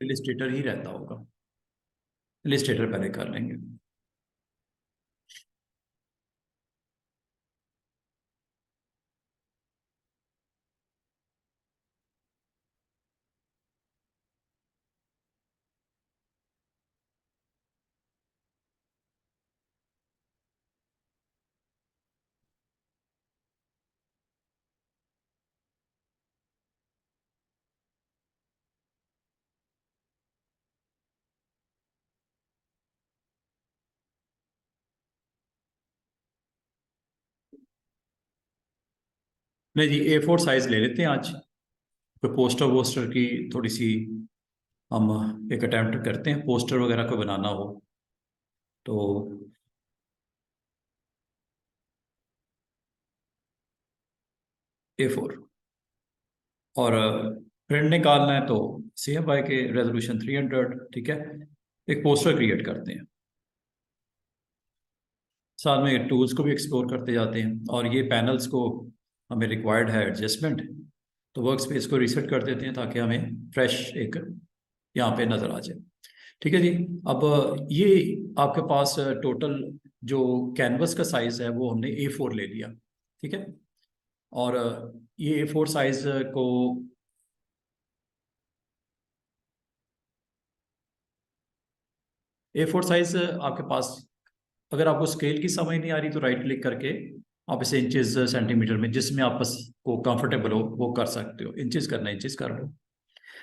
Illustrator ही रहता होगा। Illustrator पहले कर लेंगे। नहीं जी, A4 साइज ले लेते हैं आज। कोई पोस्टर वोस्टर की थोड़ी सी हम एक अटेम्प्ट करते हैं, पोस्टर वगैरह को बनाना हो तो। A4 और प्रिंट निकालना है तो CFI के रेजोल्यूशन 300, ठीक है। एक पोस्टर क्रिएट करते हैं, साथ में टूल्स को भी एक्सप्लोर करते जाते हैं, और ये पैनल्स को हमें रिक्वायर्ड है एडजस्टमेंट, तो वर्क स्पेस को रीसेट कर देते हैं ताकि हमें फ्रेश एक यहाँ पे नज़र आ जाए। ठीक है जी। अब ये आपके पास टोटल जो कैनवस का साइज़ है वो हमने A4 ले लिया, ठीक है। और ये A4 साइज़ को A4 साइज़ आपके पास, अगर आपको स्केल की समझ नहीं आ रही तो राइट क्लिक करके आप इसे इंचेस सेंटीमीटर में जिसमें आप बस को कंफर्टेबल हो वो कर सकते हो। इंचेस करना इंचेस कर लो।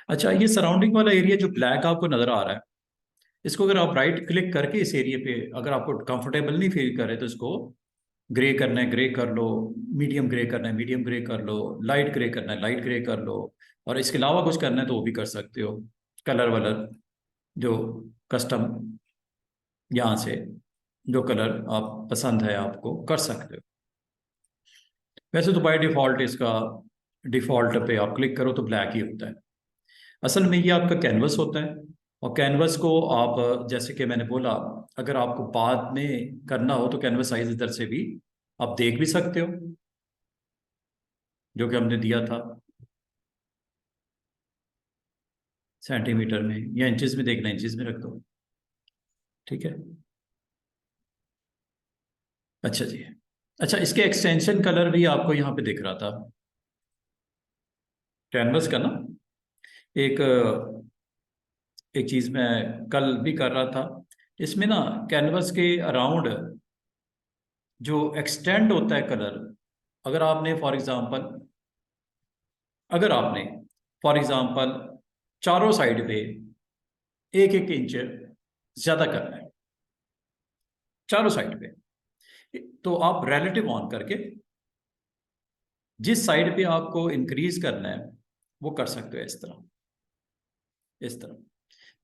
अच्छा, ये सराउंडिंग वाला एरिया जो ब्लैक आपको नजर आ रहा है, इसको अगर आप राइट क्लिक करके इस एरिया पे अगर आपको कंफर्टेबल नहीं फील करे तो इसको ग्रे करना है ग्रे कर लो, मीडियम ग्रे करना है मीडियम ग्रे कर लो, लाइट ग्रे करना है लाइट ग्रे कर लो, और इसके अलावा कुछ करना है तो वो भी कर सकते हो। कलर वलर जो कस्टम यहाँ से जो कलर आप पसंद है आपको कर सकते हो। वैसे तो बाय डिफ़ॉल्ट इसका डिफ़ॉल्ट पे आप क्लिक करो तो ब्लैक ही होता है। असल में ये आपका कैनवस होता है, और कैनवस को आप जैसे कि मैंने बोला, अगर आपको बाद में करना हो तो कैनवस साइज इधर से भी आप देख भी सकते हो, जो कि हमने दिया था सेंटीमीटर में, या इंचेस में देखना, इंचेस में रख दो, ठीक है। अच्छा जी। अच्छा, इसके एक्सटेंशन कलर भी आपको यहाँ पे दिख रहा था कैनवस का ना। एक एक चीज़ मैं कल भी कर रहा था, इसमें ना कैनवस के अराउंड जो एक्सटेंड होता है कलर, अगर आपने फॉर एग्जांपल अगर आपने फॉर एग्जांपल चारों साइड पे एक एक इंच ज्यादा करना है चारों साइड पे, तो आप रिलेटिव ऑन करके जिस साइड पे आपको इंक्रीज करना है वो कर सकते हो। इस तरह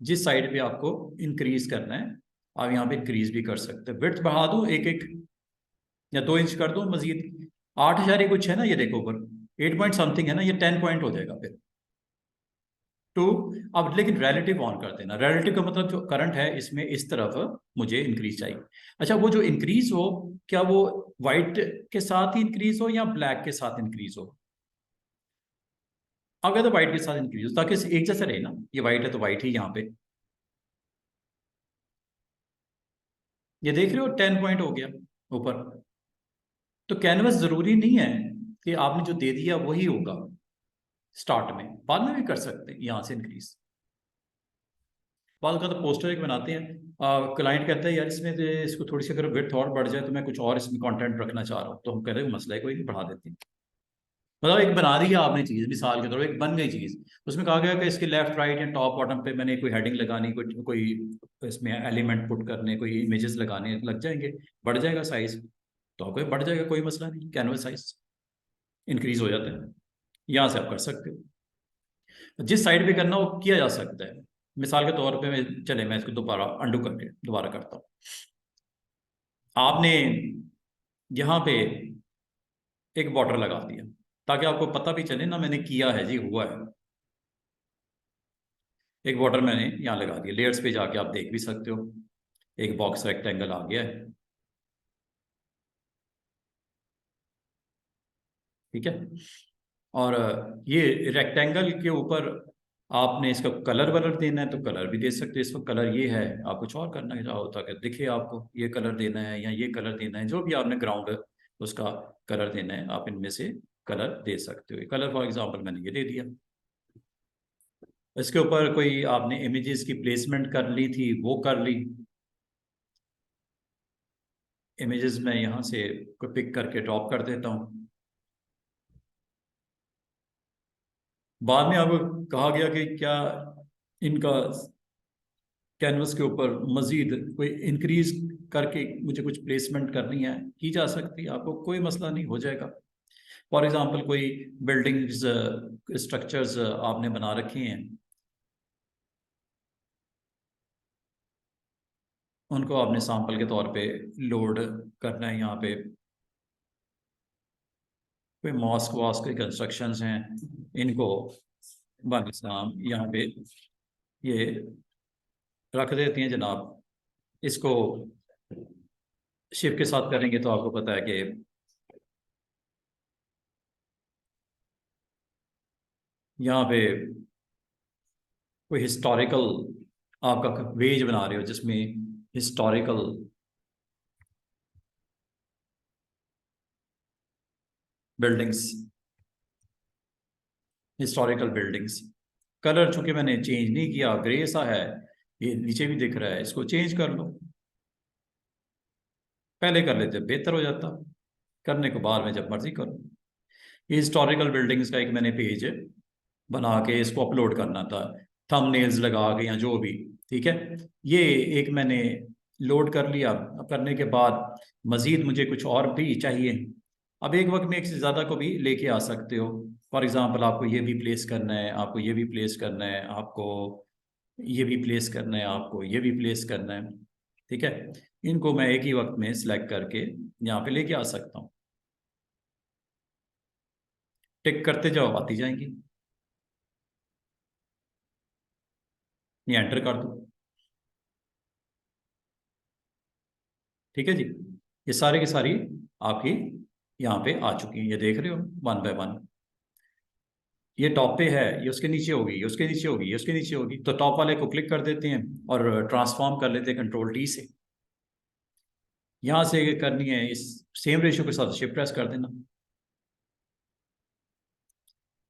जिस साइड पे आपको इंक्रीज करना है आप यहाँ पे इंक्रीज भी कर सकते हो। विड्थ बढ़ा दो एक एक या 2 इंच कर दो मजीद। 8,000 ही कुछ है ना, ये देखो ऊपर 8 पॉइंट समथिंग है ना, ये 10 पॉइंट हो जाएगा फिर टू। अब लेकिन रिलेटिव ऑन कर देना। रिलेटिव का मतलब जो करंट है इसमें इस तरफ मुझे इंक्रीज चाहिए। अच्छा, वो जो इंक्रीज हो, क्या वो वाइट के साथ ही इंक्रीज हो या ब्लैक के साथ इंक्रीज हो? अगर तो वाइट के साथ इंक्रीज हो ताकि एक जैसा रहे ना, ये वाइट है तो वाइट ही यहाँ पे, ये देख रहे हो 10 पॉइंट हो गया ऊपर। तो कैनवस जरूरी नहीं है कि आपने जो दे दिया वही होगा स्टार्ट में, बाद में भी कर सकते हैं यहाँ से इंक्रीज। बाद का तो पोस्टर एक बनाते हैं, क्लाइंट कहता है यार इसमें इसको थोड़ी सी अगर विड्थ और बढ़ जाए तो मैं कुछ और इसमें कंटेंट रखना चाह रहा हूँ, तो हम कहते हैं मसला है कोई नहीं, बढ़ा देते हैं। मतलब एक बना दी आपने चीज़, मिसाल के तौर पर एक बन गई चीज़, उसमें कहा गया कि इसके लेफ्ट राइट या टॉप बॉटम पे मैंने कोई हेडिंग लगानी, कोई कोई इसमें एलिमेंट पुट करने, कोई इमेजेस लगाने लग जाएंगे, बढ़ जाएगा साइज, तो कोई बढ़ जाएगा, कोई मसला नहीं, कैनवस साइज इंक्रीज हो जाता है। यहाँ से आप कर सकते हो, जिस साइड पे करना हो किया जा सकता है। मिसाल के तौर पे चले मैं इसको दोबारा अंडू करके दोबारा करता हूँ। आपने यहाँ पे एक बॉर्डर लगा दिया ताकि आपको पता भी चले ना मैंने किया है जी, हुआ है। एक बॉर्डर मैंने यहाँ लगा दिया, लेयर्स पे जाके आप देख भी सकते हो, एक बॉक्स रेक्टेंगल आ गया है, ठीक है। और ये रेक्टेंगल के ऊपर आपने इसका कलर वलर देना है तो कलर भी दे सकते हो। इसका कलर ये है, आप कुछ और करना चाहो ताकि दिखे आपको ये कलर देना है या ये कलर देना है, जो भी आपने ग्राउंड उसका कलर देना है आप इनमें से कलर दे सकते हो। कलर फॉर एग्जांपल मैंने ये दे दिया। इसके ऊपर कोई आपने इमेजेस की प्लेसमेंट कर ली थी वो कर ली। इमेजेस मैं यहाँ से कोई पिक करके ड्रॉप कर देता हूँ। बाद में आपको कहा गया कि क्या इनका कैनवस के ऊपर मजीद कोई इंक्रीज करके मुझे कुछ प्लेसमेंट करनी है, की जा सकती है, आपको कोई मसला नहीं, हो जाएगा। फॉर एग्जांपल कोई बिल्डिंग्स स्ट्रक्चर्स आपने बना रखे हैं, उनको आपने सैंपल के तौर पे लोड करना है। यहाँ पे कोई मॉस्क वॉस्क के कंस्ट्रक्शंस हैं, इनको पाकिस्तान यहाँ पे ये रख देती हैं जनाब। इसको शिप के साथ करेंगे तो आपको पता है कि यहाँ पे कोई हिस्टोरिकल आपका वेज बना रहे हो जिसमें historical buildings, historical buildings. Colour चूंकि मैंने चेंज नहीं किया, ग्रे सा है, ये नीचे भी दिख रहा है, इसको चेंज कर लो। पहले कर लेते बेहतर हो जाता, करने को बाद में जब मर्जी करो। ये हिस्टोरिकल बिल्डिंग्स का एक मैंने पेज बना के इसको अपलोड करना था, थंबनेल्स लगा के या जो भी, ठीक है। ये एक मैंने लोड कर लिया। अब करने के बाद मजीद मुझे कुछ और भी चाहिए। अब एक वक्त में एक से ज़्यादा को भी लेके आ सकते हो। फॉर एग्जांपल आपको ये भी प्लेस करना है, आपको ये भी प्लेस करना है, आपको ये भी प्लेस करना है, आपको ये भी प्लेस करना है, ठीक है। इनको मैं एक ही वक्त में सिलेक्ट करके यहाँ पे लेके आ सकता हूँ। टिक करते जाओ, आती जाएंगी। ये एंटर कर दो, ठीक है जी। ये सारे की सारी आपकी यहाँ पे आ चुकी हैं, ये देख रहे हो, वन बाय वन। ये टॉप पे है, ये उसके नीचे होगी, ये उसके नीचे होगी, ये उसके नीचे होगी, तो टॉप वाले को क्लिक कर देते हैं और ट्रांसफॉर्म कर लेते हैं कंट्रोल टी से। यहाँ से करनी है इस सेम रेशियो के साथ शिफ्ट प्रेस कर देना।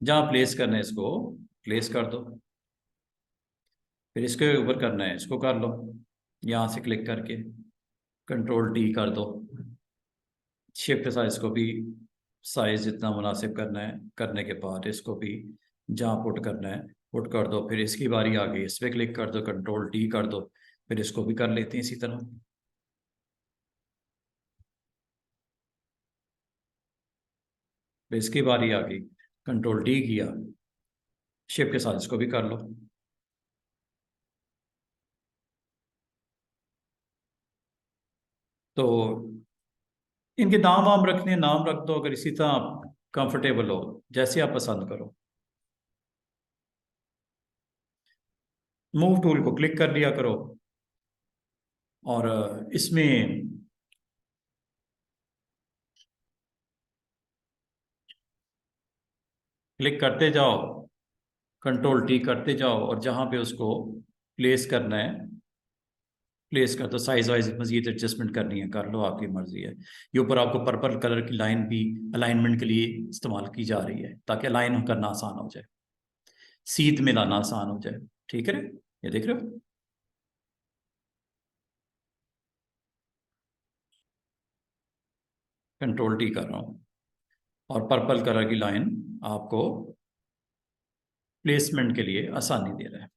जहाँ प्लेस करना है इसको प्लेस कर दो, फिर इसके ऊपर करना है इसको कर लो, यहाँ से क्लिक करके कंट्रोल टी कर दो। शिफ्ट साइज को भी साइज जितना मुनासिब करना है, करने के बाद इसको भी जहाँ पुट करना है पुट कर दो। फिर इसकी बारी आ गई, इस पर क्लिक कर दो, कंट्रोल टी कर दो, फिर इसको भी कर लेते हैं इसी तरह। फिर इसकी बारी आ गई, कंट्रोल टी किया, शिफ्ट के साथ इसको भी कर लो। तो इनके नाम वाम रखने, नाम रख दो अगर इसी तरह आप कंफर्टेबल हो, जैसे आप पसंद करो। मूव टूल को क्लिक कर लिया करो और इसमें क्लिक करते जाओ, कंट्रोल टी करते जाओ, और जहाँ पे उसको प्लेस करना है प्लेस कर दो। साइज वाइज मजीद एडजस्टमेंट करनी है कर लो, आपकी मर्जी है। ये ऊपर आपको पर्पल कलर की लाइन भी अलाइनमेंट के लिए इस्तेमाल की जा रही है ताकि अलाइन करना आसान हो जाए, सीध में लाना आसान हो जाए, ठीक है। ये देख रहे हो, कंट्रोल टी कर रहा हूँ और पर्पल कलर की लाइन आपको प्लेसमेंट के लिए आसानी दे रहा है।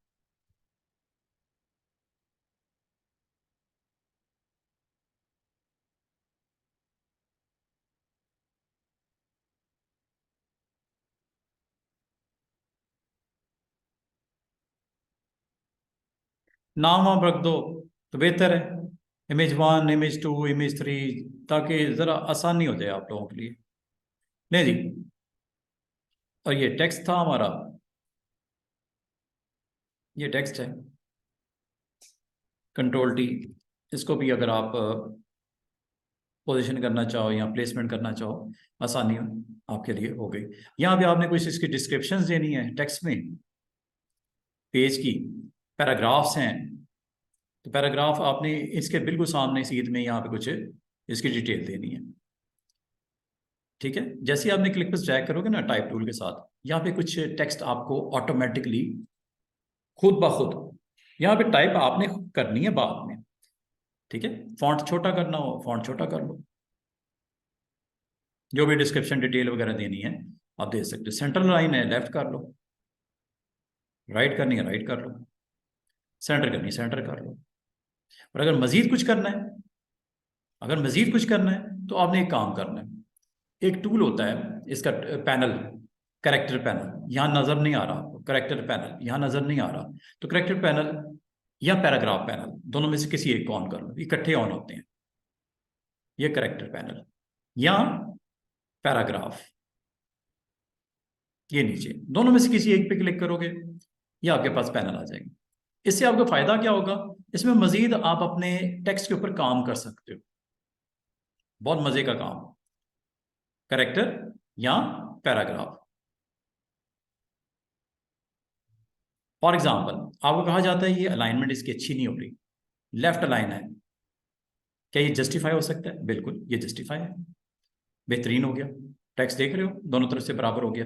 नाम वाम रख दो तो बेहतर है, image one, image two, image three, ताकि ज़रा आसानी हो जाए आप लोगों के लिए। नहीं जी, और ये टेक्स्ट था हमारा, ये टेक्स्ट है, कंट्रोल टी। इसको भी अगर आप पोजीशन करना चाहो या प्लेसमेंट करना चाहो, आसानी आपके लिए हो गई। यहाँ पे आपने कुछ इसकी डिस्क्रिप्शन देनी है टेक्स्ट में, पेज की पैराग्राफ्स हैं, तो पैराग्राफ आपने इसके बिल्कुल सामने सीध में यहाँ पे कुछ इसकी डिटेल देनी है। ठीक है, जैसे आपने क्लिक पर ड्रैग करोगे ना टाइप टूल के साथ, यहाँ पे कुछ टेक्स्ट आपको ऑटोमेटिकली खुद ब खुद यहाँ पे टाइप आपने करनी है बाद में। ठीक है, फॉन्ट छोटा करना हो फॉन्ट छोटा कर लो, जो भी डिस्क्रिप्शन डिटेल वगैरह देनी है आप दे सकते हो। सेंट्रल लाइन है लेफ्ट कर लो, राइट करनी है राइट कर लो, सेंटर करनी है सेंटर कर लो। और अगर मजीद कुछ करना है, अगर मजीद कुछ करना है तो आपने एक काम करना है, एक टूल होता है इसका पैनल, करेक्टर पैनल, यहाँ नजर नहीं आ रहा आपको, करेक्टर पैनल यहाँ नजर नहीं आ रहा, तो करेक्टर पैनल या पैराग्राफ पैनल दोनों में से किसी एक को ऑन कर लो, इकट्ठे ऑन होते हैं। ये करेक्टर पैनल या पैराग्राफ, ये नीचे, दोनों में से किसी एक पे क्लिक करोगे ये आपके पास पैनल आ जाएगा। इससे आपको फायदा क्या होगा, इसमें मजीद आप अपने टेक्स्ट के ऊपर काम कर सकते हो, बहुत मजे का काम। करेक्टर या पैराग्राफ, फॉर एग्जाम्पल आपको कहा जाता है ये अलाइनमेंट इसकी अच्छी नहीं हो रही, लेफ्ट अलाइन है, क्या ये जस्टिफाई हो सकता है? बिल्कुल ये जस्टिफाई है, बेहतरीन हो गया। टेक्स्ट देख रहे हो दोनों तरफ से बराबर हो गया।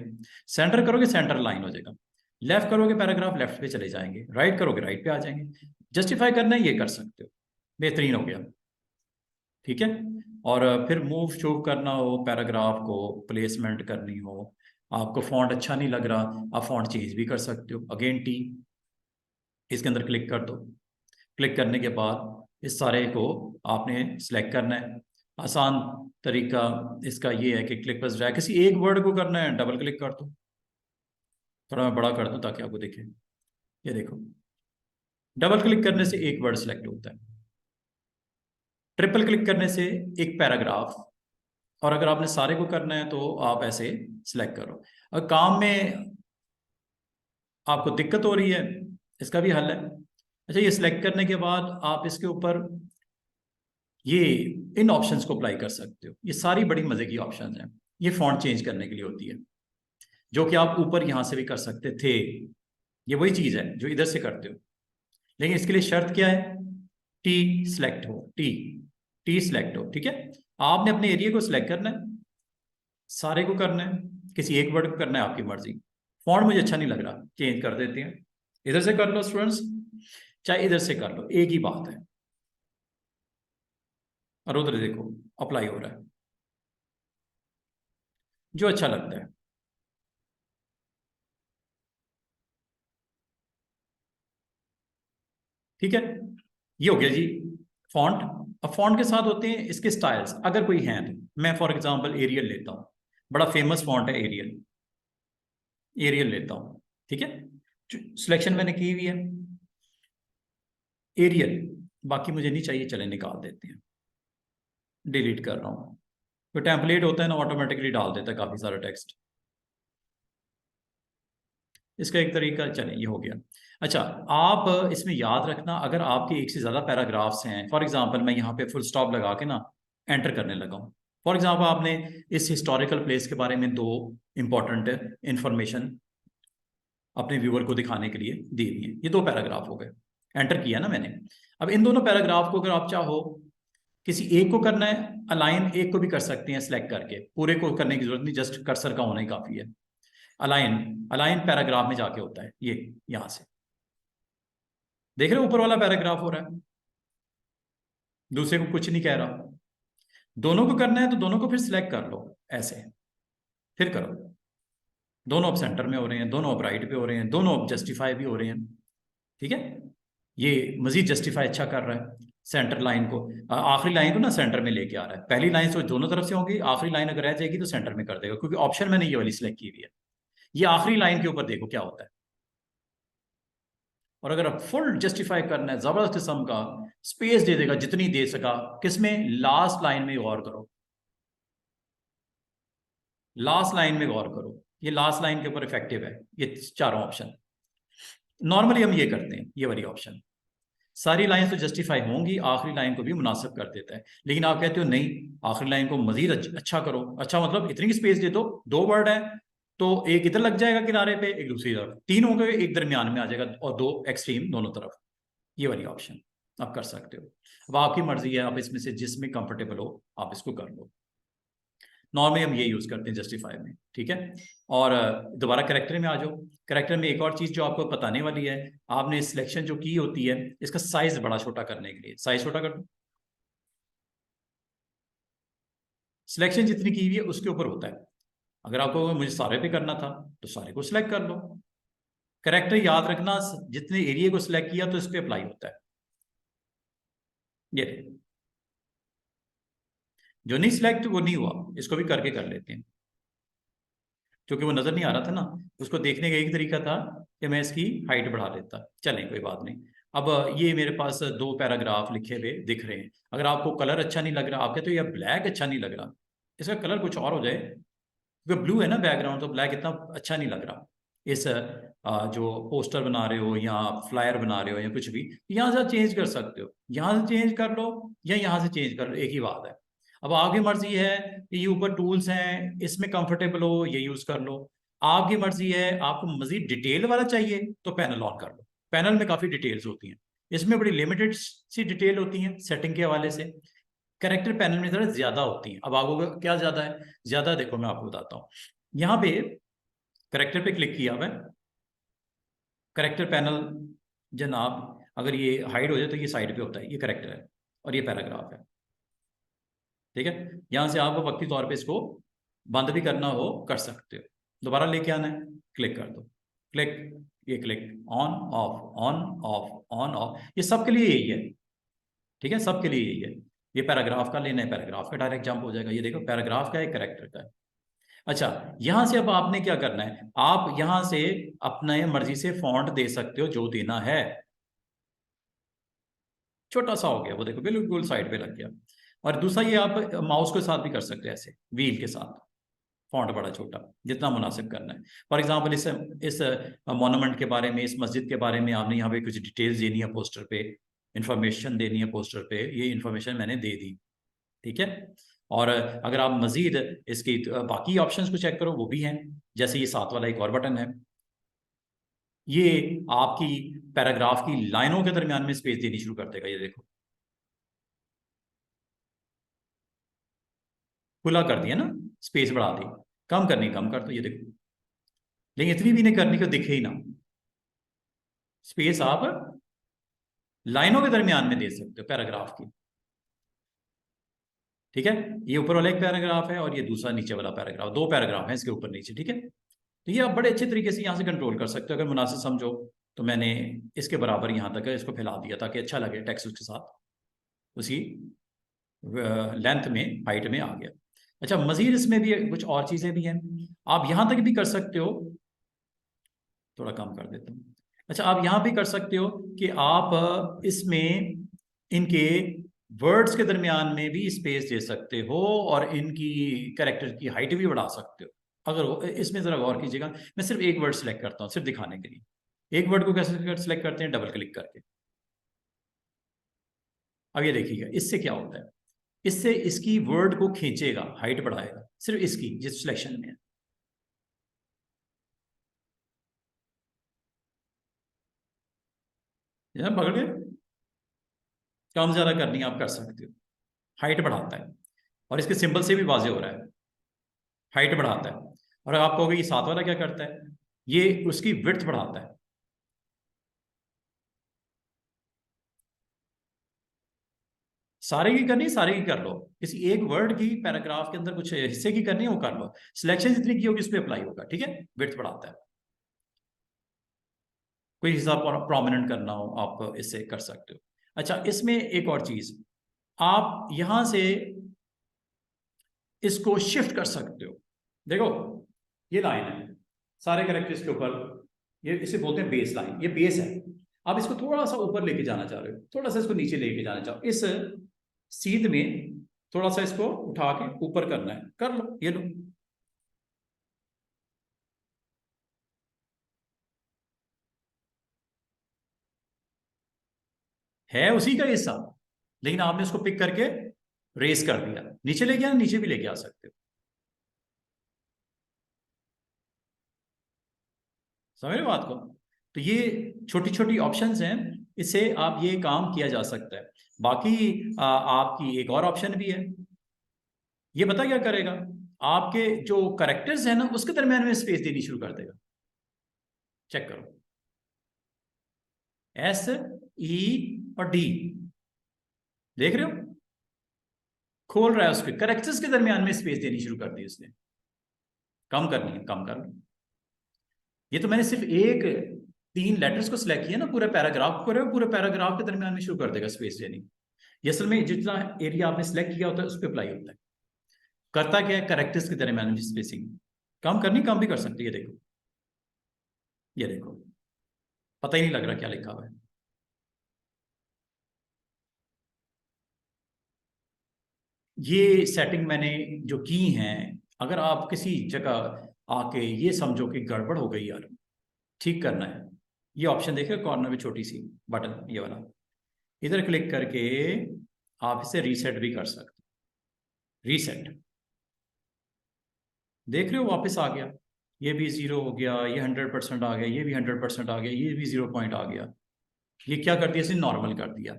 सेंटर करोगे सेंटर लाइन हो जाएगा, लेफ्ट करोगे पैराग्राफ लेफ्ट पे चले जाएंगे, राइट करोगे राइट पे आ जाएंगे। जस्टिफाई करना है ये कर सकते हो, बेहतरीन हो गया। ठीक है, और फिर मूव शूव करना हो पैराग्राफ को, प्लेसमेंट करनी हो, आपको फॉन्ट अच्छा नहीं लग रहा, आप फॉन्ट चेंज भी कर सकते हो। अगेन टी, इसके अंदर क्लिक कर दो, क्लिक करने के बाद इस सारे को आपने सिलेक्ट करना है। आसान तरीका इसका ये है कि क्लिक पर ड्रैग, किसी एक वर्ड को करना है डबल क्लिक कर दो, थोड़ा मैं बड़ा कर दूं ताकि आपको दिखे। ये देखो डबल क्लिक करने से एक वर्ड सिलेक्ट होता है, ट्रिपल क्लिक करने से एक पैराग्राफ, और अगर आपने सारे को करना है तो आप ऐसे सिलेक्ट करो। और काम में आपको दिक्कत हो रही है, इसका भी हल है। अच्छा, ये सिलेक्ट करने के बाद आप इसके ऊपर ये इन ऑप्शंस को अप्लाई कर सकते हो। ये सारी बड़ी मजे की ऑप्शंस हैं, ये फॉन्ट चेंज करने के लिए होती है, जो कि आप ऊपर यहां से भी कर सकते थे। ये वही चीज है जो इधर से करते हो, लेकिन इसके लिए शर्त क्या है, टी सिलेक्ट हो, टी टी सिलेक्ट हो। ठीक है, आपने अपने एरिया को सिलेक्ट करना है, सारे को करना है, किसी एक वर्ड को करना है, आपकी मर्जी। फॉन्ट मुझे अच्छा नहीं लग रहा, चेंज कर देते हैं, इधर से कर लो स्टूडेंट्स, चाहे इधर से कर लो, एक ही बात है। और उधर देखो अप्लाई हो रहा है, जो अच्छा लगता है। ठीक है, ये हो गया जी फॉन्ट। अब फॉन्ट के साथ होते हैं इसके स्टाइल्स, अगर कोई है तो मैं फॉर एग्जांपल एरियल लेता हूँ, बड़ा फेमस फॉन्ट है एरियल, एरियल लेता हूँ। ठीक है, सिलेक्शन मैंने की हुई है एरियल, बाकी मुझे नहीं चाहिए, चले निकाल देते हैं, डिलीट कर रहा हूँ। तो टेम्पलेट होता है ना, ऑटोमेटिकली डाल देता है काफी सारा टेक्स्ट, इसका एक तरीका, चले ये हो गया। अच्छा, आप इसमें याद रखना, अगर आपके एक से ज़्यादा पैराग्राफ्स हैं, फॉर एग्जांपल मैं यहाँ पे फुल स्टॉप लगा के ना एंटर करने लगा हूँ, फॉर एग्जांपल आपने इस हिस्टोरिकल प्लेस के बारे में 2 इंपॉर्टेंट इंफॉर्मेशन अपने व्यूअर को दिखाने के लिए दी हुई है, ये 2 पैराग्राफ हो गए, एंटर किया ना मैंने। अब इन दोनों पैराग्राफ को अगर आप चाहो किसी एक को करना है अलाइन, एक को भी कर सकते हैं सिलेक्ट करके, पूरे को करने की जरूरत नहीं, जस्ट कर्सर का होना ही काफ़ी है। अलाइन, अलाइन पैराग्राफ में जाके होता है ये, यहां से देख रहे हो ऊपर वाला पैराग्राफ हो रहा है, दूसरे को कुछ नहीं कह रहा। दोनों को करना है तो दोनों को फिर सिलेक्ट कर लो ऐसे, फिर करो, दोनों अब सेंटर में हो रहे हैं, दोनों अब राइट पे हो रहे हैं, दोनों अब जस्टिफाई भी हो रहे हैं। ठीक है, ये मजीद जस्टिफाई अच्छा कर रहा है, सेंटर लाइन को, आखिरी लाइन को ना सेंटर में लेके आ रहा है। पहली लाइन तो दोनों तरफ से होगी, आखिरी लाइन अगर रह जाएगी तो सेंटर में कर देगा, क्योंकि ऑप्शन मैंने ये वाली सिलेक्ट की हुई है। ये आखिरी लाइन के ऊपर देखो क्या होता है। और अगर आप फुल जस्टिफाई करना है, जबरदस्त किस्म का स्पेस दे देगा जितनी दे सका, किसमें, लास्ट लाइन में गौर करो, लास्ट लाइन में गौर करो, ये लास्ट लाइन के ऊपर इफेक्टिव है ये चारों ऑप्शन। नॉर्मली हम ये करते हैं, ये वाली ऑप्शन सारी लाइन तो जस्टिफाई होंगी, आखिरी लाइन को भी मुनासिब कर देता है। लेकिन आप कहते हो नहीं, आखिरी लाइन को मजीद अच्छा करो, अच्छा मतलब इतनी स्पेस दे दो, 2 वर्ड है, तो एक इधर लग जाएगा किनारे पे, एक दूसरी तरफ, तीन हो गए, एक दरमियान में आ जाएगा और दो एक्सट्रीम दोनों तरफ। ये वाली ऑप्शन आप कर सकते हो। अब आपकी मर्जी है, आप इसमें से जिसमें कंफर्टेबल हो आप इसको कर लो। नॉर्मली हम ये यूज करते हैं जस्टिफाई में, ठीक है। और दोबारा करेक्टर में आ जाओ। करेक्टर में एक और चीज जो आपको बताने वाली है, आपने सिलेक्शन जो की होती है इसका साइज बड़ा छोटा करने के लिए साइज छोटा कर दो। सिलेक्शन जितनी की हुई है उसके ऊपर होता है। अगर आपको मुझे सारे पे करना था तो सारे को सिलेक्ट कर लो। करेक्टर याद रखना, जितने एरिया को सिलेक्ट किया तो इस पर अप्लाई होता है। ये जो नहीं सिलेक्ट वो नहीं हुआ, इसको भी करके कर लेते हैं, क्योंकि वो नजर नहीं आ रहा था ना। उसको देखने का एक तरीका था कि मैं इसकी हाइट बढ़ा देता। चलें कोई बात नहीं। अब ये मेरे पास दो पैराग्राफ लिखे हुए दिख रहे हैं। अगर आपको कलर अच्छा नहीं लग रहा, आप कहते हो यार ब्लैक अच्छा नहीं लग रहा, इसका कलर कुछ और हो जाए, क्योंकि ब्लू है ना बैकग्राउंड, तो ब्लैक इतना अच्छा नहीं लग रहा। इस जो पोस्टर बना रहे हो या फ्लायर बना रहे हो या कुछ भी, यहाँ से चेंज कर सकते हो, यहाँ से चेंज कर लो या यहाँ से चेंज कर लो, एक ही बात है। अब आपकी मर्जी है कि ये ऊपर टूल्स हैं इसमें कंफर्टेबल हो ये यूज कर लो। आपकी मर्जी है आपको मजीद डिटेल वाला चाहिए तो पैनल ऑन कर लो। पैनल में काफी डिटेल्स होती हैं, इसमें बड़ी लिमिटेड सी डिटेल होती हैं सेटिंग के हवाले से। करेक्टर पैनल में जरा ज्यादा होती हैं। अब आपको क्या ज्यादा है, ज्यादा देखो मैं आपको बताता हूँ। यहाँ पे करेक्टर पे क्लिक किया हुआ है, करेक्टर पैनल जनाब, अगर ये हाइड हो जाए तो ये साइड पे होता है, ये करेक्टर है और ये पैराग्राफ है, ठीक है। यहां से आपको वक्ती तौर पे इसको बंद भी करना हो कर सकते हो। दोबारा लेके आना है, क्लिक कर दो, क्लिक, ये click, on off on off on off, ये सबके लिए यही है, ठीक है, सबके लिए यही है। ये पैराग्राफ का लेना है, पैराग्राफ का डायरेक्ट जंप हो जाएगा, ये देखो पैराग्राफ का है, करेक्टर का है। अच्छा, यहां से अब आपने क्या करना है, आप यहां से अपने मर्जी से फॉन्ट दे सकते हो जो देना है। छोटा सा हो गया वो, देखो बिल्कुल साइड पे लग गया। और दूसरा ये आप माउस के साथ भी कर सकते हो, ऐसे व्हील के साथ फॉन्ट बड़ा छोटा जितना मुनासिब करना है। फॉर एग्जांपल इस मोनूमेंट के बारे में, इस मस्जिद के बारे में आपने यहाँ पे कुछ डिटेल्स देनी है, पोस्टर पे इंफॉर्मेशन देनी है, पोस्टर पे ये इंफॉर्मेशन मैंने दे दी, ठीक है। और अगर आप मजीद इसकी बाकी ऑप्शंस को चेक करो वो भी हैं, जैसे ये साथ वाला एक और बटन है, ये आपकी पैराग्राफ की लाइनों के दरमियान में स्पेस देनी शुरू कर देगा। ये देखो खुला कर दिया ना, स्पेस बढ़ा दी, कम करनी कम कर दो, ये देखो। लेकिन इतनी भी नहीं करनी को दिखे ही ना, स्पेस आप लाइनों के दरमियान में दे सकते हो पैराग्राफ की, ठीक है। ये ऊपर वाला एक पैराग्राफ है और ये दूसरा नीचे वाला पैराग्राफ, दो पैराग्राफ है इसके ऊपर नीचे, ठीक है। तो ये आप बड़े अच्छे तरीके से यहाँ से कंट्रोल कर सकते हो अगर मुनासिब समझो। तो मैंने इसके बराबर यहाँ तक इसको फैला दिया ताकि अच्छा लगे टेक्स्ट के साथ, उसी लेंथ में हाइट में आ गया। अच्छा, मजीद इसमें भी कुछ और चीजें भी हैं, आप यहाँ तक भी कर सकते हो। थोड़ा कम कर देता हूँ। अच्छा, आप यहाँ भी कर सकते हो कि आप इसमें इनके वर्ड्स के दरमियान में भी स्पेस दे सकते हो और इनकी कैरेक्टर की हाइट भी बढ़ा सकते हो। अगर इसमें जरा गौर कीजिएगा, मैं सिर्फ एक वर्ड सेलेक्ट करता हूँ सिर्फ दिखाने के लिए। एक वर्ड को कैसे सेलेक्ट करते हैं, डबल क्लिक करके। अब ये देखिएगा इससे क्या होता है, इससे इसकी वर्ड को खींचेगा, हाइट बढ़ाएगा, सिर्फ इसकी जिस सिलेक्शन में है। पकड़ गए, कम ज्यादा करनी आप कर सकते हो। हाइट बढ़ाता है और इसके सिंबल से भी वाजे हो रहा है, हाइट बढ़ाता है। और आप कहोगे ये साथ वाला क्या करता है, ये उसकी विड्थ बढ़ाता है। सारे की करनी, सारे की कर लो, किसी एक वर्ड की पैराग्राफ के अंदर कुछ हिस्से की करनी है वो कर लो, सिलेक्शन जितनी की होगी उस पर अप्लाई होगा, ठीक है। विड्थ बढ़ाता है, कोई हिस्सा प्रोमिनेंट करना हो आप इससे कर सकते हो। अच्छा, इसमें एक और चीज, आप यहां से इसको शिफ्ट कर सकते हो। देखो ये लाइन है, सारे कैरेक्टर्स के ऊपर, ये इसे बोलते हैं बेस लाइन, ये बेस है। आप इसको थोड़ा सा ऊपर लेके जाना चाह रहे हो, थोड़ा सा इसको नीचे लेके जाना चाहो, इस सीध में थोड़ा सा इसको उठा के ऊपर करना है, कर लो, ये लो। है उसी का हिस्सा, लेकिन आपने उसको पिक करके रेस कर दिया, नीचे लेके आना, नीचे भी लेके आ सकते हो। समझ रहे हो बात को? तो ये छोटी छोटी ऑप्शंस हैं, इससे आप ये काम किया जा सकता है। बाकी आपकी एक और ऑप्शन भी है, ये पता क्या करेगा, आपके जो करेक्टर्स है ना उसके दरमियान में स्पेस देनी शुरू कर देगा। चेक करो, एस ई और डी, देख रहे हो, खोल रहा है उसके करेक्टर्स के दरमियान में स्पेस देनी शुरू कर दी उसने। कम करनी है, कम कर लो। ये तो मैंने सिर्फ एक 3 लेटर्स को सिलेक्ट किया ना, पूरे पैराग्राफ को, पूरे पैराग्राफ के दरमियान में शुरू कर देगा स्पेस देनी। ये असल में जितना एरिया आपने सिलेक्ट किया होता है उस पर अप्लाई होता है। करता क्या है, करेक्टर्स के दरमियान में स्पेसिंग कम करनी, कम भी कर सकती है। देखो, ये देखो, पता ही नहीं लग रहा क्या लिखा हुआ है। ये सेटिंग मैंने जो की है, अगर आप किसी जगह आके ये समझो कि गड़बड़ हो गई यार, ठीक करना है, ये ऑप्शन देखिए कॉर्नर में छोटी सी बटन, ये वाला, इधर क्लिक करके आप इसे रीसेट भी कर सकते। रीसेट, देख रहे हो वापस आ गया, ये भी 0 हो गया, ये 100% आ गया, ये भी 100% आ गया, ये भी 0 पॉइंट आ गया। ये क्या कर दिया इसने, नॉर्मल कर दिया।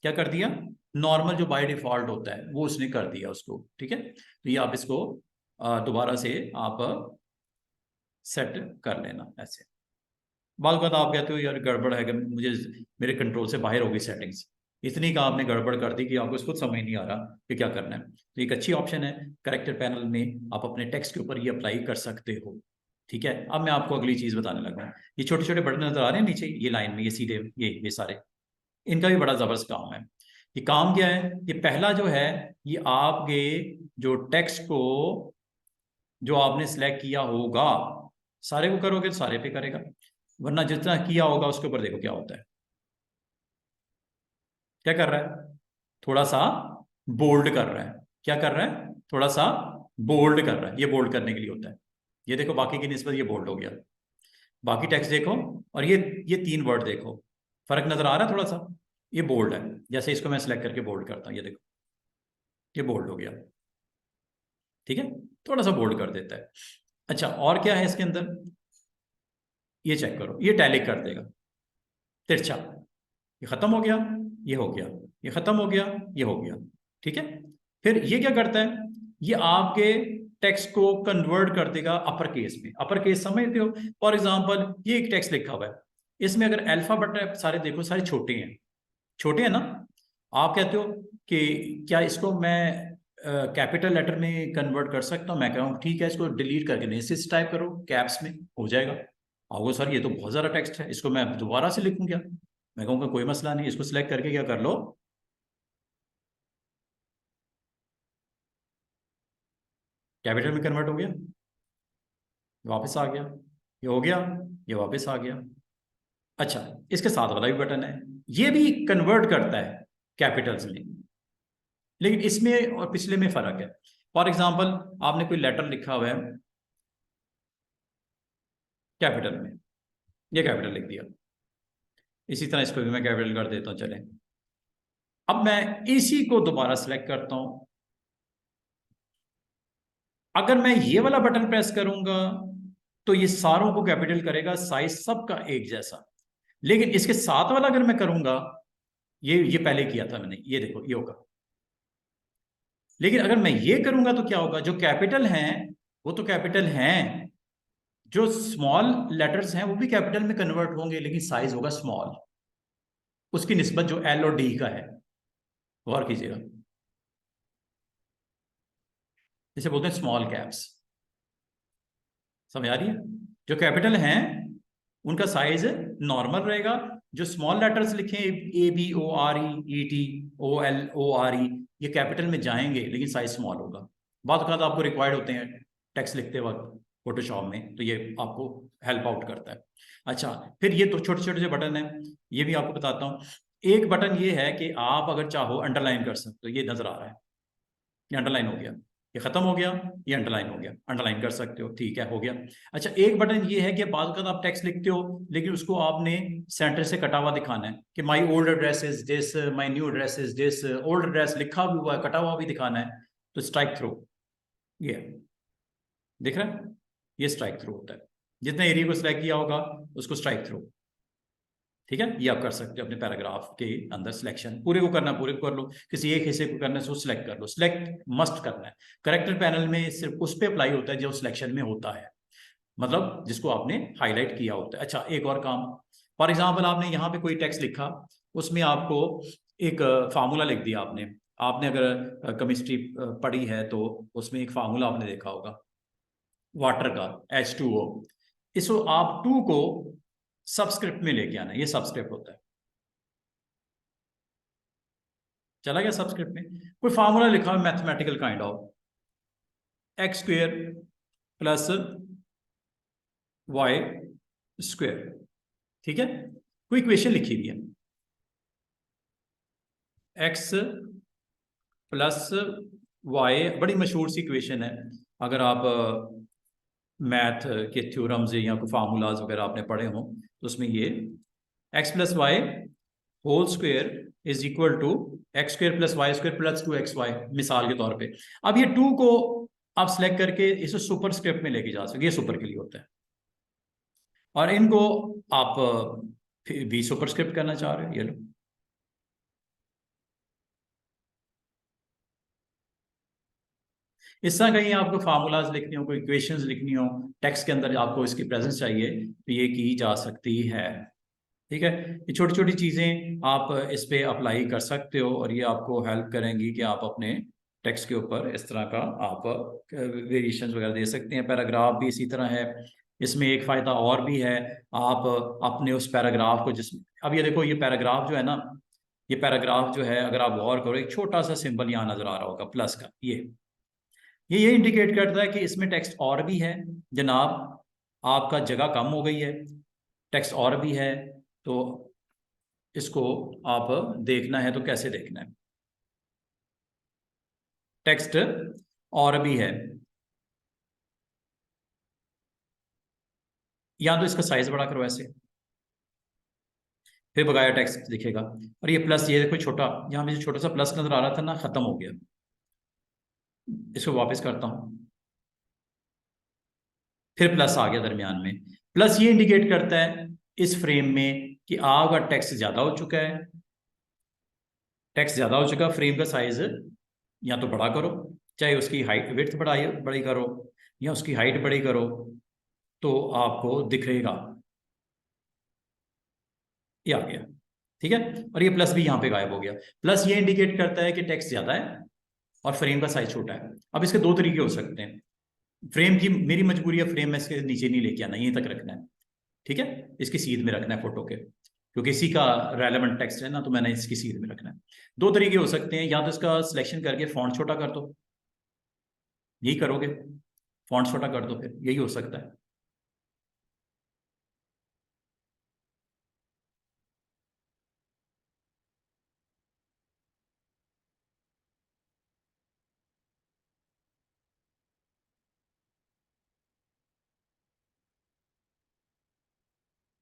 क्या कर दिया, नॉर्मल जो बाय डिफॉल्ट होता है वो उसने कर दिया उसको। ठीक है, तो ये आप इसको दोबारा से आप सेट कर लेना ऐसे। बाद बात आप कहते हो यार गड़बड़ है कि मुझे, मेरे कंट्रोल से बाहर हो गई सेटिंग्स, इतनी का आपने गड़बड़ कर दी कि आपको खुद समझ नहीं आ रहा कि क्या करना है। तो एक अच्छी ऑप्शन है, करेक्टर पैनल में आप अपने टेक्स्ट के ऊपर ये अप्लाई कर सकते हो। ठीक है, अब मैं आपको अगली चीज बताने लगा। ये छोटे छोटे बटन नजर आ रहे हैं नीचे, ये लाइन में, ये सीधे, ये सारे, इनका भी बड़ा जबरदस्त काम है। ये काम क्या है, ये पहला जो है, ये आपके जो टेक्स्ट को जो आपने सिलेक्ट किया होगा, सारे को करोगे तो सारे पे करेगा, वरना जितना किया होगा उसके ऊपर देखो क्या होता है। क्या कर रहा है, थोड़ा सा बोल्ड कर रहा है। क्या कर रहा है, थोड़ा सा बोल्ड कर रहा है। ये बोल्ड करने के लिए होता है। ये देखो, बाकी की निस्बत ये बोल्ड हो गया। बाकी टेक्स्ट देखो, और ये 3 वर्ड देखो, फर्क नजर आ रहा है थोड़ा सा, ये बोल्ड है। जैसे इसको मैं सिलेक्ट करके बोल्ड करता हूँ, ये देखो, ये बोल्ड हो गया। ठीक है, थोड़ा सा बोल्ड कर देता है। अच्छा, और क्या है इसके अंदर, ये चेक करो, ये टैलिक कर देगा, तिरछा, ये खत्म हो गया, ये हो गया, ये खत्म हो गया, ये हो गया। ठीक है, फिर ये क्या करता है, ये आपके टेक्स्ट को कन्वर्ट कर देगा अपर केस में। अपर केस समझते हो, फॉर एग्जांपल ये एक टेक्स्ट लिखा हुआ है, इसमें अगर अल्फाबेट सारे देखो, सारे छोटे हैं, छोटे हैं ना। आप कहते हो कि क्या इसको मैं कैपिटल लेटर में कन्वर्ट कर सकता हूँ, मैं कह रहा हूँ ठीक है, इसको डिलीट करके नेसिस टाइप करो, कैप्स में हो जाएगा। आओ सर, ये तो बहुत ज़्यादा टेक्स्ट है, इसको मैं दोबारा से लिखूँ क्या, मैं कहूँगा कोई मसला नहीं, इसको सिलेक्ट करके क्या कर लो, कैपिटल में कन्वर्ट हो गया, वापस आ गया, ये हो गया, ये वापस आ गया। अच्छा, इसके साथ वाला भी बटन है, ये भी कन्वर्ट करता है कैपिटल्स में, लेकिन इसमें और पिछले में फर्क है। फॉर एग्जाम्पल, आपने कोई लेटर लिखा हुआ है कैपिटल में, ये कैपिटल लिख दिया, इसी तरह इसको भी मैं कैपिटल कर देता हूं, चले। अब मैं इसी को दोबारा सिलेक्ट करता हूं, अगर मैं ये वाला बटन प्रेस करूंगा तो ये सारों को कैपिटल करेगा, साइज सबका एक जैसा। लेकिन इसके साथ वाला अगर मैं करूंगा, ये पहले किया था मैंने, ये देखो, ये होगा। लेकिन अगर मैं ये करूंगा तो क्या होगा, जो कैपिटल हैं वो तो कैपिटल हैं, जो स्मॉल लेटर्स हैं वो भी कैपिटल में कन्वर्ट होंगे, लेकिन साइज होगा स्मॉल, उसकी निस्बत जो एल और डी का है। गौर कीजिएगा, इसे बोलते हैं स्मॉल कैप्स। समझ आ रही है, जो कैपिटल हैं उनका साइज नॉर्मल रहेगा, जो स्मॉल लेटर्स लिखे A B O R E T O L O R E, ये कैपिटल में जाएंगे लेकिन साइज स्मॉल होगा। बाद आपको रिक्वायर्ड होते हैं टेक्स्ट लिखते वक्त फोटोशॉप में, तो ये आपको हेल्प आउट करता है। अच्छा, फिर ये तो छोटे छोटे जो बटन है, ये भी आपको बताता हूँ। एक बटन ये है कि आप अगर चाहो अंडरलाइन कर सकते हो, ये नजर आ रहा है, ये अंडरलाइन हो गया, ये खत्म हो गया, ये अंडरलाइन हो गया, अंडरलाइन कर सकते हो, ठीक है, हो गया। अच्छा, एक बटन ये है कि बाद आप टेक्स्ट लिखते हो लेकिन उसको आपने सेंटर से कटा हुआ दिखाना है, कि my old address is this, my new address is this, old address लिखा भी हुआ है, कटा हुआ भी दिखाना है, तो स्ट्राइक थ्रू, ये दिख रहा है, ये स्ट्राइक थ्रू होता है। जितने एरिया को सिलेक्ट किया होगा उसको स्ट्राइक थ्रू। ठीक है, ये आप कर सकते हो अपने पैराग्राफ के अंदर सिलेक्शन। पूरे को करना पूरे को कर लो, किसी एक हिस्से को करना है उसको सिलेक्ट कर लो। सिलेक्ट मस्ट करना है। करेक्टर पैनल में सिर्फ उस पर अप्लाई होता है जो सिलेक्शन में होता है, मतलब जिसको आपने हाईलाइट किया होता है। अच्छा, एक और काम, फॉर एग्जाम्पल आपने यहाँ पे कोई टेक्स्ट लिखा, उसमें आपको एक फार्मूला लिख दिया आपने। आपने अगर केमिस्ट्री पढ़ी है तो उसमें एक फार्मूला आपने देखा होगा वाटर का, H2O। इसको आप टू को सबस्क्रिप्ट में लेके आना, ये सबस्क्रिप्ट होता है। चला गया सबस्क्रिप्ट में। कोई फार्मूला लिखा है mathematical kind of x square plus y square. ठीक है, कोई इक्वेशन लिखी हुई है, एक्स प्लस वाई, बड़ी मशहूर सी इक्वेशन है। अगर आप मैथ के थ्योरम्स या कोई फार्मूलाज वगैरह आपने पढ़े हों तो उसमें ये x plus y whole square is equal to x square plus y square plus 2xy, मिसाल के तौर पे। अब ये टू को आप सिलेक्ट करके इसे सुपर स्क्रिप्ट में लेके जा सकते, ये सुपर के लिए होता है। और इनको आप भी सुपर स्क्रिप्ट करना चाह रहे हो, ये लो। इस तरह कहीं आपको फार्मूलाज लिखनी हो, कोई इक्वेशंस लिखनी हो, टेक्स्ट के अंदर आपको इसकी प्रेजेंस चाहिए तो ये की जा सकती है। ठीक है, ये छोटी छोटी चीज़ें आप इस पे अप्लाई कर सकते हो और ये आपको हेल्प करेंगी कि आप अपने टेक्स्ट के ऊपर इस तरह का आप वेरिएशंस वगैरह दे सकते हैं। पैराग्राफ भी इसी तरह है। इसमें एक फ़ायदा और भी है, आप अपने उस पैराग्राफ को जिस, अब ये देखो ये पैराग्राफ जो है ना, ये पैराग्राफ जो है अगर आप गौर करो एक छोटा सा सिंबल यहाँ नज़र आ रहा होगा प्लस का, ये इंडिकेट करता है कि इसमें टेक्स्ट और भी है जनाब, आपका जगह कम हो गई है, टेक्स्ट और भी है, तो इसको आप देखना है तो कैसे देखना है। टेक्स्ट और भी है, या तो इसका साइज बड़ा करो ऐसे, फिर बकाया टेक्स्ट दिखेगा। और ये प्लस, ये देखो छोटा, यहाँ पे जो छोटा सा प्लस नजर आ रहा था ना, खत्म हो गया। इसको वापस करता हूं, फिर प्लस आ गया दरमियान में। प्लस ये इंडिकेट करता है इस फ्रेम में कि आपका टेक्स्ट ज्यादा हो चुका है, टेक्स्ट ज्यादा हो चुका, फ्रेम का साइज या तो बड़ा करो, चाहे उसकी हाइट विड्थ बड़ी करो या उसकी हाइट बड़ी करो, तो आपको दिखेगा। ये आ गया, ठीक है। और ये प्लस भी यहाँ पे गायब हो गया। प्लस ये इंडिकेट करता है कि टेक्स्ट ज्यादा है और फ्रेम का साइज छोटा है। अब इसके दो तरीके हो सकते हैं। फ्रेम की मेरी मजबूरी है, फ्रेम में इसके नीचे नहीं लेके आना, यहीं तक रखना है। ठीक है, इसकी सीध में रखना है फोटो के, क्योंकि इसी का रेलेवेंट टेक्स्ट है ना, तो मैंने इसकी सीध में रखना है। दो तरीके हो सकते हैं, या तो इसका सिलेक्शन करके फॉन्ट छोटा कर दो, यही करोगे, फॉन्ट छोटा कर दो, फिर यही हो सकता है।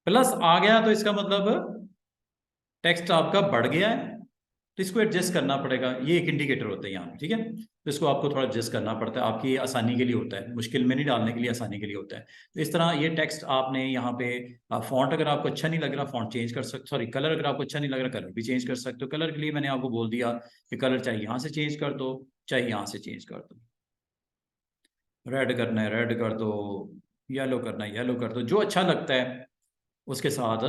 प्लस आ गया तो इसका मतलब टेक्स्ट आपका बढ़ गया है, तो इसको एडजस्ट करना पड़ेगा। ये एक इंडिकेटर होता है यहाँ पे, ठीक है। तो इसको आपको थोड़ा एडजस्ट करना पड़ता है, आपकी आसानी के लिए होता है, मुश्किल में नहीं डालने के लिए, आसानी के लिए होता है। तो इस तरह ये टेक्स्ट आपने यहाँ पे फॉन्ट अगर आपको अच्छा नहीं लग रहा फॉन्ट चेंज कर सकते, सॉरी कलर अगर आपको अच्छा नहीं लग रहा कलर भी चेंज कर सकते हो। कलर के लिए मैंने आपको बोल दिया कि कलर चाहे यहाँ से चेंज कर दो, चाहे यहाँ से चेंज कर दो। रेड करना है रेड कर दो, येलो करना है येलो कर दो, जो अच्छा लगता है उसके साथ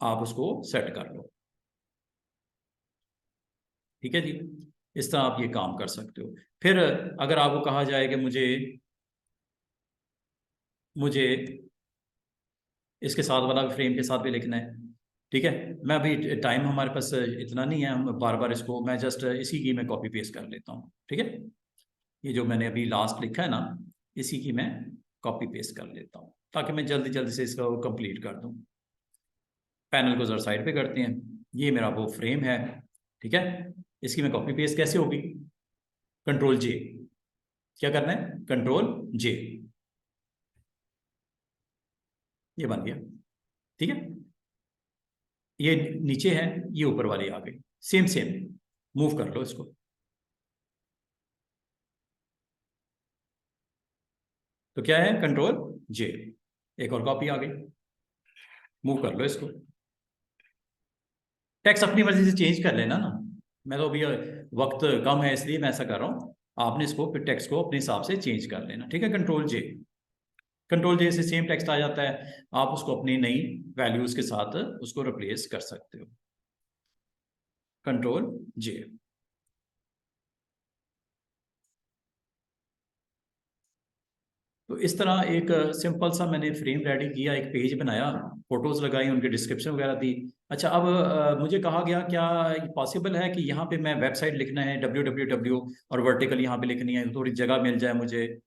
आप उसको सेट कर लो। ठीक है जी, इस तरह आप ये काम कर सकते हो। फिर अगर आपको कहा जाए कि मुझे मुझे इसके साथ वाला फ्रेम के साथ भी लिखना है, ठीक है, मैं अभी टाइम हमारे पास इतना नहीं है, हम बार बार इसको, मैं जस्ट इसी की मैं कॉपी पेस्ट कर लेता हूँ। ठीक है, ये जो मैंने अभी लास्ट लिखा है ना, इसी की मैं कॉपी पेस्ट कर लेता हूँ ताकि मैं जल्दी जल्दी से इसको कंप्लीट कर दूँ। पैनल को जरा साइड पे करते हैं, ये मेरा वो फ्रेम है। ठीक है, इसकी मैं कॉपी पेस्ट कैसे होगी, कंट्रोल जे, क्या करना है, कंट्रोल जे, ये बन गया। ठीक है, ये नीचे है, ये ऊपर वाली आ गई, सेम सेम, मूव कर लो इसको। तो क्या है, कंट्रोल जे, एक और कॉपी आ गई, मूव कर लो इसको। टेक्स्ट अपनी मर्जी से चेंज कर लेना ना, मैं तो अभी वक्त कम है इसलिए मैं ऐसा कर रहा हूँ। आपने इसको फिर टेक्स्ट को अपने हिसाब से चेंज कर लेना, ठीक है। कंट्रोल जे, कंट्रोल जे से सेम टेक्स्ट आ जाता है, आप उसको अपनी नई वैल्यूज के साथ उसको रिप्लेस कर सकते हो। कंट्रोल जे। तो इस तरह एक सिंपल सा मैंने फ्रेम रेडी किया, एक पेज बनाया, फोटोज लगाई, उनके डिस्क्रिप्शन वगैरह दी। अच्छा, अब मुझे कहा गया क्या पॉसिबल है कि यहाँ पे मैं वेबसाइट लिखना है www और वर्टिकल यहाँ पे लिखनी है, थोड़ी जगह मिल जाए मुझे।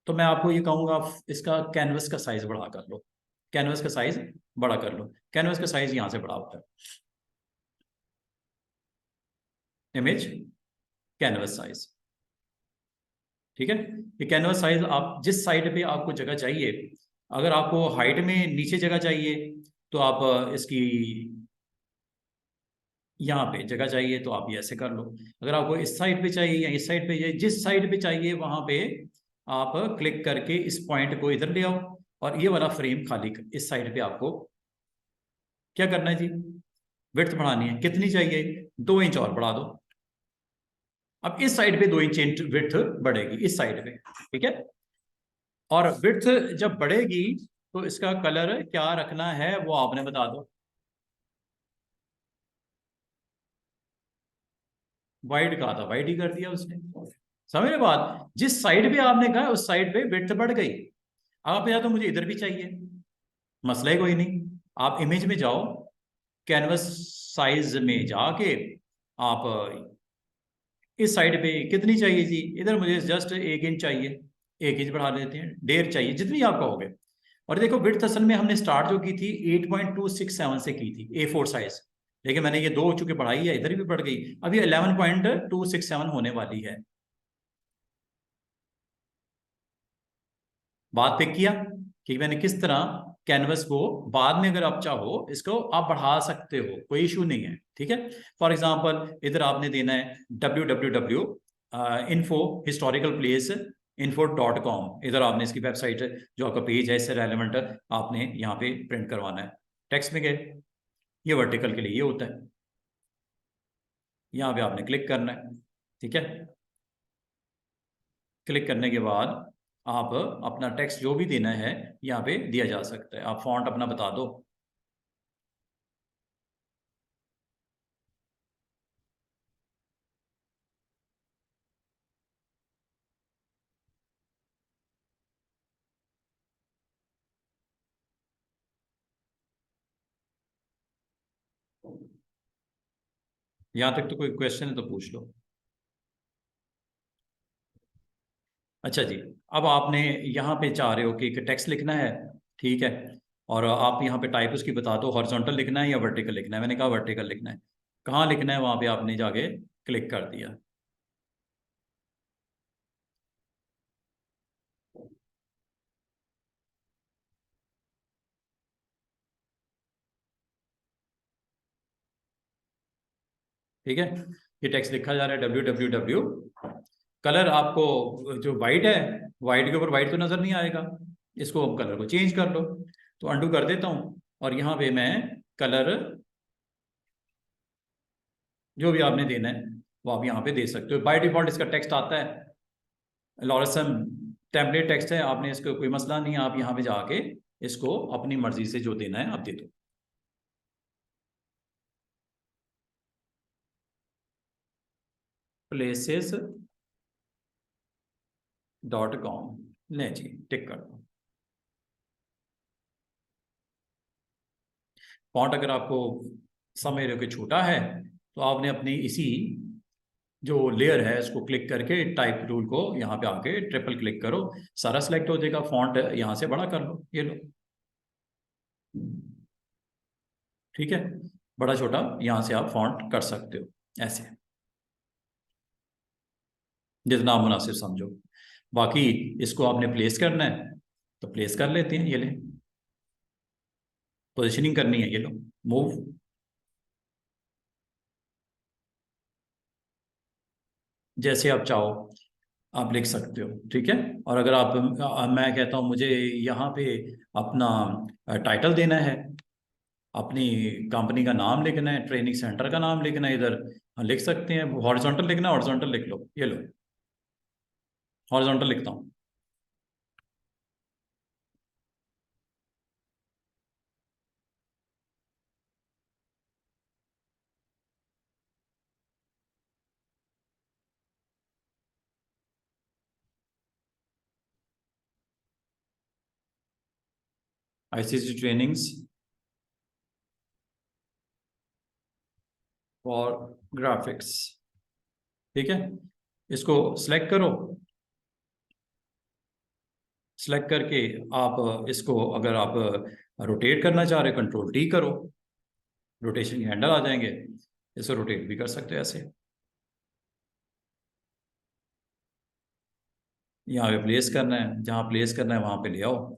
तो मैं आपको ये कहूँगा, इसका कैनवस का साइज बड़ा कर लो, कैनवस का साइज बड़ा कर लो। कैनवस का साइज यहाँ से बड़ा होता है, इमेज कैनवस साइज, ठीक है। ये कैनवस साइज आप जिस साइड पे आपको जगह चाहिए, अगर आपको हाइट में नीचे जगह चाहिए तो आप इसकी यहाँ पे जगह चाहिए तो आप ये ऐसे कर लो। अगर आपको इस साइड पे चाहिए या इस साइड पे चाहिए, जिस साइड पे चाहिए वहां पे आप क्लिक करके इस पॉइंट को इधर ले आओ, और ये वाला फ्रेम खाली इस साइड पे आपको क्या करना है जी, विड्थ बढ़ानी है। कितनी चाहिए, 2 इंच और बढ़ा दो। अब इस साइड पे 2 इंच विड्थ बढ़ेगी इस साइड पे, ठीक है। और विड्थ जब बढ़ेगी तो इसका कलर क्या रखना है वो आपने बता दो। वाइट कहा था, वाइट ही कर दिया उसने। समझ रहे बात, जिस साइड पे आपने कहा उस साइड पे विड्थ बढ़ गई। आप या तो मुझे इधर भी चाहिए, मसला ही कोई नहीं, आप इमेज में जाओ, कैनवस साइज में जाके आप इस साइड पे कितनी चाहिए जी, इधर मुझे जस्ट 1 इंच चाहिए, 1 इंच बढ़ा देते हैं, 1.5 चाहिए, जितनी आप कहोगे। और देखो विड्थ असल में हमने स्टार्ट जो की थी 8.267 से की थी, A4 साइज, लेकिन मैंने ये 2 चुके बढ़ाई है, इधर भी बढ़ गई, अभी 11.267 होने वाली है। बात पिक किया कि मैंने किस तरह कैनवस को बाद में अगर आप चाहो इसको आप बढ़ा सकते हो, कोई इशू नहीं है, ठीक है। फॉर एग्जांपल इधर आपने देना है www info historical place info.com, इधर आपने इसकी वेबसाइट जो आपका पेज है इससे रेलेवेंट आपने यहाँ पे प्रिंट करवाना है। टेक्स्ट में गए, ये वर्टिकल के लिए ये होता है, यहाँ पे आपने क्लिक करना है, ठीक है। क्लिक करने के बाद आप अपना टेक्स्ट जो भी देना है यहाँ पे दिया जा सकता है। आप फॉन्ट अपना बता दो, यहाँ तक तो कोई क्वेश्चन है तो पूछ लो। अच्छा जी, अब आपने यहाँ पे चाह रहे हो कि एक टेक्स्ट लिखना है, ठीक है। और आप यहाँ पे टाइप उसकी बता दो, हॉरिजॉन्टल लिखना है या वर्टिकल लिखना है। मैंने कहा वर्टिकल लिखना है, कहाँ लिखना है वहाँ पे आपने जाके क्लिक कर दिया, ठीक है। ये टेक्स्ट लिखा जा रहा है www। कलर आपको जो वाइट है, वाइट के ऊपर वाइट तो नजर नहीं आएगा, इसको कलर को चेंज कर लो। तो अंडू कर देता हूँ और यहाँ पे मैं कलर जो भी आपने देना है वो आप यहाँ पे दे सकते हो। बाय डिफॉल्ट इसका टेक्स्ट आता है, लॉरेसम टेम्पलेट टेक्स्ट है, आपने इसको कोई मसला नहीं है, आप यहाँ पे जाके इसको अपनी मर्जी से जो देना है आप दे दो। places.com, ले जी टिक कर दो। फॉन्ट अगर आपको समझ रहे हो कि छोटा है तो आपने अपनी इसी जो लेयर है इसको क्लिक करके टाइप टूल को यहाँ पे आके ट्रिपल क्लिक करो, सारा सिलेक्ट हो जाएगा, फॉन्ट यहाँ से बड़ा कर लो, ये लो, ठीक है। बड़ा छोटा यहाँ से आप फॉन्ट कर सकते हो ऐसे, जितना आप मुनासिब समझो। बाकी इसको आपने प्लेस करना है तो प्लेस कर लेते हैं, ये ले, पोजिशनिंग करनी है, ये लो, मूव, जैसे आप चाहो। आप लिख सकते हो, ठीक है। और अगर आप मैं कहता हूँ मुझे यहाँ पे अपना टाइटल देना है, अपनी कंपनी का नाम लिखना है, ट्रेनिंग सेंटर का नाम लिखना है, इधर लिख सकते हैं। हॉरिजॉन्टल लिखना है, हॉरिजॉन्टल लिख लो, ये लो हॉरिजॉन्टल लिखता हूँ। आईसीसी ट्रेनिंग्स फॉर ग्राफिक्स, ठीक है। इसको सिलेक्ट करो। सिलेक्ट करके आप इसको अगर आप रोटेट करना चाह रहे हो, कंट्रोल टी करो, रोटेशन के हैंडल आ जाएंगे। इसको रोटेट भी कर सकते हो ऐसे। यहाँ पे प्लेस करना है, जहाँ प्लेस करना है वहाँ पे ले आओ।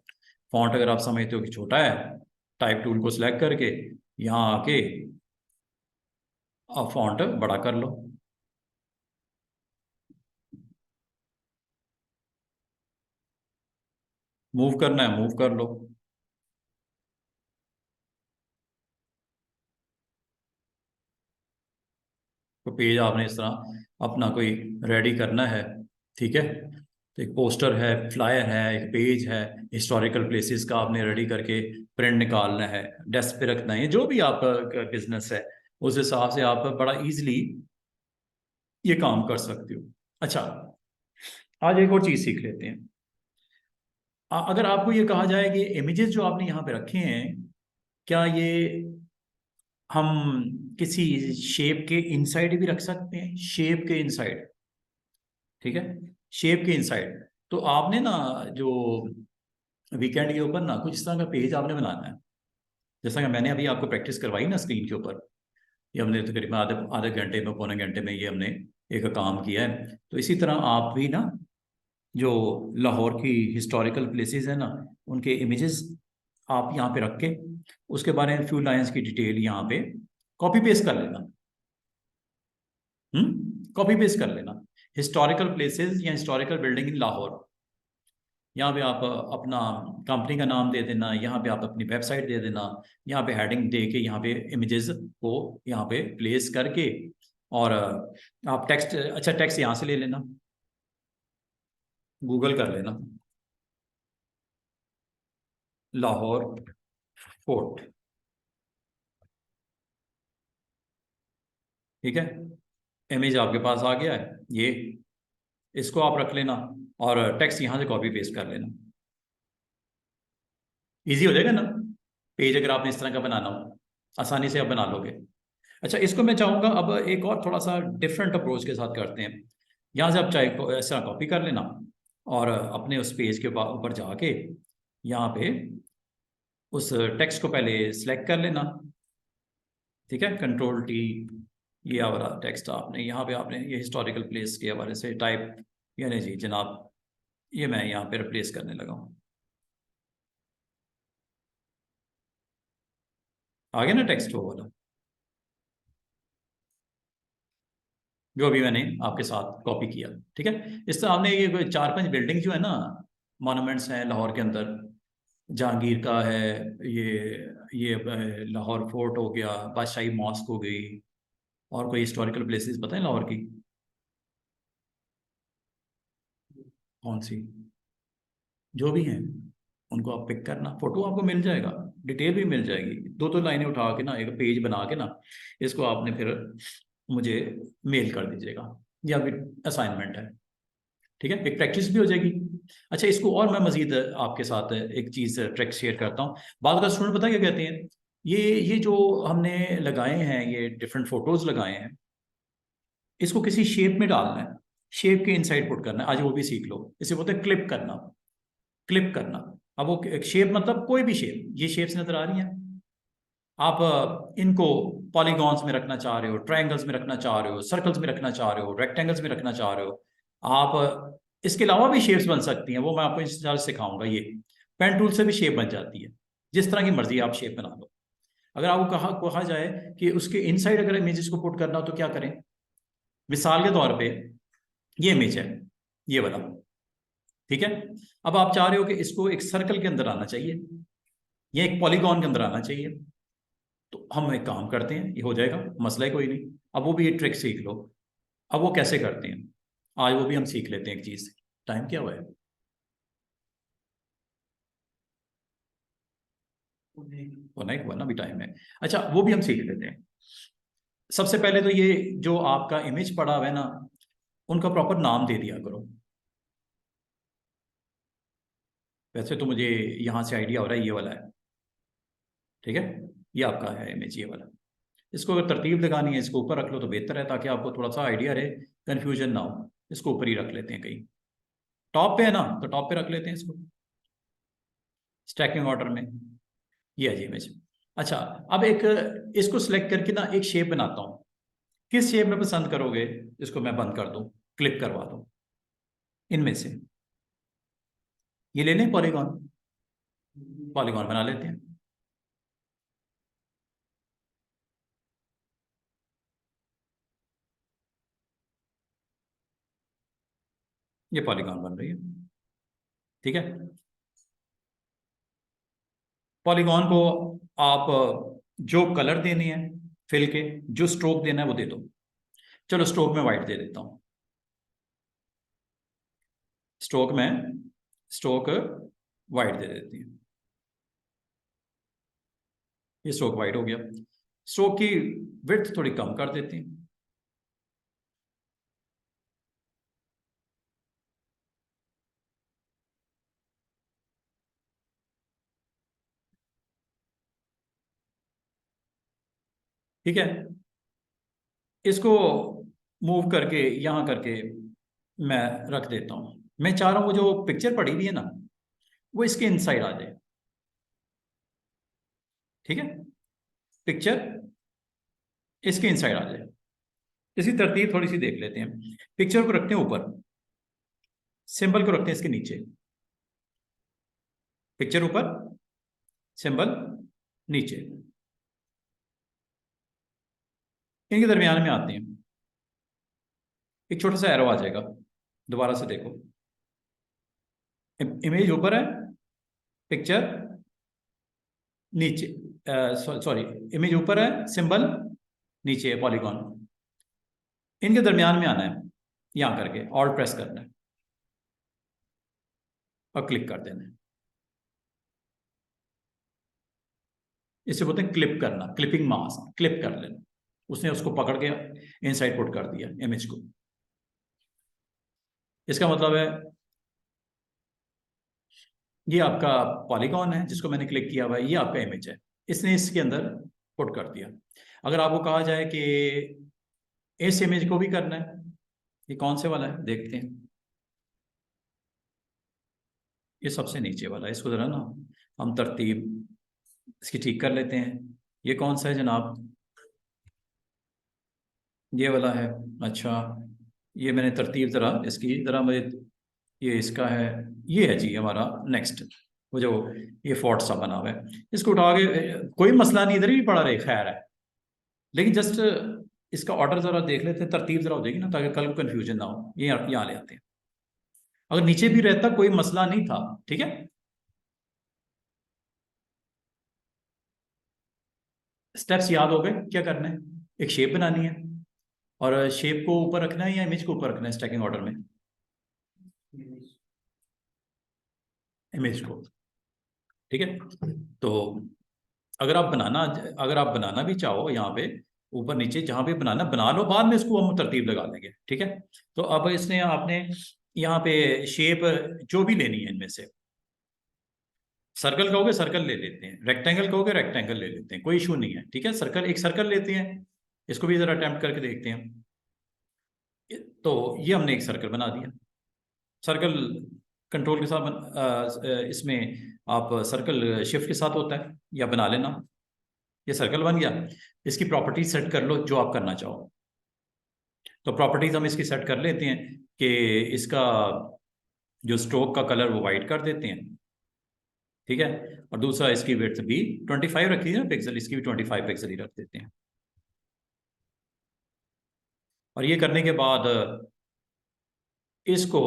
फॉन्ट अगर आप समझते हो कि छोटा है, टाइप टूल को सिलेक्ट करके यहाँ आके आप फॉन्ट बड़ा कर लो। मूव करना है, मूव कर लो। तो पेज आपने इस तरह अपना कोई रेडी करना है, ठीक है। तो एक पोस्टर है, फ्लायर है, एक पेज है, हिस्टोरिकल प्लेसेस का आपने रेडी करके प्रिंट निकालना है, डेस्क पे रखना है, जो भी आपका बिजनेस है उस हिसाब से आप बड़ा इजीली ये काम कर सकते हो। अच्छा, आज एक और चीज सीख लेते हैं। अगर आपको ये कहा जाए कि इमेजेस जो आपने यहाँ पे रखे हैं, क्या ये हम किसी शेप के इनसाइड भी रख सकते हैं? शेप के इनसाइड, ठीक है, शेप के इनसाइड। तो आपने ना जो वीकेंड के ऊपर ना कुछ इस तरह का पेज आपने बनाना है, जैसा कि मैंने अभी आपको प्रैक्टिस करवाई ना स्क्रीन के ऊपर। ये हमने तकरीबन आधे आधे घंटे में, पौने घंटे में ये हमने एक काम किया है। तो इसी तरह आप भी ना जो लाहौर की हिस्टोरिकल प्लेसेस है ना, उनके इमेजेस आप यहाँ पे रख के उसके बारे में फ्यू लाइंस की डिटेल यहाँ पे कॉपी पेस्ट कर लेना। कॉपी पेस्ट कर लेना। हिस्टोरिकल प्लेसेस या हिस्टोरिकल बिल्डिंग इन लाहौर, यहाँ पे आप अपना कंपनी का नाम दे देना, यहाँ पे आप अपनी वेबसाइट दे देना, यहाँ पे हेडिंग दे के यहाँ पे इमेजेस को यहाँ पे प्लेस करके, और आप टेक्स्ट, अच्छा टेक्स्ट यहाँ से ले लेना, गूगल कर लेना लाहौर फोर्ट, ठीक है। इमेज आपके पास आ गया है ये, इसको आप रख लेना और टेक्स्ट यहाँ से कॉपी पेस्ट कर लेना। इजी हो जाएगा ना, पेज अगर आपने इस तरह का बनाना हो आसानी से आप बना लोगे। अच्छा, इसको मैं चाहूँगा अब एक और थोड़ा सा डिफरेंट अप्रोच के साथ करते हैं। यहाँ से आप चाहे ऐसा कॉपी कर लेना और अपने उस पेज के ऊपर जाके यहाँ पे उस टेक्स्ट को पहले सिलेक्ट कर लेना, ठीक है, कंट्रोल टी। ये वाला टेक्स्ट आपने यहाँ पे आपने ये हिस्टोरिकल प्लेस के हवाले से टाइप, यानी जी जनाब, ये मैं यहाँ पे रिप्लेस करने लगा हूँ। आ गया ना टेक्स्ट वो वाला, जो अभी मैंने आपके साथ कॉपी किया, ठीक है। इस तरह आपने ये कोई चार पांच बिल्डिंग जो है ना, मॉन्यूमेंट्स हैं लाहौर के अंदर, जहांगीर का है, ये लाहौर फोर्ट हो गया, बादशाही मॉस्क हो गई, और कोई हिस्टोरिकल प्लेसेस बताएं लाहौर की, कौन सी, जो भी हैं उनको आप पिक करना, फोटो आपको मिल जाएगा, डिटेल भी मिल जाएगी। दो दो लाइनें उठा के ना, एक पेज बना के ना, इसको आपने फिर मुझे मेल कर दीजिएगा, ये आपकी असाइनमेंट है, ठीक है, एक प्रैक्टिस भी हो जाएगी। अच्छा, इसको और मैं मजीद आपके साथ एक चीज़ ट्रिक शेयर करता हूँ। बाद का स्टूडेंट पता क्या कहते हैं, ये जो हमने लगाए हैं, ये डिफरेंट फोटोज लगाए हैं, इसको किसी शेप में डालना है, शेप के इनसाइड पुट करना है। आज वो भी सीख लो, इसे बोलते हैं क्लिप करना, क्लिप करना। अब वो शेप मतलब कोई भी शेप, ये शेप्स नजर आ रही हैं, आप इनको पॉलीगॉन्स में रखना चाह रहे हो, ट्रायंगल्स में रखना चाह रहे हो, सर्कल्स में रखना चाह रहे हो, रेक्टेंगल्स में रखना चाह रहे हो, आप इसके अलावा भी शेप्स बन सकती हैं, वो मैं आपको इंशाल्लाह सिखाऊंगा। ये पेन टूल से भी शेप बन जाती है, जिस तरह की मर्जी आप शेप बना लो। अगर आपको कहा कहा जाए कि उसके इनसाइड अगर इमेजेस को पुट करना हो तो क्या करें, मिसाल के तौर पे ये इमेज है, ये वाला, ठीक है। अब आप चाह रहे हो कि इसको एक सर्कल के अंदर आना चाहिए या एक पॉलीगॉन के अंदर आना चाहिए, तो हम एक काम करते हैं, ये हो जाएगा, मसला ही कोई नहीं। अब वो भी एक ट्रिक सीख लो। अब वो कैसे करते हैं, आज वो भी हम सीख लेते हैं एक चीज। टाइम क्या हुआ है? होना ही हुआ ना, भी टाइम है। अच्छा, वो भी हम सीख लेते हैं। सबसे पहले तो ये जो आपका इमेज पड़ा हुआ है ना, उनका प्रॉपर नाम दे दिया करो। वैसे तो मुझे यहाँ से आइडिया हो रहा है, ये वाला है, ठीक है। ये आपका है इमेज, ये वाला। इसको अगर तरतीब लगानी है, इसको ऊपर रख लो तो बेहतर है, ताकि आपको थोड़ा सा आइडिया रहे, कंफ्यूजन ना हो। इसको ऊपर ही रख लेते हैं, कहीं टॉप पे है ना, तो टॉप पे रख लेते हैं इसको, स्टैकिंग ऑर्डर में। ये है जी इमेज। अच्छा, अब एक इसको सिलेक्ट करके ना एक शेप बनाता हूँ। किस शेप में पसंद करोगे? इसको मैं बंद कर दूं, क्लिक करवा दूं, इनमें से ये ले लें पॉलीगॉन। पॉलीगॉन बना लेते हैं। ये पॉलीगॉन बन रही है, ठीक है। पॉलीगॉन को आप जो कलर देने हैं फिल के, जो स्ट्रोक देना है वो दे दो। चलो स्ट्रोक में वाइट दे देता हूं। स्ट्रोक में स्ट्रोक वाइट दे देती है। ये स्ट्रोक वाइट हो गया। स्ट्रोक की विड्थ थोड़ी कम कर देते हैं। ठीक है, इसको मूव करके यहां करके मैं रख देता हूं। मैं चाह रहा हूं वो जो पिक्चर पड़ी हुई है ना, वो इसके इनसाइड आ जाए, ठीक है। पिक्चर इसके इनसाइड आ जाए। इसकी तरतीब थोड़ी सी देख लेते हैं। पिक्चर को रखते हैं ऊपर, सिंबल को रखते हैं इसके नीचे। पिक्चर ऊपर, सिंबल नीचे। इनके दरमियान में आते हैं, एक छोटा सा एरो आ जाएगा। दोबारा से देखो, इमेज ऊपर है, पिक्चर नीचे, सॉरी, इमेज ऊपर है, सिंबल नीचे है, पॉलीगॉन। इनके दरमियान में आना है, यहां करके ऑल्ट प्रेस करना है और क्लिक कर देना है। इसे बोलते हैं क्लिप करना, क्लिपिंग मास्क, क्लिप कर लेना। उसने उसको पकड़ के इनसाइड पुट कर दिया इमेज को। इसका मतलब है ये आपका पॉलीगॉन है जिसको मैंने क्लिक किया हुआ है, ये आपका इमेज है, इसने इसके अंदर पुट कर दिया। अगर आपको कहा जाए कि इस इमेज को भी करना है, ये कौन से वाला है देखते हैं। ये सबसे नीचे वाला है, इसको जरा ना हम तरतीब इसकी ठीक कर लेते हैं। ये कौन सा है जनाब? ये वाला है। अच्छा, ये मैंने तरतीब ज़रा इसकी ज़रा मुझे, ये इसका है, ये है जी हमारा नेक्स्ट। वो जो ये फोर्ट सा बना हुआ है, इसको उठा के कोई मसला नहीं, इधर ही पड़ा रहे, खैर है। लेकिन जस्ट इसका ऑर्डर ज़रा देख लेते हैं, तरतीब ज़रा हो जाएगी ना, ताकि कल को कन्फ्यूजन ना हो। ये यहाँ ले आते हैं। अगर नीचे भी रहता कोई मसला नहीं था, ठीक है। स्टेप्स याद हो गए, क्या करना है? एक शेप बनानी है, और शेप को ऊपर रखना है या इमेज को ऊपर रखना है स्टैकिंग ऑर्डर में? इमेज को, ठीक है। तो अगर आप बनाना अगर आप बनाना भी चाहो यहाँ पे, ऊपर नीचे जहां पे बनाना बना लो, बाद में इसको हम तरतीब लगा देंगे, ठीक है। तो अब इसने आपने यहाँ पे शेप जो भी लेनी है इनमें से, सर्कल कहोगे सर्कल ले लेते हैं, रेक्टेंगल कहोगे रेक्टेंगल ले लेते हैं, कोई इशू नहीं है, ठीक है। सर्कल, एक सर्कल लेते हैं, इसको भी जरा अटेम्प्ट करके देखते हैं। तो ये हमने एक सर्कल बना दिया। सर्कल कंट्रोल के साथ इसमें आप सर्कल शिफ्ट के साथ होता है, या बना लेना। ये सर्कल बन गया। इसकी प्रॉपर्टीज सेट कर लो जो आप करना चाहो। तो प्रॉपर्टीज हम इसकी सेट कर लेते हैं कि इसका जो स्ट्रोक का कलर वो वाइट कर देते हैं, ठीक है। और दूसरा, इसकी विड्थ भी 25 रखी है ना पिक्सल, इसकी भी 25 पिक्सल ही रख देते हैं। और ये करने के बाद इसको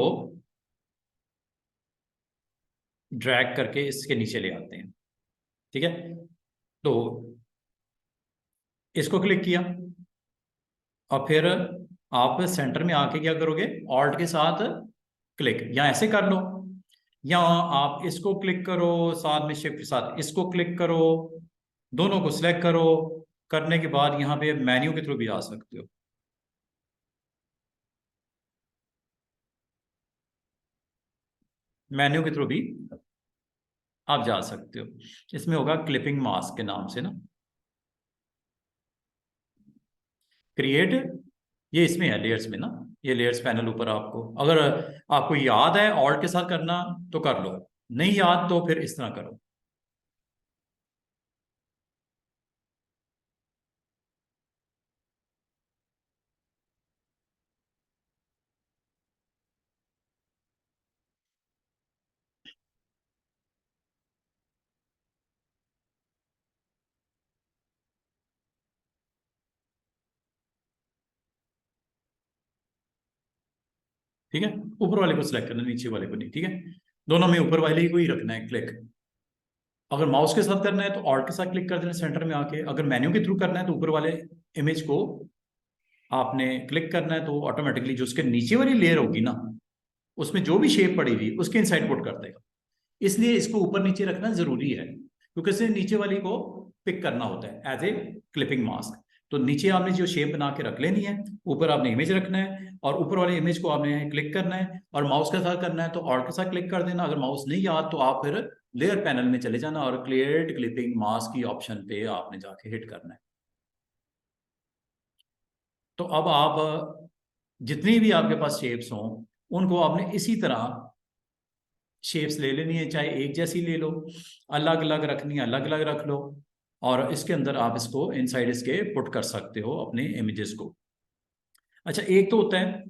ड्रैग करके इसके नीचे ले आते हैं, ठीक है। तो इसको क्लिक किया और फिर आप सेंटर में आके क्या करोगे, ऑल्ट के साथ क्लिक, या ऐसे कर लो, या आप इसको क्लिक करो, साथ में शिफ्ट के साथ इसको क्लिक करो, दोनों को सिलेक्ट करो। करने के बाद यहाँ पे मेन्यू के थ्रू भी आ सकते हो। मेन्यू के थ्रू भी आप जा सकते हो। इसमें होगा क्लिपिंग मास्क के नाम से ना, क्रिएट, ये इसमें है लेयर्स में ना, ये लेयर्स पैनल ऊपर। आपको अगर आपको याद है ऑल्ट के साथ करना तो कर लो, नहीं याद तो फिर इस तरह करो। ठीक है, ऊपर वाले को सिलेक्ट करना, नीचे वाले को नहीं, ठीक है। दोनों में ऊपर वाले को ही रखना है क्लिक। अगर माउस के साथ करना है तो ऑल्ट के साथ क्लिक कर देना सेंटर में आके। अगर मेन्यू के थ्रू करना है तो ऊपर वाले इमेज को आपने क्लिक करना है, तो ऑटोमेटिकली जो उसके नीचे वाली लेयर होगी ना, उसमें जो भी शेप पड़ी हुई उसके इनसाइड पुट कर देगा। इसलिए इसको ऊपर नीचे रखना जरूरी है, क्योंकि इससे नीचे वाली को पिक करना होता है एज ए क्लिपिंग मास्क। तो नीचे आपने जो शेप बना के रख लेनी है, ऊपर आपने इमेज रखना है, और ऊपर वाले इमेज को आपने क्लिक करना है, और माउस के साथ करना है तो ऑल्ट के साथ क्लिक कर देना। अगर माउस नहीं याद तो आप फिर लेयर पैनल में चले जाना और क्रिएट क्लिपिंग मास्क की ऑप्शन पे आपने जाके हिट करना है। तो अब आप जितनी भी आपके पास शेप्स हों, उनको आपने इसी तरह शेप्स ले लेनी है, चाहे एक जैसी ले लो, अलग अलग रखनी है अलग अलग रख लो, और इसके अंदर आप इसको इनसाइड इसके पुट कर सकते हो अपने इमेजेस को। अच्छा, एक तो होता है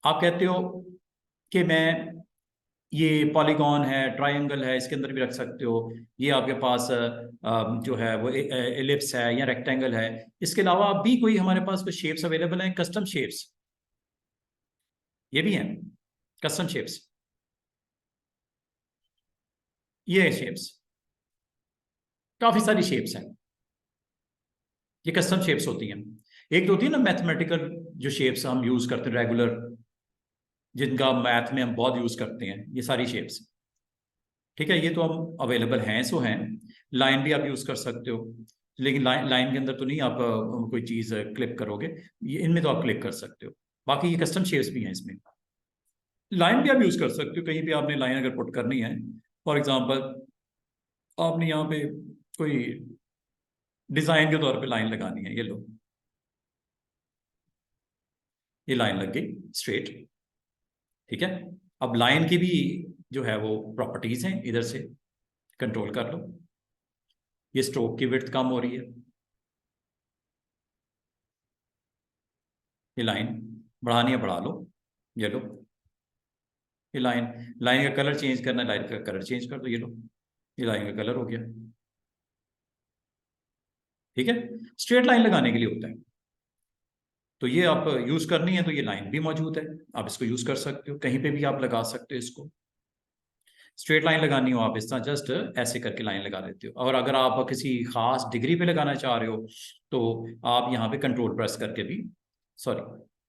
आप कहते हो कि मैं ये पॉलीगॉन है, ट्रायंगल है, इसके अंदर भी रख सकते हो। ये आपके पास जो है वो एलिप्स है या रेक्टेंगल है। इसके अलावा भी कोई हमारे पास कुछ शेप्स अवेलेबल हैं, कस्टम शेप्स, ये भी हैं कस्टम शेप्स। ये शेप्स, काफी सारी शेप्स हैं, ये कस्टम शेप्स होती हैं। एक तो होती है ना मैथमेटिकल, जो शेप्स हम यूज करते हैं रेगुलर, जिनका मैथ में हम बहुत यूज करते हैं, ये सारी शेप्स, ठीक है, ये तो हम अवेलेबल हैं, सो हैं। लाइन भी आप यूज कर सकते हो, लेकिन लाइन के अंदर तो नहीं आप कोई चीज क्लिक करोगे, ये इनमें तो आप क्लिक कर सकते हो। बाकी ये कस्टम शेप्स भी हैं इसमें। लाइन भी आप यूज कर सकते हो, कहीं भी आपने लाइन अगर पुट करनी है, फॉर एग्जाम्पल आपने यहाँ पे कोई डिजाइन के तौर पे लाइन लगानी है, ये लो, ये लाइन लग गई स्ट्रेट, ठीक है। अब लाइन की भी जो है वो प्रॉपर्टीज हैं, इधर से कंट्रोल कर लो। ये स्ट्रोक की विड्थ कम हो रही है, ये लाइन बढ़ानी है बढ़ा लो, ये लो। ये लाइन, लाइन का कलर चेंज करना है, लाइन का कलर चेंज कर दो, ये लो, ये लाइन का कलर हो गया, ठीक है। स्ट्रेट लाइन लगाने के लिए होता है, तो ये आप यूज करनी है तो ये लाइन भी मौजूद है, आप इसको यूज कर सकते हो, कहीं पे भी आप लगा सकते हो इसको। स्ट्रेट लाइन लगानी हो आप इस तरह जस्ट ऐसे करके लाइन लगा देते हो, और अगर आप किसी खास डिग्री पे लगाना चाह रहे हो तो आप यहाँ पे कंट्रोल प्रेस करके भी, सॉरी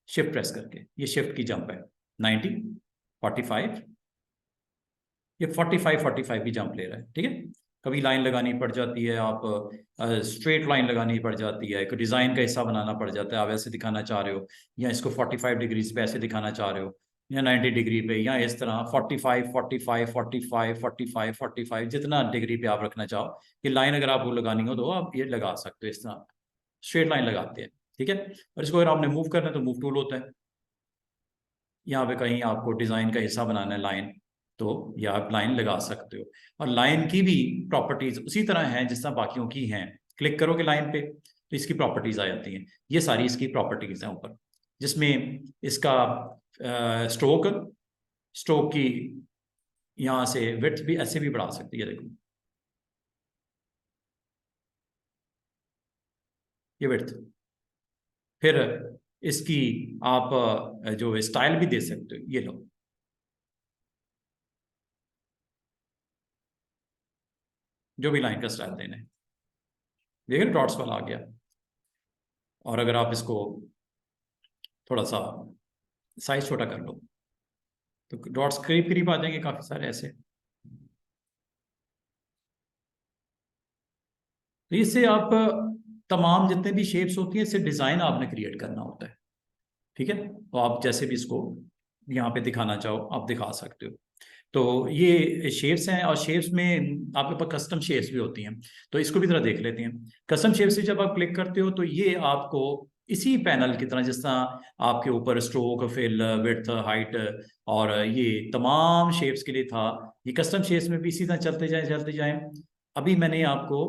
शिफ्ट प्रेस करके, ये शिफ्ट की जंप है 90, 45, ये 45 की जंप ले रहा है, ठीक है। कभी लाइन लगानी पड़ जाती है, आप स्ट्रेट लाइन लगानी पड़ जाती है, एक डिज़ाइन का हिस्सा बनाना पड़ जाता है, आप ऐसे दिखाना चाह रहे हो, या इसको 45 डिग्रीज पे ऐसे दिखाना चाह रहे हो, या 90 डिग्री पे, या इस तरह 45 45 45 45 45, जितना डिग्री पे आप रखना चाहो, ये लाइन अगर आपको लगानी हो तो आप ये लगा सकते हो, इस तरह स्ट्रेट लाइन लगाते हैं, ठीक है। और इसको अगर आपने मूव करना है तो मूव टूल होता है, यहाँ पे कहीं आपको डिज़ाइन का हिस्सा बनाना है लाइन, तो ये आप लाइन लगा सकते हो। और लाइन की भी प्रॉपर्टीज उसी तरह हैं जिस तरह बाकियों की हैं, क्लिक करोगे लाइन पे तो इसकी प्रॉपर्टीज आ जाती हैं, ये सारी इसकी प्रॉपर्टीज हैं ऊपर, जिसमें इसका स्ट्रोक, स्ट्रोक की यहाँ से विड्थ भी ऐसे भी बढ़ा सकती है, देखो ये विड्थ। फिर इसकी आप जो स्टाइल भी दे सकते हो, ये लो, जो भी लाइन का स्टाइल देना है। देख रहे डॉट्स वाला आ गया। और अगर आप इसको थोड़ा सा साइज छोटा कर लो तो डॉट्स करीब करीब आ जाएंगे काफी सारे ऐसे। तो इससे आप तमाम जितने भी शेप्स होती हैं इससे डिजाइन आपने क्रिएट करना होता है। ठीक है, तो आप जैसे भी इसको यहाँ पे दिखाना चाहो आप दिखा सकते हो। तो ये शेप्स हैं और शेप्स में आपके पास कस्टम शेप्स भी होती हैं। तो इसको भी जरा देख लेते हैं। कस्टम शेप्स से जब आप क्लिक करते हो तो ये आपको इसी पैनल की तरह, जिस तरह आपके ऊपर स्ट्रोक, फिल, विड्थ, हाइट और ये तमाम शेप्स के लिए था, ये कस्टम शेप्स में भी इसी तरह चलते जाएं। अभी मैंने आपको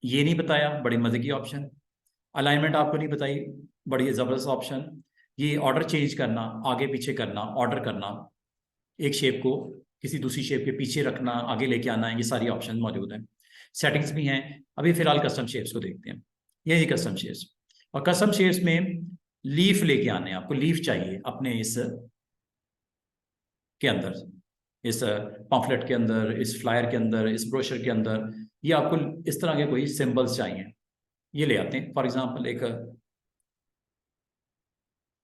ये नहीं बताया, बड़ी मजे की ऑप्शन। अलाइनमेंट आपको नहीं बताई, बड़ी ज़बरदस्त ऑप्शन। ये ऑर्डर चेंज करना, आगे पीछे करना, ऑर्डर करना, एक शेप को किसी दूसरी शेप के पीछे रखना, आगे लेके आना, ये सारी ऑप्शन मौजूद हैं। सेटिंग्स भी हैं। अभी फिलहाल कस्टम शेप्स को देखते हैं। यही कस्टम शेप्स, और कस्टम शेप्स में लीफ लेके आने हैं। आपको लीफ चाहिए अपने इस के अंदर, इस पॉम्फलेट के अंदर, इस फ्लायर के अंदर, इस ब्रोशर के अंदर। ये आपको इस तरह के कोई सिंबल्स चाहिए, ये ले आते हैं। फॉर एग्जांपल एक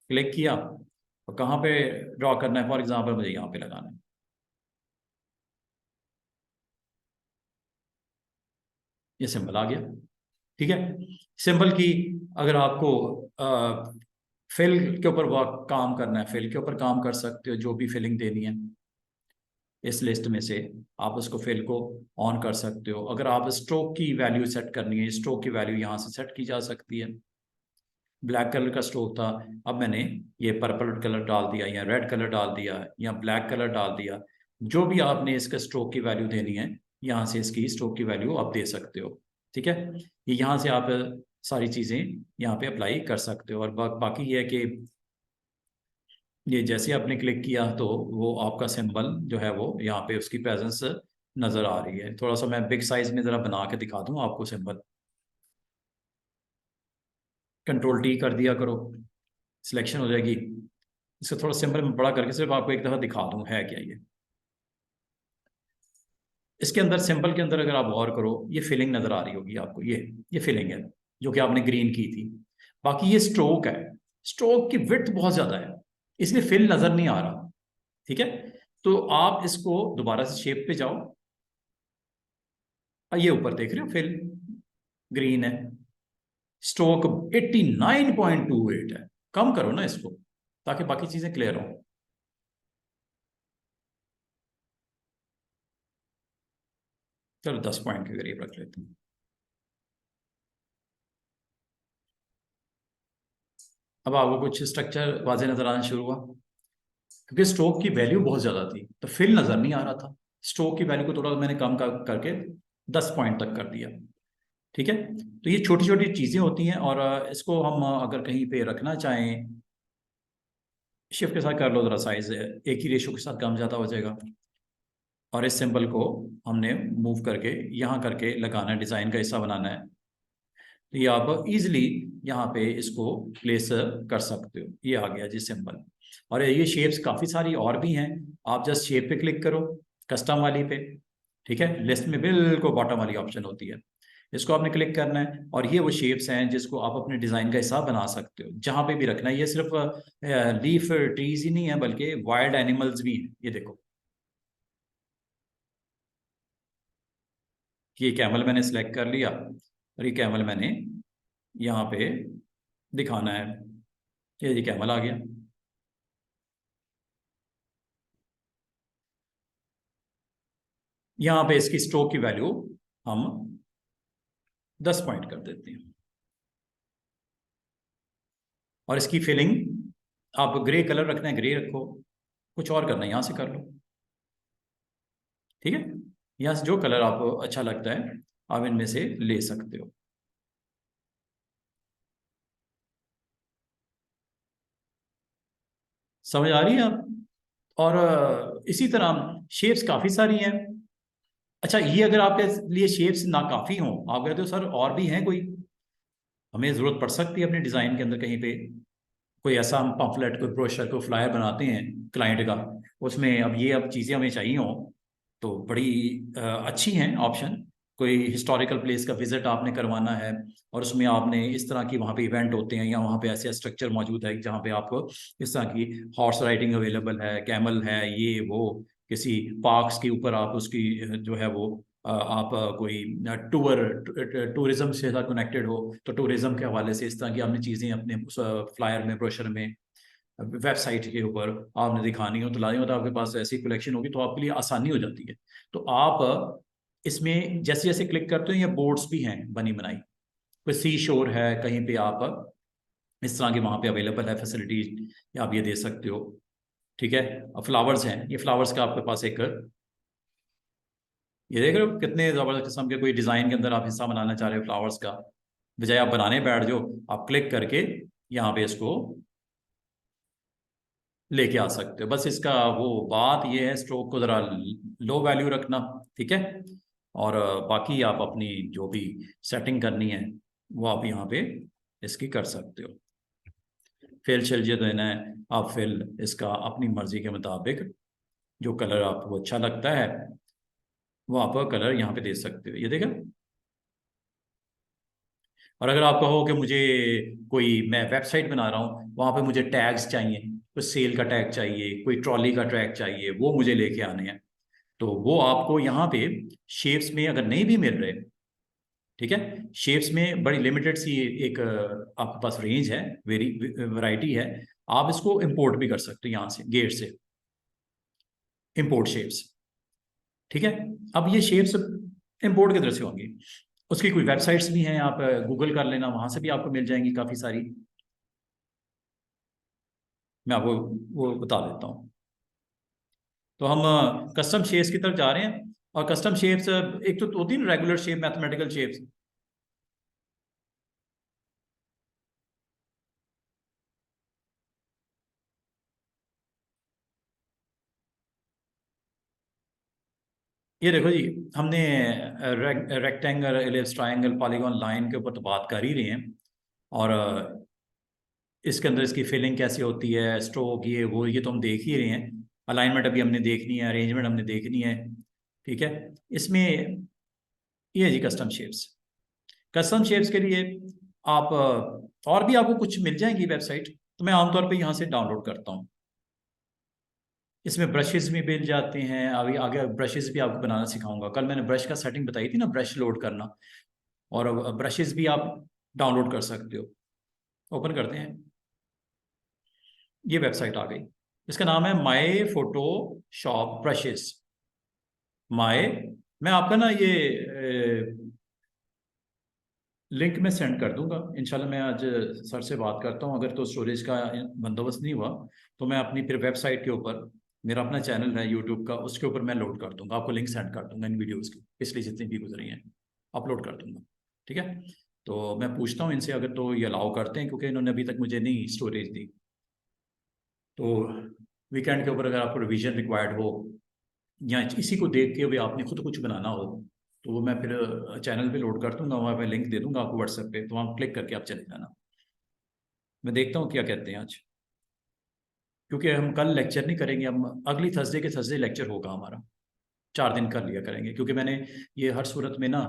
क्लिक किया और कहाँ पे ड्रॉ करना है, फॉर एग्जांपल मुझे यहाँ पे लगाना है, ये सिंबल आ गया। ठीक है, सिंबल की अगर आपको फिल के ऊपर काम करना है, फिल के ऊपर काम कर सकते हो। जो भी फिलिंग देनी है इस लिस्ट में से आप उसको फिल को ऑन कर सकते हो। अगर आप स्ट्रोक की वैल्यू सेट करनी है, स्ट्रोक की वैल्यू यहाँ से सेट की जा सकती है। ब्लैक कलर का स्ट्रोक था, अब मैंने ये पर्पल कलर डाल दिया, या रेड कलर डाल दिया, या ब्लैक कलर डाल दिया। जो भी आपने इसका स्ट्रोक की वैल्यू देनी है, यहाँ से इसकी स्ट्रोक की वैल्यू आप दे सकते हो। ठीक है, ये यहाँ से आप सारी चीज़ें यहाँ पे अप्लाई कर सकते हो। और बाकी ये है कि ये जैसे आपने क्लिक किया तो वो आपका सिंबल जो है वो यहाँ पे उसकी प्रेजेंस नज़र आ रही है। थोड़ा सा मैं बिग साइज में ज़रा बना के दिखा दूँ आपको सिंबल। कंट्रोल टी कर दिया करो, सिलेक्शन हो जाएगी। इसको थोड़ा सिंबल में बड़ा करके सिर्फ आपको एक दफ़ा दिखा दूँ है क्या ये। इसके अंदर सिंबल के अंदर अगर आप गौर करो, ये फिलिंग नज़र आ रही होगी आपको, ये फिलिंग है जो कि आपने ग्रीन की थी। बाकी ये स्ट्रोक है, स्ट्रोक की विड्थ बहुत ज़्यादा है, इसलिए फिल नज़र नहीं आ रहा। ठीक है, तो आप इसको दोबारा से शेप पे जाओ, ये ऊपर देख रहे हो फिल ग्रीन है, स्ट्रोक 89.28 है। कम करो ना इसको ताकि बाकी चीजें क्लियर हो। चलो 10 पॉइंट के करीब रख लेते हैं। अब आपको कुछ स्ट्रक्चर वाजे नजर आना शुरू हुआ, क्योंकि स्ट्रोक की वैल्यू बहुत ज्यादा थी तो फिल नजर नहीं आ रहा था। स्ट्रोक की वैल्यू को थोड़ा मैंने कम करके 10 पॉइंट तक कर दिया। ठीक है, तो ये छोटी छोटी चीजें होती हैं। और इसको हम अगर कहीं पे रखना चाहें, शिफ्ट के साथ कर लो जरा, साइज एक ही रेशो के साथ कम ज़्यादा हो जाएगा। और इस सिंबल को हमने मूव करके यहाँ करके लगाना है, डिज़ाइन का हिस्सा बनाना है। तो ये आप इजीली यहाँ पे इसको प्लेस कर सकते हो। ये आ गया जी सिंबल। और ये शेप्स काफ़ी सारी और भी हैं। आप जस्ट शेप पे क्लिक करो, कस्टम वाली पे। ठीक है, लिस्ट में बिल्कुल बॉटम वाली ऑप्शन होती है, इसको आपने क्लिक करना है। और ये वो शेप्स हैं जिसको आप अपने डिज़ाइन का हिसाब बना सकते हो, जहाँ पे भी रखना है। ये सिर्फ लीफ ट्रीज ही नहीं है बल्कि वाइल्ड एनिमल्स भी हैं। ये देखो, ये कैमल मैंने सेलेक्ट कर लिया और ये कैमल मैंने यहाँ पे दिखाना है। ये कैमल आ गया। यहाँ पे इसकी स्ट्रोक की वैल्यू हम 10 पॉइंट कर देते हैं। और इसकी फिलिंग आप ग्रे कलर रखना है, ग्रे रखो। कुछ और करना है यहाँ से कर लो। ठीक है, यहाँ से जो कलर आपको अच्छा लगता है आप इनमें से ले सकते हो। समझ आ रही है आप? और इसी तरह शेप्स काफ़ी सारी हैं। अच्छा, ये अगर आपके लिए शेप्स नाकाफ़ी हों, आप कहते हो सर और भी हैं कोई, हमें ज़रूरत पड़ सकती है अपने डिज़ाइन के अंदर कहीं पे कोई ऐसा, हम पम्फलेट, कोई ब्रोशर, कोई फ्लायर बनाते हैं क्लाइंट का, उसमें अब ये अब चीज़ें हमें चाहिए हों, तो बड़ी अच्छी हैं ऑप्शन। कोई हिस्टोरिकल प्लेस का विजिट आपने करवाना है और उसमें आपने इस तरह की वहाँ पे इवेंट होते हैं या वहाँ पे ऐसे स्ट्रक्चर मौजूद है जहाँ पे आपको इस तरह की हॉर्स राइडिंग अवेलेबल है, कैमल है, ये वो, किसी पार्क्स के ऊपर आप उसकी जो है वो आप कोई टूरिज्म से साथ कनेक्टेड हो तो टूरिज्म के हवाले से इस तरह की आपने चीज़ें अपने फ्लायर में, ब्रोशर में, वेबसाइट के ऊपर आपने दिखानी हो तो लानी हो तो आपके पास ऐसी कलेक्शन होगी तो आपके लिए आसानी हो जाती है। तो आप इसमें जैसे जैसे क्लिक करते हो ये बोर्ड्स भी हैं बनी बनाई, कोई सी शोर है कहीं पे आप इस तरह के वहाँ पे अवेलेबल है फैसिलिटी, आप ये दे सकते हो। ठीक है, अब फ्लावर्स हैं, ये फ्लावर्स का आपके पास एक, ये देख रहे हो कितने ज़बरदस्त किस्म के, कोई डिज़ाइन के अंदर आप हिस्सा बनाना चाह रहे हो फ्लावर्स का, बजाय आप बनाने बैठ जाओ, आप क्लिक करके यहाँ पे इसको लेके आ सकते हो। बस इसका वो बात ये है, स्ट्रोक को ज़रा लो वैल्यू रखना, ठीक है। और बाकी आप अपनी जो भी सेटिंग करनी है वो आप यहाँ पे इसकी कर सकते हो। फिल शिल जो देना है आप फिल इसका अपनी मर्जी के मुताबिक जो कलर आपको अच्छा लगता है वो आप कलर यहाँ पे दे सकते हो, ये देखा। और अगर आप कहो कि मुझे कोई, मैं वेबसाइट बना रहा हूँ वहाँ पे मुझे टैग्स चाहिए, कोई सेल का टैग चाहिए, कोई ट्रॉली का टैग चाहिए, वो मुझे लेके आने हैं, तो वो आपको यहाँ पे शेप्स में अगर नहीं भी मिल रहे, ठीक है, शेप्स में बड़ी लिमिटेड सी एक आपके पास रेंज है, वेरी वैरायटी है, आप इसको इंपोर्ट भी कर सकते हो यहाँ से, गेट से इंपोर्ट शेप्स। ठीक है, अब ये शेप्स इंपोर्ट किधर से होंगी, उसकी कोई वेबसाइट्स भी हैं, आप गूगल कर लेना, वहां से भी आपको मिल जाएंगी काफ़ी सारी, मैं आपको वो बता देता हूँ। तो हम कस्टम शेप्स की तरफ जा रहे हैं, और कस्टम शेप्स एक तो होती है रेगुलर शेप, मैथमेटिकल शेप्स, ये देखो जी, हमने rectangle, ellipse, triangle, polygon, line के ऊपर तो बात कर ही रहे हैं, और इसके अंदर इसकी फिलिंग कैसे होती है, स्ट्रोक, ये वो, ये तो हम देख ही रहे हैं, अलाइनमेंट अभी हमने देखनी है, अरेंजमेंट हमने देखनी है। ठीक है, इसमें ये है जी कस्टम शेप्स। कस्टम शेप्स के लिए आप और भी आपको कुछ मिल जाएंगी वेबसाइट, तो मैं आमतौर पे यहाँ से डाउनलोड करता हूँ। इसमें ब्रशेस भी मिल जाते हैं, अभी आगे ब्रशेस भी आपको बनाना सिखाऊंगा, कल मैंने ब्रश का सेटिंग बताई थी ना, ब्रश लोड करना, और ब्रशेस भी आप डाउनलोड कर सकते हो। ओपन करते हैं, ये वेबसाइट आ गई, इसका नाम है माई फोटो शॉप ब्रशेस। माई, मैं आपका ना ये लिंक में सेंड कर दूंगा इंशाल्लाह। मैं आज सर से बात करता हूँ, अगर तो स्टोरेज का बंदोबस्त नहीं हुआ तो मैं अपनी फिर वेबसाइट के ऊपर, मेरा अपना चैनल है यूट्यूब का, उसके ऊपर मैं लोड कर दूंगा, आपको लिंक सेंड कर दूंगा इन वीडियोज़ की, पिछली जितनी भी गुजरी हैं अपलोड कर दूंगा। ठीक है, तो मैं पूछता हूँ इनसे अगर तो ये अलाउ करते हैं, क्योंकि इन्होंने अभी तक मुझे नहीं स्टोरेज दी। तो वीकेंड के ऊपर अगर आपको रिवीजन रिक्वायर्ड हो या इसी को देख के भी आपने खुद कुछ बनाना हो, तो वो मैं फिर चैनल पे लोड कर दूंगा, वहाँ पे लिंक दे दूंगा आपको व्हाट्सएप पे, तो वहाँ क्लिक करके आप चले जाना। मैं देखता हूँ क्या कहते हैं आज, क्योंकि हम कल लेक्चर नहीं करेंगे, हम अगली थर्सडे के थर्सडे लेक्चर होगा हमारा, 4 दिन कर लिया करेंगे, क्योंकि मैंने ये हर सूरत में ना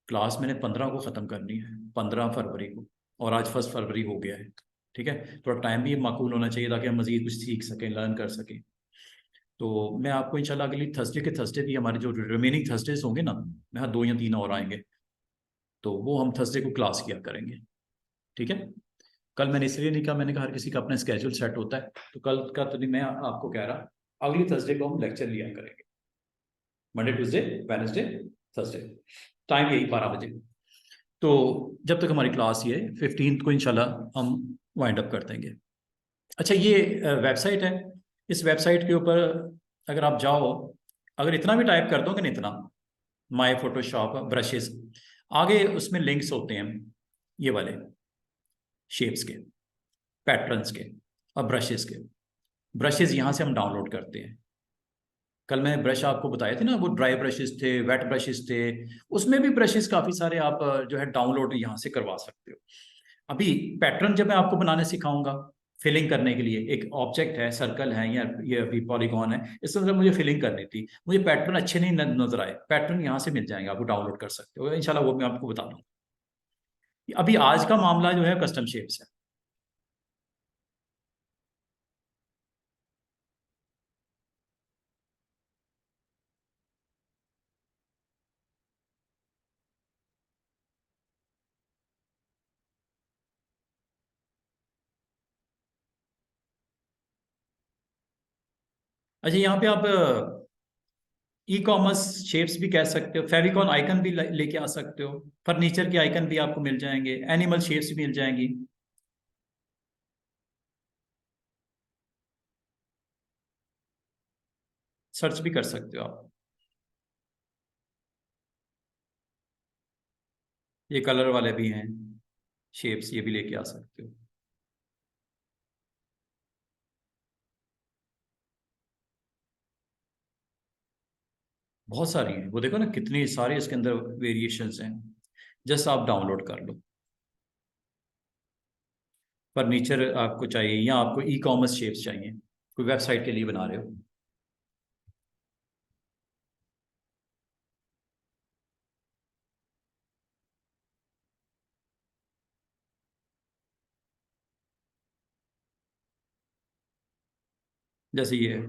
क्लास मैंने 15 को ख़त्म करनी है, 15 फरवरी को, और आज 1 फरवरी हो गया है। ठीक है, थोड़ा टाइम भी माकूल होना चाहिए ताकि हम मज़ीद कुछ सीख सकें, लर्न कर सकें। तो मैं आपको इंशाल्लाह अगली थर्सडे के थर्सडे भी, हमारे जो रिमेनिंग थर्सडेज होंगे ना, मैं 2 या 3 और आएंगे, तो वो हम थर्सडे को क्लास किया करेंगे। ठीक है, कल मैंने इसलिए नहीं कहा, मैंने कहा हर किसी का अपना स्केड्यूल सेट होता है, तो कल का तो नहीं, मैं आपको कह रहा, अगली थर्सडे को हम लेक्चर लिया करेंगे, Monday, Tuesday, Wednesday, Thursday, time यही 12 बजे। तो जब तक हमारी क्लास ये 15 को इंशाल्लाह हम वाइंड अप कर देंगे। अच्छा, ये वेबसाइट है, इस वेबसाइट के ऊपर अगर आप जाओ, अगर इतना भी टाइप कर दोगे ना, इतना माई फोटोशॉप ब्रशेस, आगे उसमें लिंक्स होते हैं ये वाले शेप्स के, पैटर्न्स के और ब्रशेस के। ब्रशेस यहाँ से हम डाउनलोड करते हैं। कल मैंने ब्रश आपको बताए थे ना, वो ड्राई ब्रशेस थे, वेट ब्रशेस थे, उसमें भी ब्रशेस काफ़ी सारे आप जो है डाउनलोड यहाँ से करवा सकते हो। अभी पैटर्न जब मैं आपको बनाने सिखाऊंगा फिलिंग करने के लिए एक ऑब्जेक्ट है, सर्कल है या ये अभी पॉलीगॉन है, इसमें मतलब मुझे फिलिंग करनी थी, मुझे पैटर्न अच्छे नहीं नजर आए, पैटर्न यहाँ से मिल जाएंगे, आपको डाउनलोड कर सकते हो इंशाल्लाह, वो मैं आपको बता दूँ। अभी आज का मामला जो है कस्टम शेप्स है। अच्छा, यहाँ पे आप ई कॉमर्स शेप्स भी कह सकते हो, फेविकॉन आइकन भी लेके आ सकते हो, फर्नीचर के आइकन भी आपको मिल जाएंगे, एनिमल शेप्स भी मिल जाएंगी, सर्च भी कर सकते हो आप। ये कलर वाले भी हैं शेप्स, ये भी लेके आ सकते हो। बहुत सारी हैं, वो देखो ना कितनी सारे इसके अंदर वेरिएशंस हैं, जस्ट आप डाउनलोड कर लो। फर्नीचर आपको चाहिए या आपको ई कॉमर्स शेप्स चाहिए, कोई वेबसाइट के लिए बना रहे हो। जैसे ये है।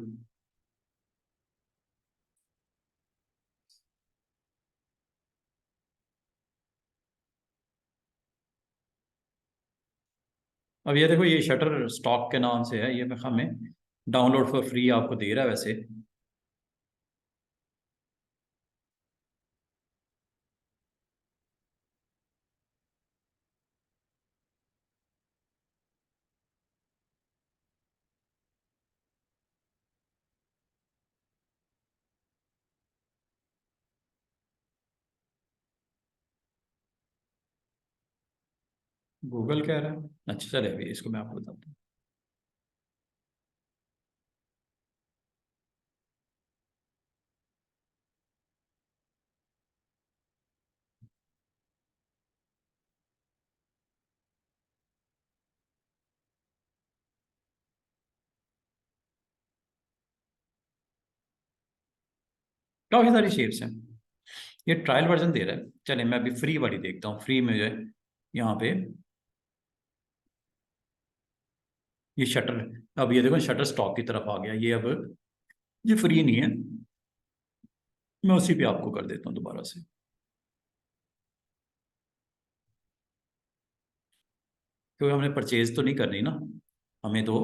अब ये देखो, ये शटर स्टॉक के नाम से है, ये मैं हमें डाउनलोड फॉर फ्री आपको दे रहा है वैसे। गूगल कह रहा है, अच्छा चले अभी इसको मैं आपको बताता हूँ। काफी सारी शेप्स हैं, ये ट्रायल वर्जन दे रहा है, चले मैं अभी फ्री वाली देखता हूँ। फ्री में जो है यहाँ पे ये शटर, अब ये देखो शटर स्टॉक की तरफ आ गया ये, अब ये फ्री नहीं है, मैं उसी पे आपको कर देता हूँ दोबारा से, क्योंकि हमने परचेज तो नहीं करनी ना, हमें तो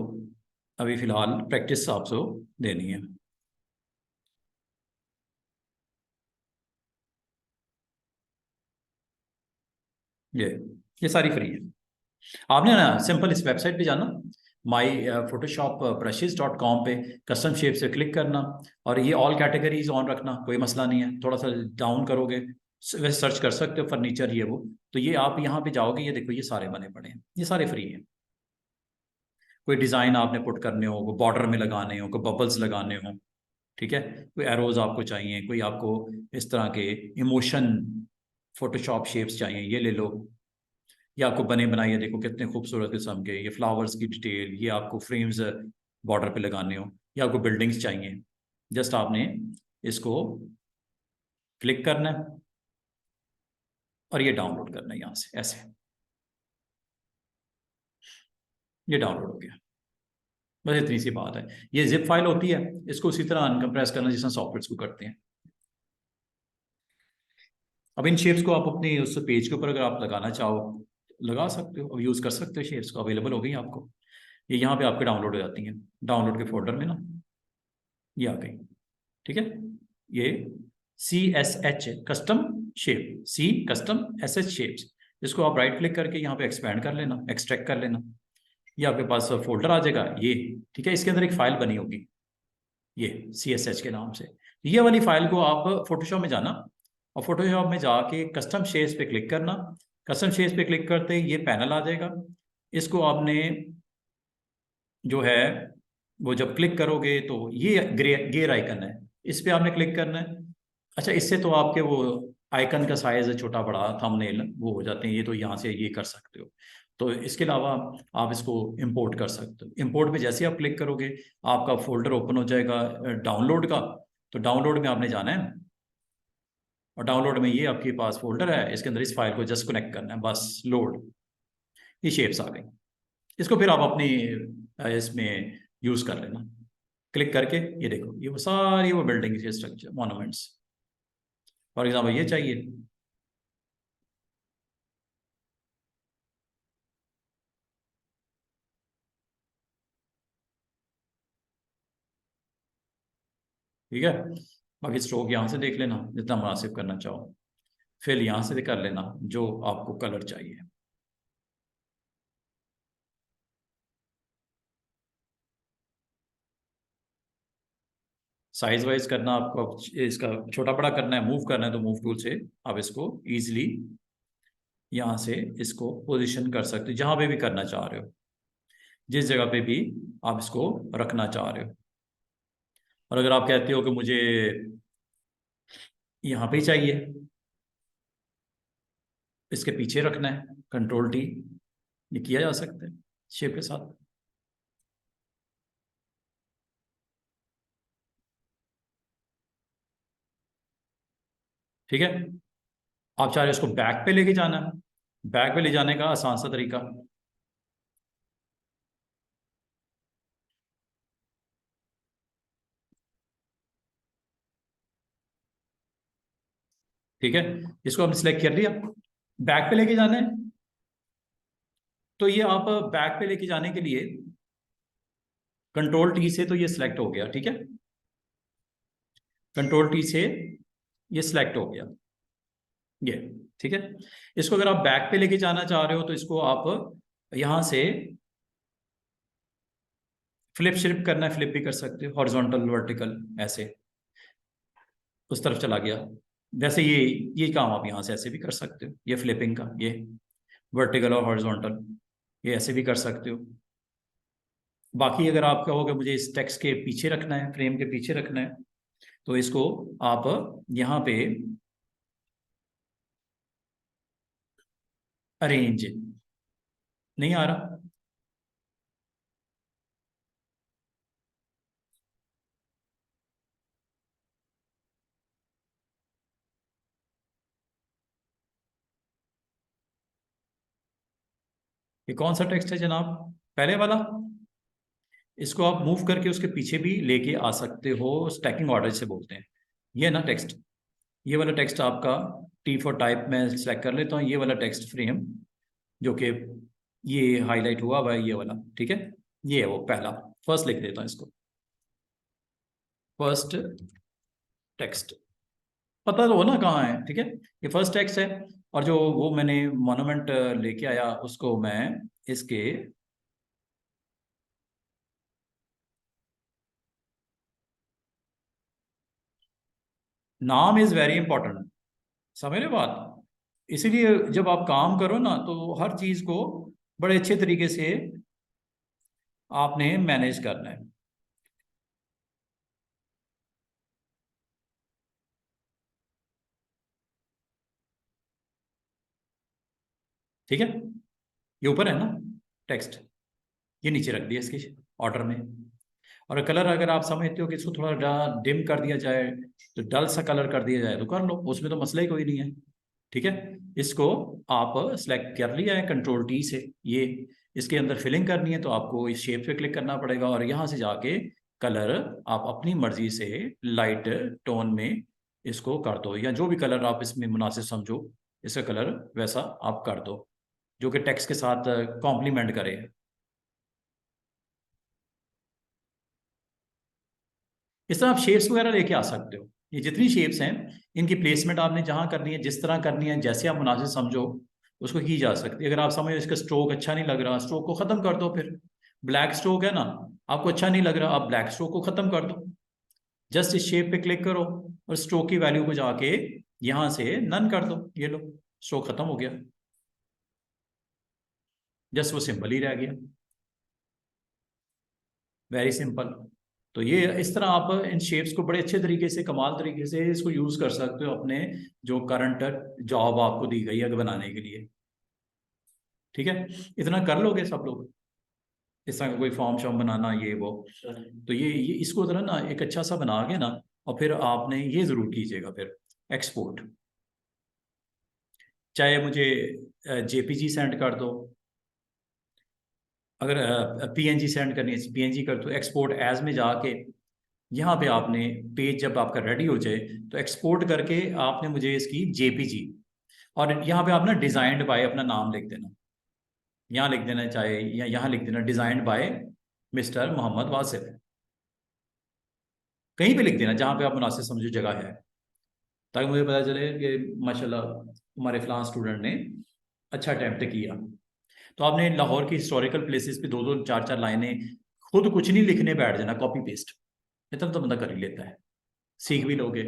अभी फिलहाल प्रैक्टिस आपसे देनी है। ये ये सारी फ्री है। आपने ना सिंपल इस वेबसाइट पे जाना, माई फोटोशॉप ब्रशेज डॉट कॉम पे, कस्टम शेप से क्लिक करना, और ये ऑल कैटेगरीज ऑन रखना, कोई मसला नहीं है, थोड़ा सा डाउन करोगे, वैसे सर्च कर सकते हो फर्नीचर ये वो, तो ये आप यहाँ पे जाओगे, ये देखो ये सारे बने पड़े हैं, ये सारे फ्री हैं। कोई डिज़ाइन आपने पुट करने हो, कोई बॉर्डर में लगाने हो, कोई बबल्स लगाने हो, ठीक है, कोई एरोज आपको चाहिए, कोई आपको इस तरह के इमोशन फोटोशॉप शेप्स चाहिए, ये ले लो। ये आपको बने बनाइए, देखो कितने खूबसूरत किस्म के, ये फ्लावर्स की डिटेल, ये आपको फ्रेम्स बॉर्डर पे लगाने हो, ये आपको बिल्डिंग्स चाहिए, जस्ट आपने इसको क्लिक करना है और ये डाउनलोड करना है यहाँ से ऐसे, ये डाउनलोड हो गया। बस इतनी सी बात है, ये जिप फाइल होती है, इसको उसी तरह अनकम्प्रेस करना जिस सॉफ्टवेयर को करते हैं। अब इन शेप्स को आप अपने उस पेज के ऊपर अगर आप लगाना चाहो, लगा सकते हो और यूज़ कर सकते हो, शेप्स को अवेलेबल हो गई आपको, ये यहाँ पे आपके डाउनलोड हो जाती हैं, डाउनलोड के फोल्डर में ना ये आ गई, ठीक है। ये CSH कस्टम शेप, सी कस्टम SH शेप्स, इसको आप राइट क्लिक करके यहाँ पे एक्सपैंड कर लेना, एक्सट्रैक्ट कर लेना, ये आपके पास फोल्डर आ जाएगा ये, ठीक है। इसके अंदर एक फाइल बनी होगी ये CSH के नाम से, ये वाली फाइल को आप फोटोशॉप में जाना, और फोटोशॉप में जाके कस्टम शेप्स पे क्लिक करना, कस्टम शेप्स पे क्लिक करते ही ये पैनल आ जाएगा, इसको आपने जो है वो जब क्लिक करोगे तो ये गेयर आइकन है, इस पे आपने क्लिक करना है। अच्छा, इससे तो आपके वो आइकन का साइज छोटा बड़ा थंबनेल वो हो जाते हैं, ये तो यहाँ से ये कर सकते हो। तो इसके अलावा आप इसको इंपोर्ट कर सकते हो। इंपोर्ट पे जैसे आप क्लिक करोगे आपका फोल्डर ओपन हो जाएगा डाउनलोड का। तो डाउनलोड में आपने जाना है और डाउनलोड में ये आपके पास फोल्डर है, इसके अंदर इस फाइल को जस्ट कनेक्ट करना है, बस लोड, ये शेप्स आ गई। इसको फिर आप अपनी इसमें यूज कर लेना, क्लिक करके। ये देखो ये वो सारी वो बिल्डिंग के स्ट्रक्चर मॉन्यूमेंट्स, फॉर एग्जाम्पल ये चाहिए, ठीक है। बाकी स्ट्रोक यहाँ से देख लेना जितना मुनासिब करना चाहो, फिर यहाँ से कर लेना जो आपको कलर चाहिए। साइज वाइज करना आपको, इसका छोटा बड़ा करना है, मूव करना है, तो मूव टूल से आप इसको इजीली यहाँ से इसको पोजीशन कर सकते हो जहाँ पे भी करना चाह रहे हो, जिस जगह पे भी आप इसको रखना चाह रहे हो। और अगर आप कहते हो कि मुझे यहाँ पे ही चाहिए, इसके पीछे रखना है, कंट्रोल टी, ये किया जा सकता है शेप के साथ। ठीक है। आप चाह रहे हो इसको बैक पे लेके जाना है, बैक पे ले जाने का आसान सा तरीका, ठीक है, इसको हमने सिलेक्ट कर लिया, बैक पे लेके जाना है। तो ये आप बैक पे लेके जाने के लिए कंट्रोल टी से तो ये सिलेक्ट हो गया, ठीक है, कंट्रोल टी से ये सिलेक्ट हो गया, ये ठीक है। इसको अगर आप बैक पे लेके जाना चाह रहे हो तो इसको आप यहां से फ्लिप श्लिप करना है, फ्लिप भी कर सकते हो, हॉरिजॉन्टल वर्टिकल ऐसे उस तरफ चला गया। जैसे ये काम आप यहाँ से ऐसे भी कर सकते हो, ये फ्लिपिंग का, ये वर्टिकल और हॉरिजॉन्टल ये ऐसे भी कर सकते हो। बाकी अगर आप कहोगे मुझे इस टेक्स्ट के पीछे रखना है, फ्रेम के पीछे रखना है, तो इसको आप यहाँ पे अरेंज, नहीं आ रहा, ये कौन सा टेक्स्ट है जनाब, पहले वाला? इसको आप मूव करके उसके पीछे भी लेके आ सकते हो, स्टैकिंग ऑर्डर से बोलते हैं। ये ना टेक्स्ट, ये वाला टेक्स्ट आपका टी फॉर टाइप में सेलेक्ट कर लेता हूँ, ये वाला टेक्स्ट फ्रेम जो कि ये हाईलाइट हुआ हुआ है, ये वाला, ठीक है, ये है वो पहला, फर्स्ट लिख देता हूँ इसको, फर्स्ट टेक्स्ट, पता तो हो ना कहाँ है, ठीक है, ये फर्स्ट टेक्स्ट है। और जो वो मैंने मोनूमेंट लेके आया उसको मैं इसके नाम इज वेरी इंपॉर्टेंट, समझ रहे बात। इसीलिए जब आप काम करो ना तो हर चीज को बड़े अच्छे तरीके से आपने मैनेज करना है, ठीक है। ये ऊपर है ना टेक्स्ट, ये नीचे रख दिया इसके ऑर्डर में। और कलर अगर आप समझते हो कि इसको थोड़ा डिम कर दिया जाए, तो डल सा कलर कर दिया जाए तो कर लो, उसमें तो मसला ही कोई नहीं है, ठीक है। इसको आप सेलेक्ट कर लिया है कंट्रोल टी से, ये इसके अंदर फिलिंग करनी है तो आपको इस शेप पे क्लिक करना पड़ेगा और यहाँ से जाके कलर आप अपनी मर्जी से लाइट टोन में इसको कर दो, या जो भी कलर आप इसमें मुनासिब समझो इसका कलर वैसा आप कर दो जो कि टेक्स्ट के साथ कॉम्प्लीमेंट करे। इस तरह आप शेप्स वगैरह लेके आ सकते हो, ये जितनी शेप्स हैं इनकी प्लेसमेंट आपने जहाँ करनी है, जिस तरह करनी है, जैसे आप मुनासिब समझो उसको की जा सकती है। अगर आप समझो इसका स्ट्रोक अच्छा नहीं लग रहा, स्ट्रोक को ख़त्म कर दो, फिर ब्लैक स्ट्रोक है ना, आपको अच्छा नहीं लग रहा, आप ब्लैक स्ट्रोक को ख़त्म कर दो, जस्ट इस शेप पे क्लिक करो और स्ट्रोक की वैल्यू को जाके यहाँ से नन कर दो, ये लो स्ट्रोक ख़त्म हो गया, जस्ट वो सिंपल ही रह गया, वेरी सिंपल। तो ये इस तरह आप इन शेप्स को बड़े अच्छे तरीके से, कमाल तरीके से इसको यूज कर सकते हो अपने जो करंट जॉब आपको दी गई है बनाने के लिए, ठीक है, इतना कर लोगे सब लोग, इस तरह का कोई फॉर्म शॉर्म बनाना ये वो। तो ये इसको जरा ना एक अच्छा सा बना के ना, और फिर आपने ये ज़रूर कीजिएगा फिर एक्सपोर्ट, चाहे मुझे जेपीजी सेंड कर दो, अगर पीएनजी सेंड करनी है पीएनजी कर दो, एक्सपोर्ट एज में जाके यहाँ पे आपने पेज जब आपका रेडी हो जाए तो एक्सपोर्ट करके आपने मुझे इसकी जेपीजी, और यहाँ पे आप ना डिजाइंड बाय अपना नाम लिख देना, यहाँ लिख देना, चाहे या यहाँ लिख देना designed by mister Mohammad Wasif, कहीं पे लिख देना जहाँ पे आप मुनासिब समझो जगह है, ताकि मुझे पता चले कि माशाल्लाह हमारे फलां स्टूडेंट ने अच्छा अटैम्प्ट किया। तो आपने लाहौर की हिस्टोरिकल प्लेसेस पे दो दो चार चार लाइनें, खुद कुछ नहीं लिखने बैठ जाना, कॉपी पेस्ट इतना तो बंदा कर ही लेता है, सीख भी लोगे,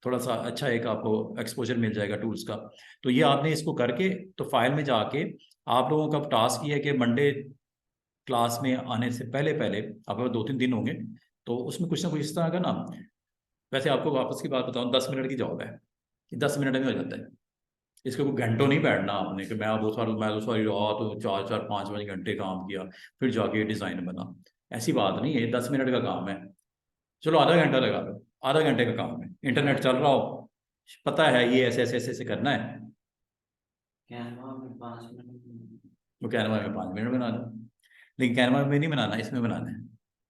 थोड़ा सा अच्छा एक आपको एक्सपोजर मिल जाएगा टूल्स का। तो ये आपने इसको करके तो फाइल में जाके आप लोगों का टास्क ये है कि मंडे क्लास में आने से पहले पहले आपके पास 2-3 दिन होंगे, तो उसमें कुछ ना कुछ इस तरह का ना, वैसे आपको वापस की बात बताऊं 10 मिनट की जॉब है, कि 10 मिनट में हो जाता है, इसके कोई घंटों नहीं बैठना आपने कि मैं दो सारी रात तो 4-4 5-5 घंटे काम किया फिर जाके डिज़ाइन बना, ऐसी बात नहीं है, 10 मिनट का काम है। चलो आधा घंटा लगा लो, आधा घंटे का काम है, इंटरनेट चल रहा हो, पता है ये ऐसे ऐसे ऐसे ऐसे करना है, वो कैनवा में 5 मिनट बना दो, लेकिन कैनवा में नहीं बनाना, इसमें बनाना है।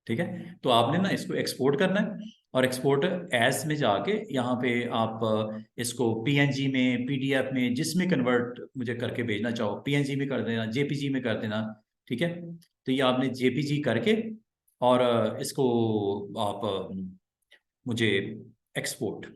ठीक है, तो आपने ना इसको एक्सपोर्ट करना है, और एक्सपोर्ट एज में जाके यहाँ पे आप इसको पीएनजी में, पीडीएफ में, जिसमें कन्वर्ट मुझे करके भेजना चाहो, पीएनजी में कर देना, जेपीजी में कर देना। ठीक है, तो ये आपने जेपीजी करके और इसको आप मुझे एक्सपोर्ट,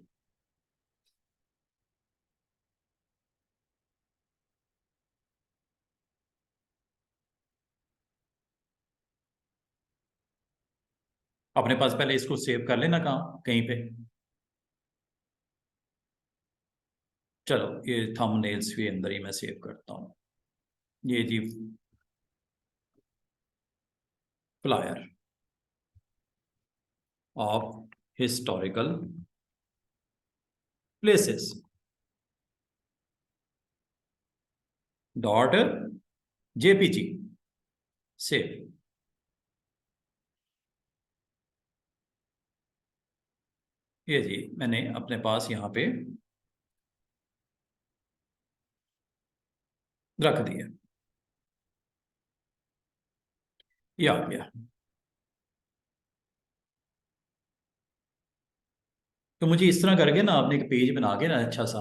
अपने पास पहले इसको सेव कर लेना कहाँ कहीं पे। चलो ये थंबनेल्स के अंदर ही मैं सेव करता हूँ, ये जी flyer of historical places dot JPG save. ये जी मैंने अपने पास यहाँ पे रख दिया, ये आ गया। तो मुझे इस तरह करके ना आपने एक पेज बना के ना अच्छा सा,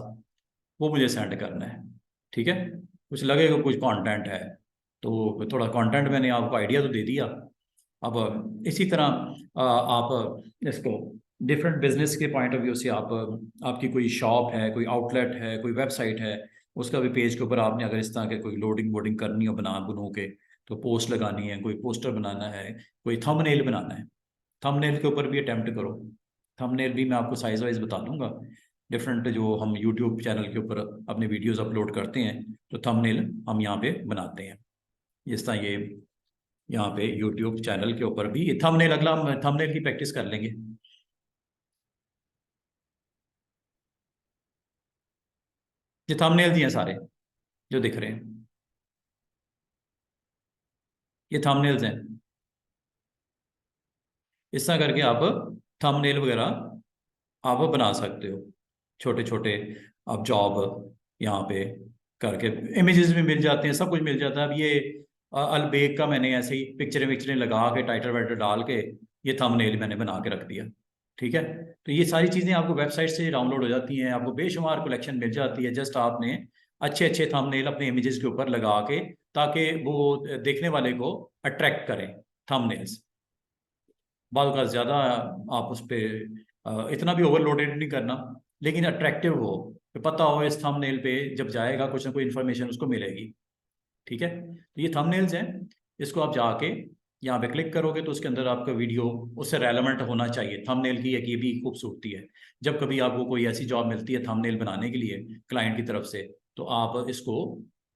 वो मुझे सेंड करना है। ठीक है, कुछ लगेगा कुछ कंटेंट है, तो थोड़ा कंटेंट मैंने आपको आइडिया तो दे दिया। अब इसी तरह आप इसको डिफरेंट बिजनेस के पॉइंट ऑफ व्यू से आप, आपकी कोई शॉप है, कोई आउटलेट है, कोई वेबसाइट है, उसका भी पेज के ऊपर आपने अगर इस तरह के कोई लोडिंग वोडिंग करनी हो बना बनू के, तो पोस्ट लगानी है, कोई पोस्टर बनाना है, कोई थंबनेल बनाना है, थंबनेल के ऊपर भी अटेम्प्ट करो। थंबनेल भी मैं आपको साइज वाइज बता दूंगा, डिफरेंट जो हम यूट्यूब चैनल के ऊपर अपने वीडियोस अपलोड करते हैं, तो थंबनेल हम यहाँ पे बनाते हैं। जिस तरह ये यहाँ पे यूट्यूब चैनल के ऊपर भी ये थंबनेल, अगला हम थंबनेल की प्रैक्टिस कर लेंगे। ये थंबनेल दिए हैं सारे जो दिख रहे हैं, ये थंबनेल्स हैं। इस तरह करके आप थंबनेल वगैरह आप बना सकते हो, छोटे छोटे। आप जॉब यहाँ पे करके इमेजेस भी मिल जाते हैं, सब कुछ मिल जाता है। अब ये अलबेग का मैंने ऐसे ही पिक्चरें विक्चरें लगा के टाइटल वाइटल डाल के ये थंबनेल मैंने बना के रख दिया। ठीक है, तो ये सारी चीज़ें आपको वेबसाइट से डाउनलोड हो जाती हैं, आपको बेशुमार कलेक्शन मिल जाती है। जस्ट आपने अच्छे अच्छे थंबनेल अपने इमेजेस के ऊपर लगा के, ताकि वो देखने वाले को अट्रैक्ट करें थंबनेल्स। बाद का ज़्यादा आप उस पर इतना भी ओवरलोडेड नहीं करना, लेकिन अट्रैक्टिव हो, कि पता हो इस थंबनेल पे जब जाएगा कुछ ना कोई इन्फॉर्मेशन उसको मिलेगी। ठीक है, तो ये थंबनेल्स हैं, इसको आप जाके यहाँ पे क्लिक करोगे तो उसके अंदर आपका वीडियो उससे रेलेवेंट होना चाहिए। थंबनेल की एक ये भी खूबसूरती है, जब कभी आपको कोई ऐसी जॉब मिलती है थंबनेल बनाने के लिए क्लाइंट की तरफ से, तो आप इसको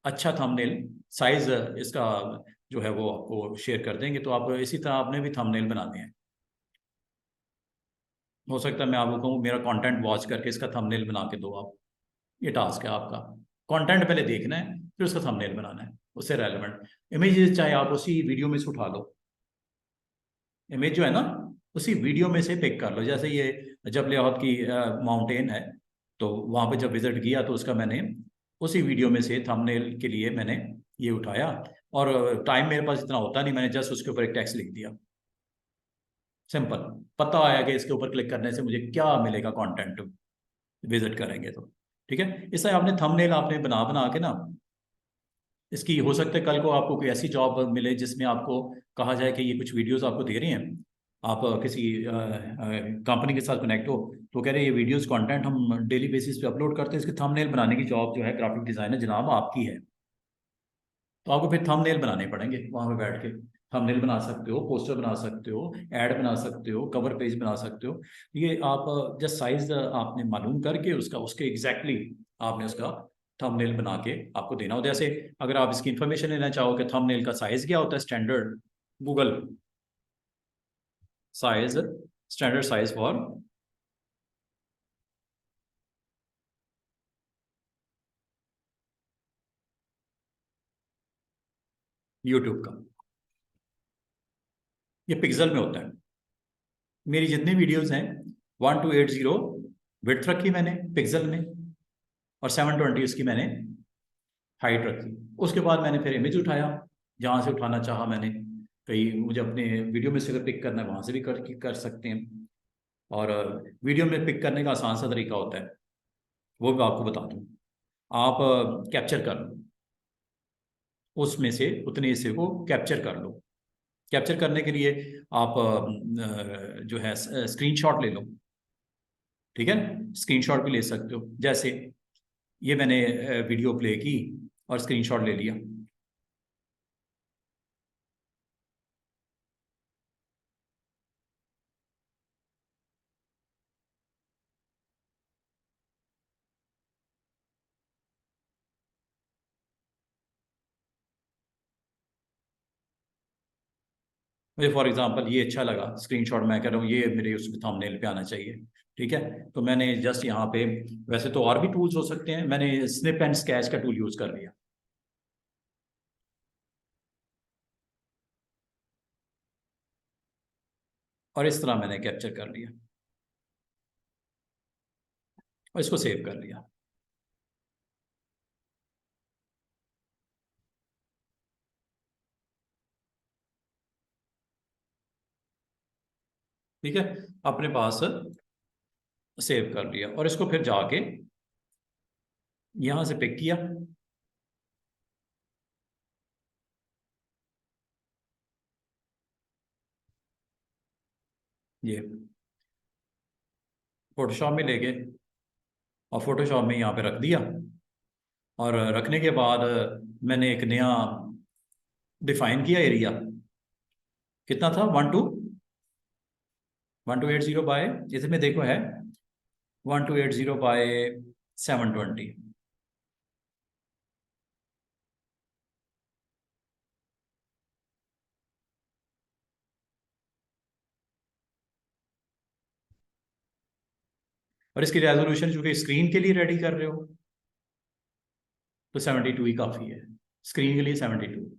अच्छा थंबनेल साइज इसका जो है वो आपको शेयर कर देंगे, तो आप इसी तरह आपने भी थंबनेल बनाने हैं। हो सकता है मैं आपको कहूँ मेरा कंटेंट वॉच करके इसका थंबनेल बना के दो आप, ये टास्क है आपका। कंटेंट पहले देखना है, फिर उसका थंबनेल बनाना है उससे रेलेवेंट इमेजेस, चाहे आप उसी वीडियो में से उठा लो। इमेज जो है ना, उसी वीडियो में से पिक कर लो। जैसे ये जब लेहौद की माउंटेन है, तो वहां पे जब विजिट किया तो उसका मैंने उसी वीडियो में से थंबनेल के लिए मैंने ये उठाया। और टाइम मेरे पास इतना होता नहीं, मैंने जस्ट उसके ऊपर एक टेक्स्ट लिख दिया, सिंपल। पता आया कि इसके ऊपर क्लिक करने से मुझे क्या मिलेगा, कंटेंट विजिट करेंगे तो। ठीक है, इसलिए आपने थंबनेल आपने बना बना के ना, इसकी हो सकता है कल को आपको कोई ऐसी जॉब मिले जिसमें आपको कहा जाए कि ये कुछ वीडियोस आपको दे रहे हैं, आप किसी कंपनी के साथ कनेक्ट हो, तो कह रहे हैं ये वीडियोस कंटेंट हम डेली बेसिस पे अपलोड करते हैं, इसके थंबनेल बनाने की जॉब जो है ग्राफिक डिजाइनर जनाब आपकी है। तो आपको फिर थंबनेल बनाने पड़ेंगे वहां पे बैठ के। थंबनेल बना सकते हो, पोस्टर बना सकते हो, एड बना सकते हो, कवर पेज बना सकते हो। ये आप जस्ट साइज आपने मालूम करके उसका उसके एग्जैक्टली आपने उसका थंबनेल बना के आपको देना हो। जैसे अगर आप इसकी इंफॉर्मेशन लेना चाहो कि थंबनेल का साइज क्या होता है, standard Google size, standard size for YouTube का, ये पिक्सल में होता है। मेरी जितनी वीडियोस हैं 1280 विड्थ रखी मैंने पिक्सल में, और 720 उसकी मैंने हाइट रखी। उसके बाद मैंने फिर इमेज उठाया, जहाँ से उठाना चाहा मैंने। कहीं मुझे अपने वीडियो में से अगर पिक करना है वहाँ से भी कर सकते हैं। और वीडियो में पिक करने का आसान सा तरीका होता है, वो मैं आपको बता दूँ। आप कैप्चर कर लो, उसमें से उतने हिस्से को कैप्चर कर लो। कैप्चर करने के लिए आप जो है स्क्रीनशॉट ले लो। ठीक है, स्क्रीनशॉट भी ले सकते हो। जैसे ये मैंने वीडियो प्ले की और स्क्रीनशॉट ले लिया। मुझे फॉर एग्जांपल ये अच्छा लगा स्क्रीनशॉट, मैं कह रहा हूँ ये मेरे उस थंबनेल पे आना चाहिए। ठीक है, तो मैंने जस्ट यहाँ पे, वैसे तो और भी टूल्स हो सकते हैं, मैंने स्निप एंड स्केच का टूल यूज कर लिया, और इस तरह मैंने कैप्चर कर लिया और इसको सेव कर लिया। ठीक है, अपने पास सेव कर लिया, और इसको फिर जाके यहाँ से पिक किया। ये फोटोशॉप में ले गए, और फोटोशॉप में यहाँ पे रख दिया। और रखने के बाद मैंने एक नया डिफाइन किया एरिया। कितना था, 1280 बाय, इसमें देखो है 1280 बाय 720। और इसकी रेजोल्यूशन चूंकि स्क्रीन के लिए रेडी कर रहे हो, तो 72 ही काफ़ी है, स्क्रीन के लिए 72।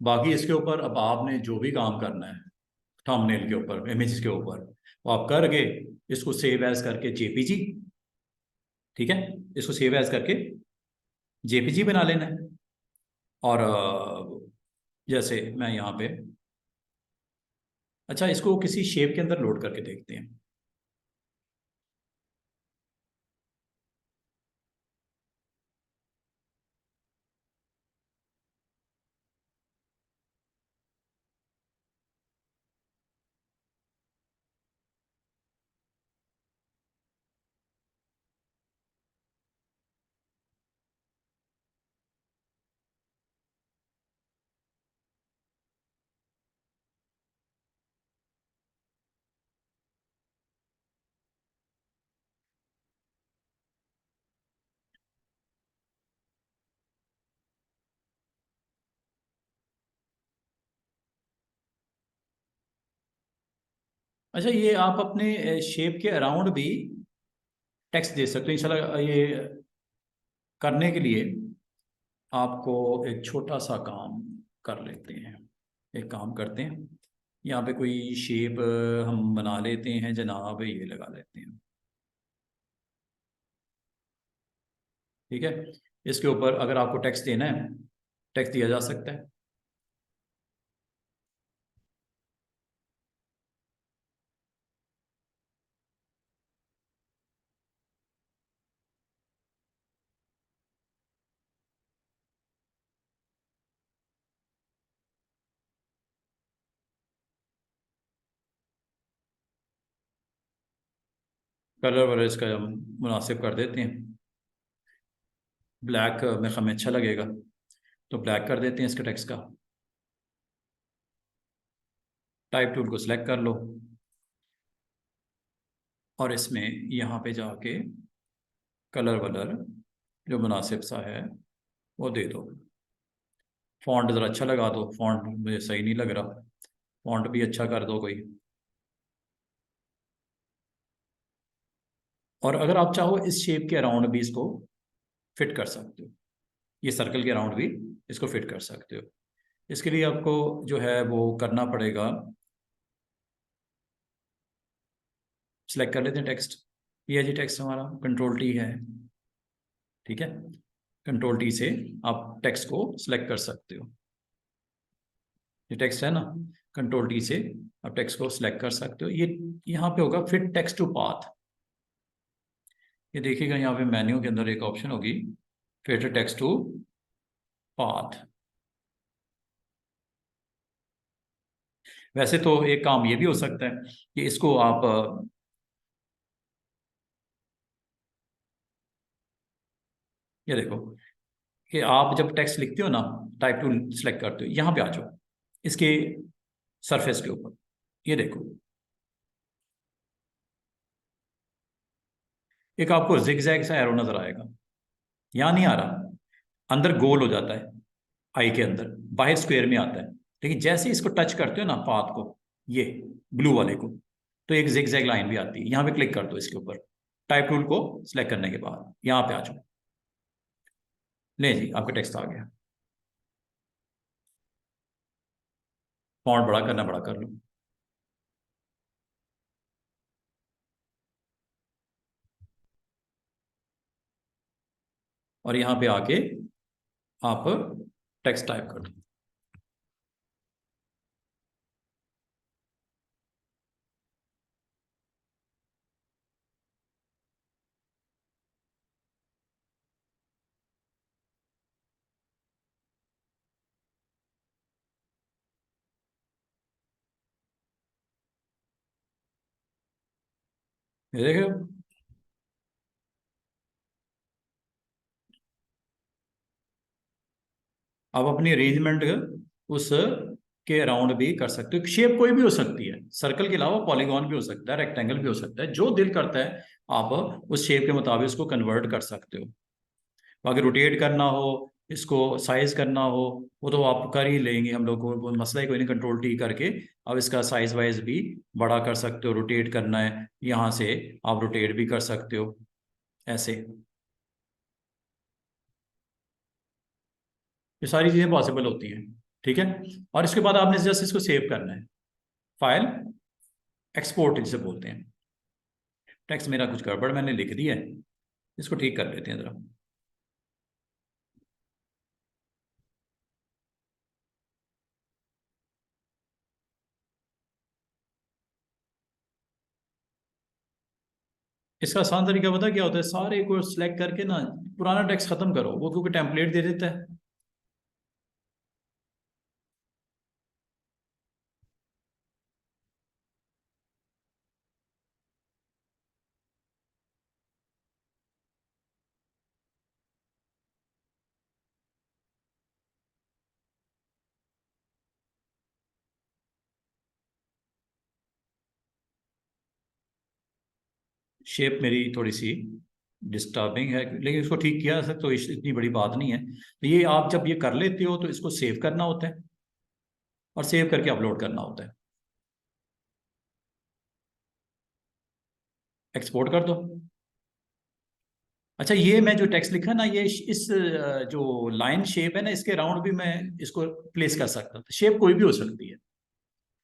बाकी इसके ऊपर अब आपने जो भी काम करना है, थंबनेल के ऊपर, इमेज के ऊपर, वो आप करके इसको सेव एज करके जेपीजी। ठीक है, इसको सेव एज करके जेपीजी बना लेना है। और जैसे मैं यहाँ पे, अच्छा इसको किसी शेप के अंदर लोड करके देखते हैं। अच्छा, ये आप अपने शेप के अराउंड भी टेक्स्ट दे सकते हो इंशाल्लाह। ये करने के लिए आपको एक छोटा सा काम कर लेते हैं। एक काम करते हैं, यहाँ पे कोई शेप हम बना लेते हैं जनाब, ये लगा लेते हैं। ठीक है, इसके ऊपर अगर आपको टेक्स्ट देना है, टेक्स्ट दिया जा सकता है। कलर वलर इसका हम मुनासिब कर देते हैं। ब्लैक में हमें अच्छा लगेगा, तो ब्लैक कर देते हैं इसके टेक्स्ट का। टाइप टूल को सिलेक्ट कर लो और इसमें यहाँ पे जाके कलर वलर जो मुनासिब सा है वो दे दो। फॉन्ट ज़रा अच्छा लगा दो, फॉन्ट मुझे सही नहीं लग रहा, फॉन्ट भी अच्छा कर दो कोई। और अगर आप चाहो इस शेप के अराउंड भी इसको फिट कर सकते हो, ये सर्कल के अराउंड भी इसको फिट कर सकते हो। इसके लिए आपको जो है वो करना पड़ेगा, सिलेक्ट कर लेते हैं टेक्स्ट। ये है जी टेक्स्ट हमारा, कंट्रोल टी है। ठीक है, कंट्रोल टी से आप टेक्स्ट को सिलेक्ट कर सकते हो। ये टेक्स्ट है ना, कंट्रोल टी से आप टेक्स्ट को सिलेक्ट कर सकते हो। ये यहाँ पे होगा फिट टेक्स्ट टू पाथ। ये देखिएगा यहाँ पे मेन्यू के अंदर एक ऑप्शन होगी, फिट टेक्स्ट टू पाथ। वैसे तो एक काम ये भी हो सकता है कि इसको आप ये देखो कि आप जब टेक्स्ट लिखते हो ना, टाइप टूल सेलेक्ट करते हो, यहाँ पे आ जाओ इसके सरफेस के ऊपर। ये देखो, एक आपको जिगजैग सा एरो नजर आएगा। यहाँ नहीं आ रहा, अंदर गोल हो जाता है, आई के अंदर बाहर स्क्वायर में आता है। लेकिन जैसे ही इसको टच करते हो ना पाथ को, ये ब्लू वाले को, तो एक जिगजैग लाइन भी आती है। यहाँ पे क्लिक कर दो इसके ऊपर, टाइप टूल को सिलेक्ट करने के बाद यहाँ पे आ जाओ। ले जी, आपका टेक्स्ट आ गया। फॉन्ट बड़ा करना, बड़ा कर लो। और यहाँ पे आके आप टेक्स्ट टाइप कर दो। ये देखो, आप अपनी अरेंजमेंट उस के अराउंड भी कर सकते हो। शेप कोई भी हो सकती है, सर्कल के अलावा पॉलीगॉन भी हो सकता है, रेक्टेंगल भी हो सकता है, जो दिल करता है आप उस शेप के मुताबिक उसको कन्वर्ट कर सकते हो। बाकी रोटेट करना हो, इसको साइज करना हो, वो तो आप कर ही लेंगे, हम लोग को वो मसला ही कोई नहीं। कंट्रोल टी करके अब इसका साइज वाइज भी बड़ा कर सकते हो। रोटेट करना है यहाँ से, आप रोटेट भी कर सकते हो ऐसे। ये सारी चीज़ें पॉसिबल होती हैं। ठीक है, और इसके बाद आपने जस्ट इसको सेव करना है। फाइल एक्सपोर्ट इसे बोलते हैं। टेक्स्ट मेरा कुछ गड़बड़ मैंने लिख दिया है, इसको ठीक कर लेते हैं ज़रा। इसका आसान तरीका पता क्या होता है, सारे को सिलेक्ट करके ना पुराना टेक्स्ट खत्म करो, वो क्योंकि टेम्पलेट दे देता है। शेप मेरी थोड़ी सी डिस्टर्बिंग है, लेकिन इसको ठीक किया जा सकता, तो इतनी बड़ी बात नहीं है। तो ये आप जब ये कर लेते हो तो इसको सेव करना होता है और सेव करके अपलोड करना होता है। एक्सपोर्ट कर दो। अच्छा, ये मैं जो टेक्स्ट लिखा ना, ये इस जो लाइन शेप है ना, इसके अराउंड भी मैं इसको प्लेस कर सकता था। शेप कोई भी हो सकती है,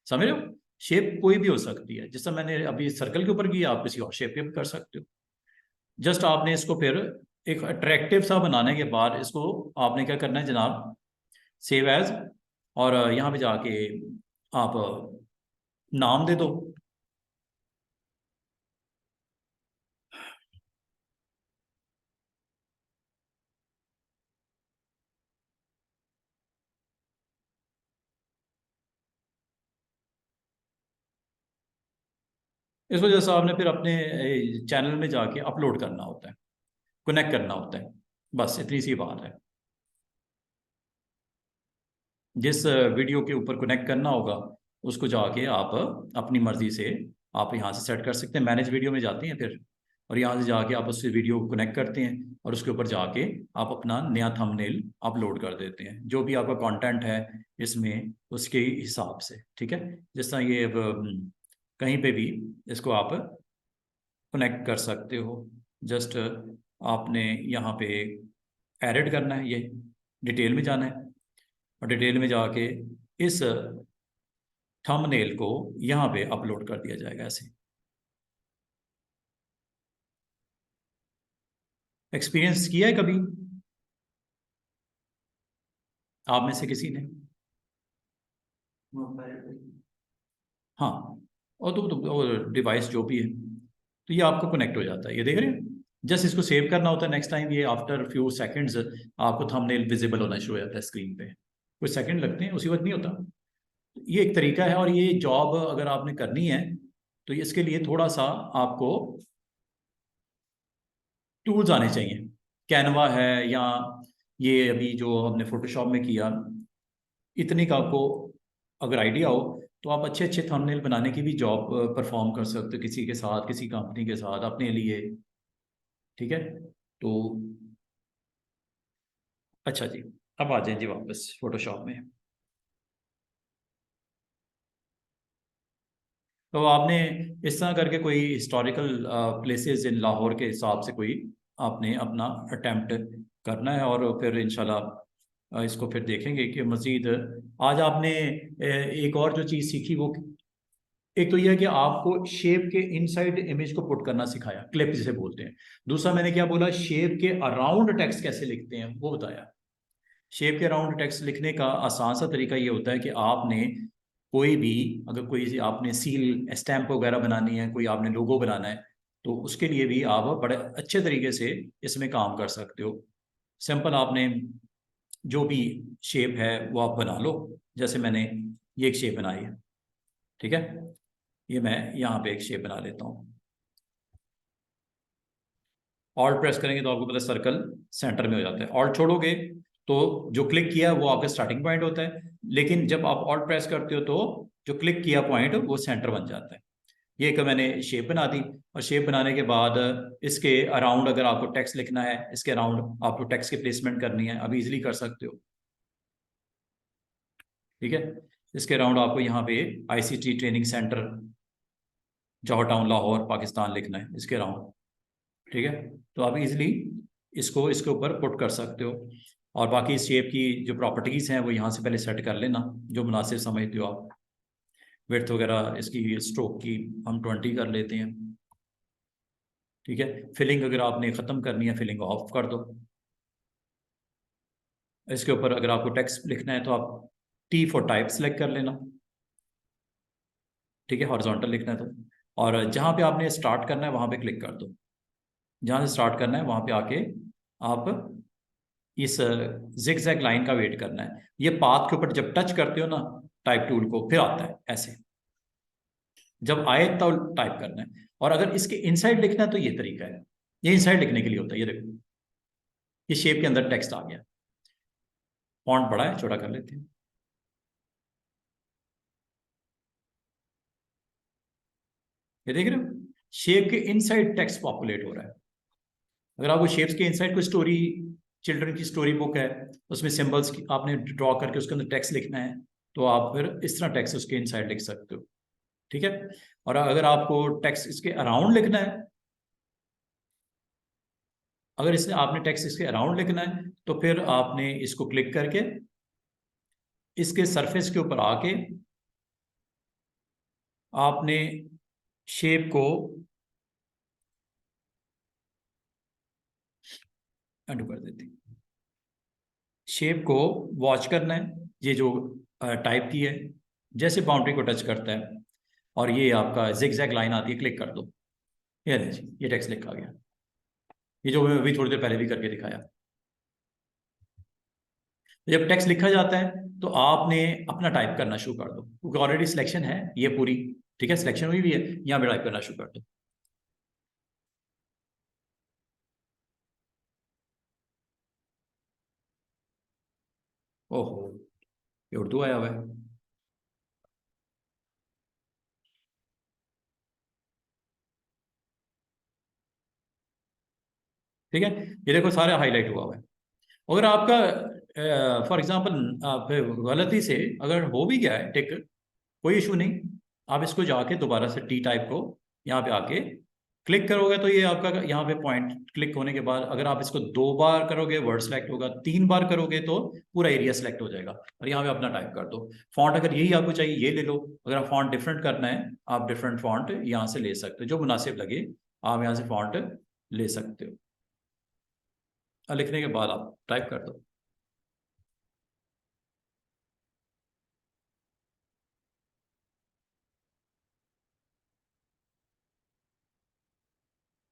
समझ रहे हो? शेप कोई भी हो सकती है, जैसा मैंने अभी सर्कल के ऊपर किया, आप किसी और शेप पे भी कर सकते हो। जस्ट आपने इसको फिर एक अट्रैक्टिव सा बनाने के बाद इसको आपने क्या करना है जनाब, सेव एज, और यहाँ पे जाके आप नाम दे दो। इसको जैसा आपने फिर अपने चैनल में जाके अपलोड करना होता है, कनेक्ट करना होता है, बस इतनी सी बात है। जिस वीडियो के ऊपर कनेक्ट करना होगा उसको जाके आप अपनी मर्जी से आप यहाँ से सेट कर सकते हैं। मैनेज वीडियो में जाते हैं फिर, और यहाँ से जाके आप उससे वीडियो को कनेक्ट करते हैं और उसके ऊपर जाके आप अपना नया थंबनेल अपलोड कर देते हैं, जो भी आपका कंटेंट है इसमें उसके हिसाब से। ठीक है, जिस तरह ये अब कहीं पे भी इसको आप कनेक्ट कर सकते हो। जस्ट आपने यहाँ पे एडिट करना है, ये डिटेल में जाना है, और डिटेल में जाके इस थंबनेल को यहाँ पे अपलोड कर दिया जाएगा ऐसे। एक्सपीरियंस किया है कभी आप में से किसी ने? हाँ, और तो डिवाइस जो भी है, तो ये आपको कनेक्ट हो जाता है, ये देख रहे हैं। जस्ट इसको सेव करना होता है, नेक्स्ट टाइम ये आफ्टर फ्यू सेकंड्स आपको थंबनेल विजिबल होना शुरू हो जाता है स्क्रीन पे। कुछ सेकंड लगते हैं, उसी वक्त नहीं होता। ये एक तरीका है, और ये जॉब अगर आपने करनी है तो इसके लिए थोड़ा सा आपको टूल्स आने चाहिए। कैनवा है, या ये अभी जो हमने फोटोशॉप में किया, इतने का आपको अगर आइडिया हो तो आप अच्छे अच्छे थंबनेल बनाने की भी जॉब परफॉर्म कर सकते हो, किसी के साथ, किसी कंपनी के साथ, अपने लिए। ठीक है, तो अच्छा जी, अब आ जाए जी वापस फोटोशॉप में। तो आपने इस तरह करके कोई हिस्टोरिकल प्लेसेस इन लाहौर के हिसाब से कोई आपने अपना अटेम्प्ट करना है, और फिर इंशाल्लाह इसको फिर देखेंगे कि मज़ीद। आज आपने एक और जो चीज़ सीखी वो, एक तो यह है कि आपको शेप के इनसाइड इमेज को पुट करना सिखाया, क्लिप जिसे बोलते हैं। दूसरा मैंने क्या बोला, शेप के अराउंड टेक्स्ट कैसे लिखते हैं वो बताया। शेप के अराउंड टेक्स्ट लिखने का आसान सा तरीका ये होता है कि आपने कोई भी, अगर कोई आपने सील स्टैंप वगैरह बनानी है, कोई आपने लोगो बनाना है, तो उसके लिए भी आप बड़े अच्छे तरीके से इसमें काम कर सकते हो। सिंपल, आपने जो भी शेप है वो आप बना लो। जैसे मैंने ये एक शेप बनाई है, ठीक है, ये मैं यहाँ पे एक शेप बना लेता हूँ। ऑल्ट प्रेस करेंगे तो आपको पता है सर्कल सेंटर में हो जाता है। ऑल्ट छोड़ोगे तो जो क्लिक किया वो आपका स्टार्टिंग पॉइंट होता है, लेकिन जब आप ऑल्ट प्रेस करते हो तो जो क्लिक किया पॉइंट वो सेंटर बन जाता है। ये एक मैंने शेप बना दी, और शेप बनाने के बाद इसके अराउंड अगर आपको टेक्स्ट लिखना है, इसके अराउंड आपको टेक्स्ट की प्लेसमेंट करनी है, अभी इजीली कर सकते हो। ठीक है, इसके अराउंड आपको यहाँ पे आईसीटी ट्रेनिंग सेंटर जौहर टाउन लाहौर पाकिस्तान लिखना है इसके अराउंड। ठीक है, तो आप इजीली इसको इसके ऊपर पुट कर सकते हो। और बाकी इस शेप की जो प्रॉपर्टीज़ हैं वो यहाँ से पहले सेट कर लेना, जो मुनासिब समझते हो आप। विड्थ वगैरह इसकी स्ट्रोक की हम 20 कर लेते हैं। ठीक है, फिलिंग अगर आपने ख़त्म करनी है, फिलिंग ऑफ कर दो। इसके ऊपर अगर आपको टेक्स्ट लिखना है तो आप टी फॉर टाइप सेलेक्ट कर लेना। ठीक है, हॉरिजॉन्टल लिखना है तो, और जहाँ पे आपने स्टार्ट करना है वहाँ पे क्लिक कर दो। जहाँ से स्टार्ट करना है वहाँ पे आके आप इस जिग जैग लाइन का वेट करना है। ये पाथ के ऊपर जब टच करते हो ना टाइप टूल को, फिर आता है ऐसे, जब आए तब टाइप करना है। और अगर इसके इनसाइड लिखना है तो ये तरीका है, ये इनसाइड लिखने के लिए होता है। ये देखो, ये शेप के अंदर टेक्स्ट आ गया। फॉन्ट बड़ा है, छोटा कर लेते हैं। ये देख रहे हो, शेप के इनसाइड टेक्स्ट पॉपुलेट हो रहा है। अगर आपको शेप्स के इनसाइड कोई स्टोरी, चिल्ड्रन की स्टोरी बुक है, उसमें सिंबल्स आपने ड्रॉ करके उसके अंदर टेक्स्ट लिखना है, तो आप फिर इस तरह टेक्स्ट उसके इनसाइड लिख सकते हो। ठीक है, और अगर आपको टेक्स्ट इसके अराउंड लिखना है अगर इसे आपने टेक्स्ट इसके अराउंड लिखना है तो फिर आपने इसको क्लिक करके इसके सरफेस के ऊपर आके आपने शेप को अंडू कर देते, शेप को वॉच करना है, ये जो टाइप की है, जैसे बाउंड्री को टच करता है और ये आपका जिगजैग लाइन आती है, क्लिक कर दो, ये देखिए ये टेक्स्ट लिखा गया, ये जो मैं अभी थोड़ी देर पहले भी करके दिखाया। जब टेक्स्ट लिखा जाता है तो आपने अपना टाइप करना शुरू कर दो, क्योंकि ऑलरेडी सिलेक्शन है ये पूरी, ठीक है, सिलेक्शन हुई भी है, यहाँ पे टाइप करना शुरू कर दो। ओहो, ये उर्दू आया हुआ है। ठीक है, ये देखो सारा हाईलाइट हुआ हुआ है। अगर आपका फॉर एग्जांपल आप गलती से अगर हो भी गया है टिक, कोई इशू नहीं, आप इसको जाके दोबारा से टी टाइप को यहाँ पे आके क्लिक करोगे तो ये आपका यहाँ पे पॉइंट क्लिक होने के बाद अगर आप इसको 2 बार करोगे वर्ड सेलेक्ट होगा, 3 बार करोगे तो पूरा एरिया सेलेक्ट हो जाएगा, और यहाँ पे अपना टाइप कर दो। फॉन्ट अगर यही आपको चाहिए ये ले लो, अगर आप फॉन्ट डिफरेंट करना है आप डिफरेंट फॉन्ट यहाँ से ले सकते हो, जो मुनासिब लगे आप यहाँ से फॉन्ट ले सकते हो, और लिखने के बाद आप टाइप कर दो।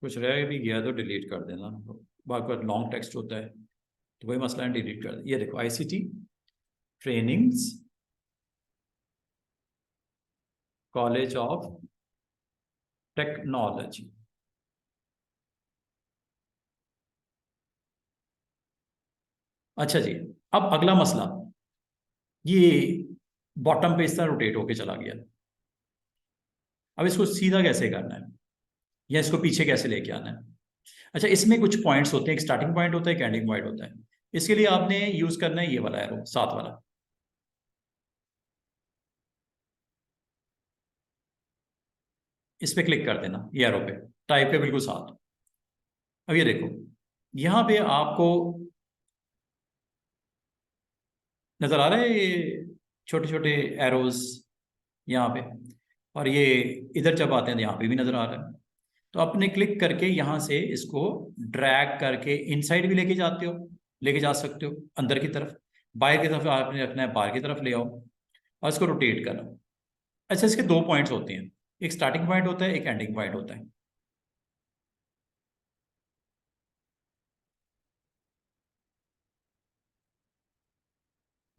कुछ रह भी गया तो डिलीट कर देना, बाकी लॉन्ग टेक्स्ट होता है तो वही मसला है, डिलीट कर दे। ये देखो ICT trainings college of technology. अच्छा जी, अब अगला मसला, ये बॉटम पे इस तरह रोटेट होके चला गया, अब इसको सीधा कैसे करना है या इसको पीछे कैसे लेके आना है? अच्छा, इसमें कुछ पॉइंट्स होते हैं, एक स्टार्टिंग पॉइंट होता है, एक एंडिंग पॉइंट होता है। इसके लिए आपने यूज करना है ये वाला एरो, साथ वाला, इस पे क्लिक कर देना, ये एरो पे टाइप के बिल्कुल साथ। अब ये देखो यहाँ पे आपको नजर आ रहा है ये छोटे छोटे एरोज यहाँ पे, और ये इधर जब आते हैं तो यहाँ पे भी नजर आ रहा है। तो आपने क्लिक करके यहाँ से इसको ड्रैग करके इनसाइड भी लेके जाते हो, लेके जा सकते हो अंदर की तरफ, बाहर की तरफ आपने रखना है, बाहर की तरफ ले आओ और इसको रोटेट करो। अच्छा, इसके 2 पॉइंट्स होते हैं, एक स्टार्टिंग पॉइंट होता है, एक एंडिंग पॉइंट होता है।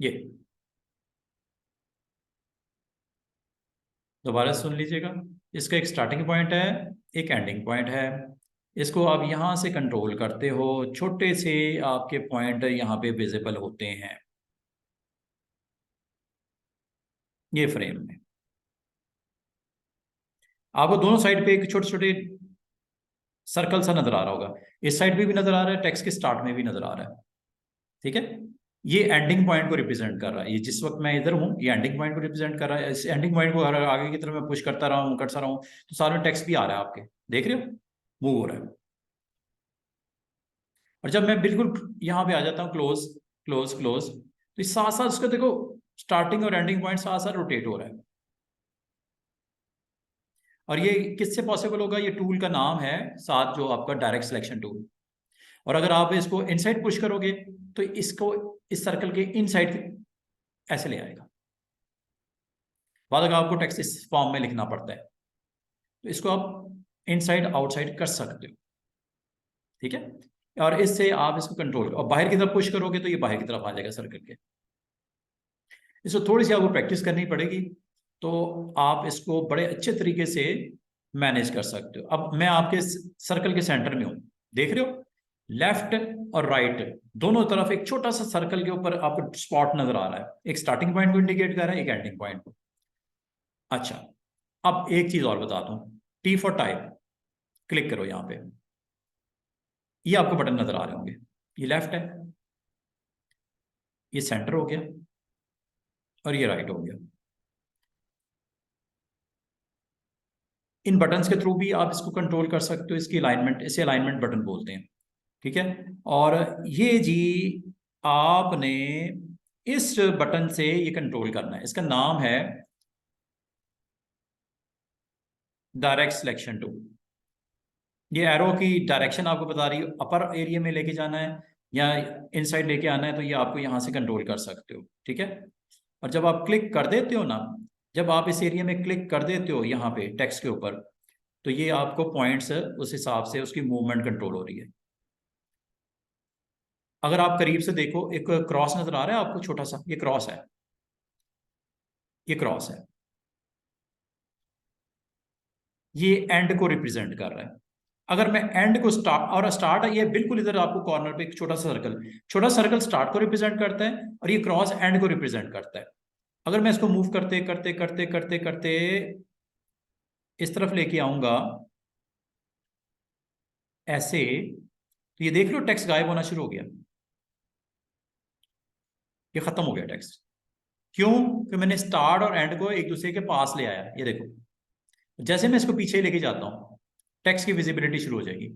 ये दोबारा सुन लीजिएगा, इसका एक स्टार्टिंग पॉइंट है, एक एंडिंग पॉइंट है। इसको आप यहाँ से कंट्रोल करते हो, छोटे से आपके पॉइंट यहाँ पे विजिबल होते हैं ये फ्रेम में। आपको दोनों साइड पे एक छोटे छोटे सर्कल सा नजर आ रहा होगा, इस साइड पे भी नजर आ रहा है, टेक्स्ट के स्टार्ट में भी नजर आ रहा है, ठीक है। ये एंडिंग पॉइंट को रिप्रेजेंट कर रहा है, ये जिस वक्त मैं इधर हूँ ये एंडिंग पॉइंट को रिप्रेजेंट कर रहा है। इस एंडिंग पॉइंट को अगर आगे की तरफ मैं पुश करता रहा हूँ तो सारे टेक्स्ट भी आ रहा है आपके, देख रहे हो, मूव हो रहा है। और जब मैं बिल्कुल यहाँ पे आ जाता हूँ क्लोज क्लोज क्लोज, तो इस साथ साथ उसका देखो स्टार्टिंग और एंडिंग पॉइंट साथ साथ रोटेट हो रहा है। और ये किससे पॉसिबल होगा? ये टूल का नाम है साथ जो आपका डायरेक्ट सिलेक्शन टूल। और अगर आप इसको इनसाइड पुश करोगे तो इसको इस सर्कल के इनसाइड ऐसे ले आएगा। बाद अगर आपको टेक्स्ट इस फॉर्म में लिखना पड़ता है तो इसको आप इनसाइड आउटसाइड कर सकते हो, ठीक है। और इससे आप इसको कंट्रोल, और बाहर की तरफ पुश करोगे तो ये बाहर की तरफ आ जाएगा सर्कल के। इसको थोड़ी सी आपको प्रैक्टिस करनी पड़ेगी तो आप इसको बड़े अच्छे तरीके से मैनेज कर सकते हो। अब मैं आपके सर्कल के सेंटर में हूं, देख रहे हो, लेफ्ट और राइट दोनों तरफ एक छोटा सा सर्कल के ऊपर आपको स्पॉट नजर आ रहा है, एक स्टार्टिंग पॉइंट को इंडिकेट कर रहा है, एक एंडिंग पॉइंट को। अच्छा, अब एक चीज और बताता हूं, टी फॉर टाइप, क्लिक करो यहां पे, ये आपको बटन नजर आ रहे होंगे, ये लेफ्ट है, ये सेंटर हो गया और ये राइट हो गया। इन बटन्स के थ्रू भी आप इसको कंट्रोल कर सकते हो, इसकी अलाइनमेंट, इसे अलाइनमेंट बटन बोलते हैं, ठीक है। और ये जी आपने इस बटन से ये कंट्रोल करना है, इसका नाम है डायरेक्ट सिलेक्शन टूल। ये एरो की डायरेक्शन आपको बता रही है, अपर एरिया में लेके जाना है या इनसाइड लेके आना है, तो ये आपको यहाँ से कंट्रोल कर सकते हो, ठीक है। और जब आप क्लिक कर देते हो ना, जब आप इस एरिया में क्लिक कर देते हो यहाँ पे टेक्स्ट के ऊपर, तो ये आपको पॉइंट्स उस हिसाब से उसकी मूवमेंट कंट्रोल हो रही है। अगर आप करीब से देखो, एक क्रॉस नजर आ रहा है आपको, छोटा सा, ये क्रॉस है, ये क्रॉस है, ये एंड को रिप्रेजेंट कर रहा है। अगर मैं एंड को स्टार्ट, और स्टार्ट ये बिल्कुल इधर आपको कॉर्नर पे एक छोटा सर्कल स्टार्ट को रिप्रेजेंट करता है, और ये क्रॉस एंड को रिप्रेजेंट करता है। अगर मैं इसको मूव करते करते करते करते करते इस तरफ लेके आऊंगा ऐसे, तो ये देख लो टेक्स्ट गायब होना शुरू हो गया, ये खत्म हो गया टेक्स्ट। क्यों? कि मैंने स्टार्ट और एंड को एक दूसरे के पास ले आया। ये देखो, जैसे मैं इसको पीछे लेके जाता हूं, टेक्स्ट की विजिबिलिटी शुरू हो जाएगी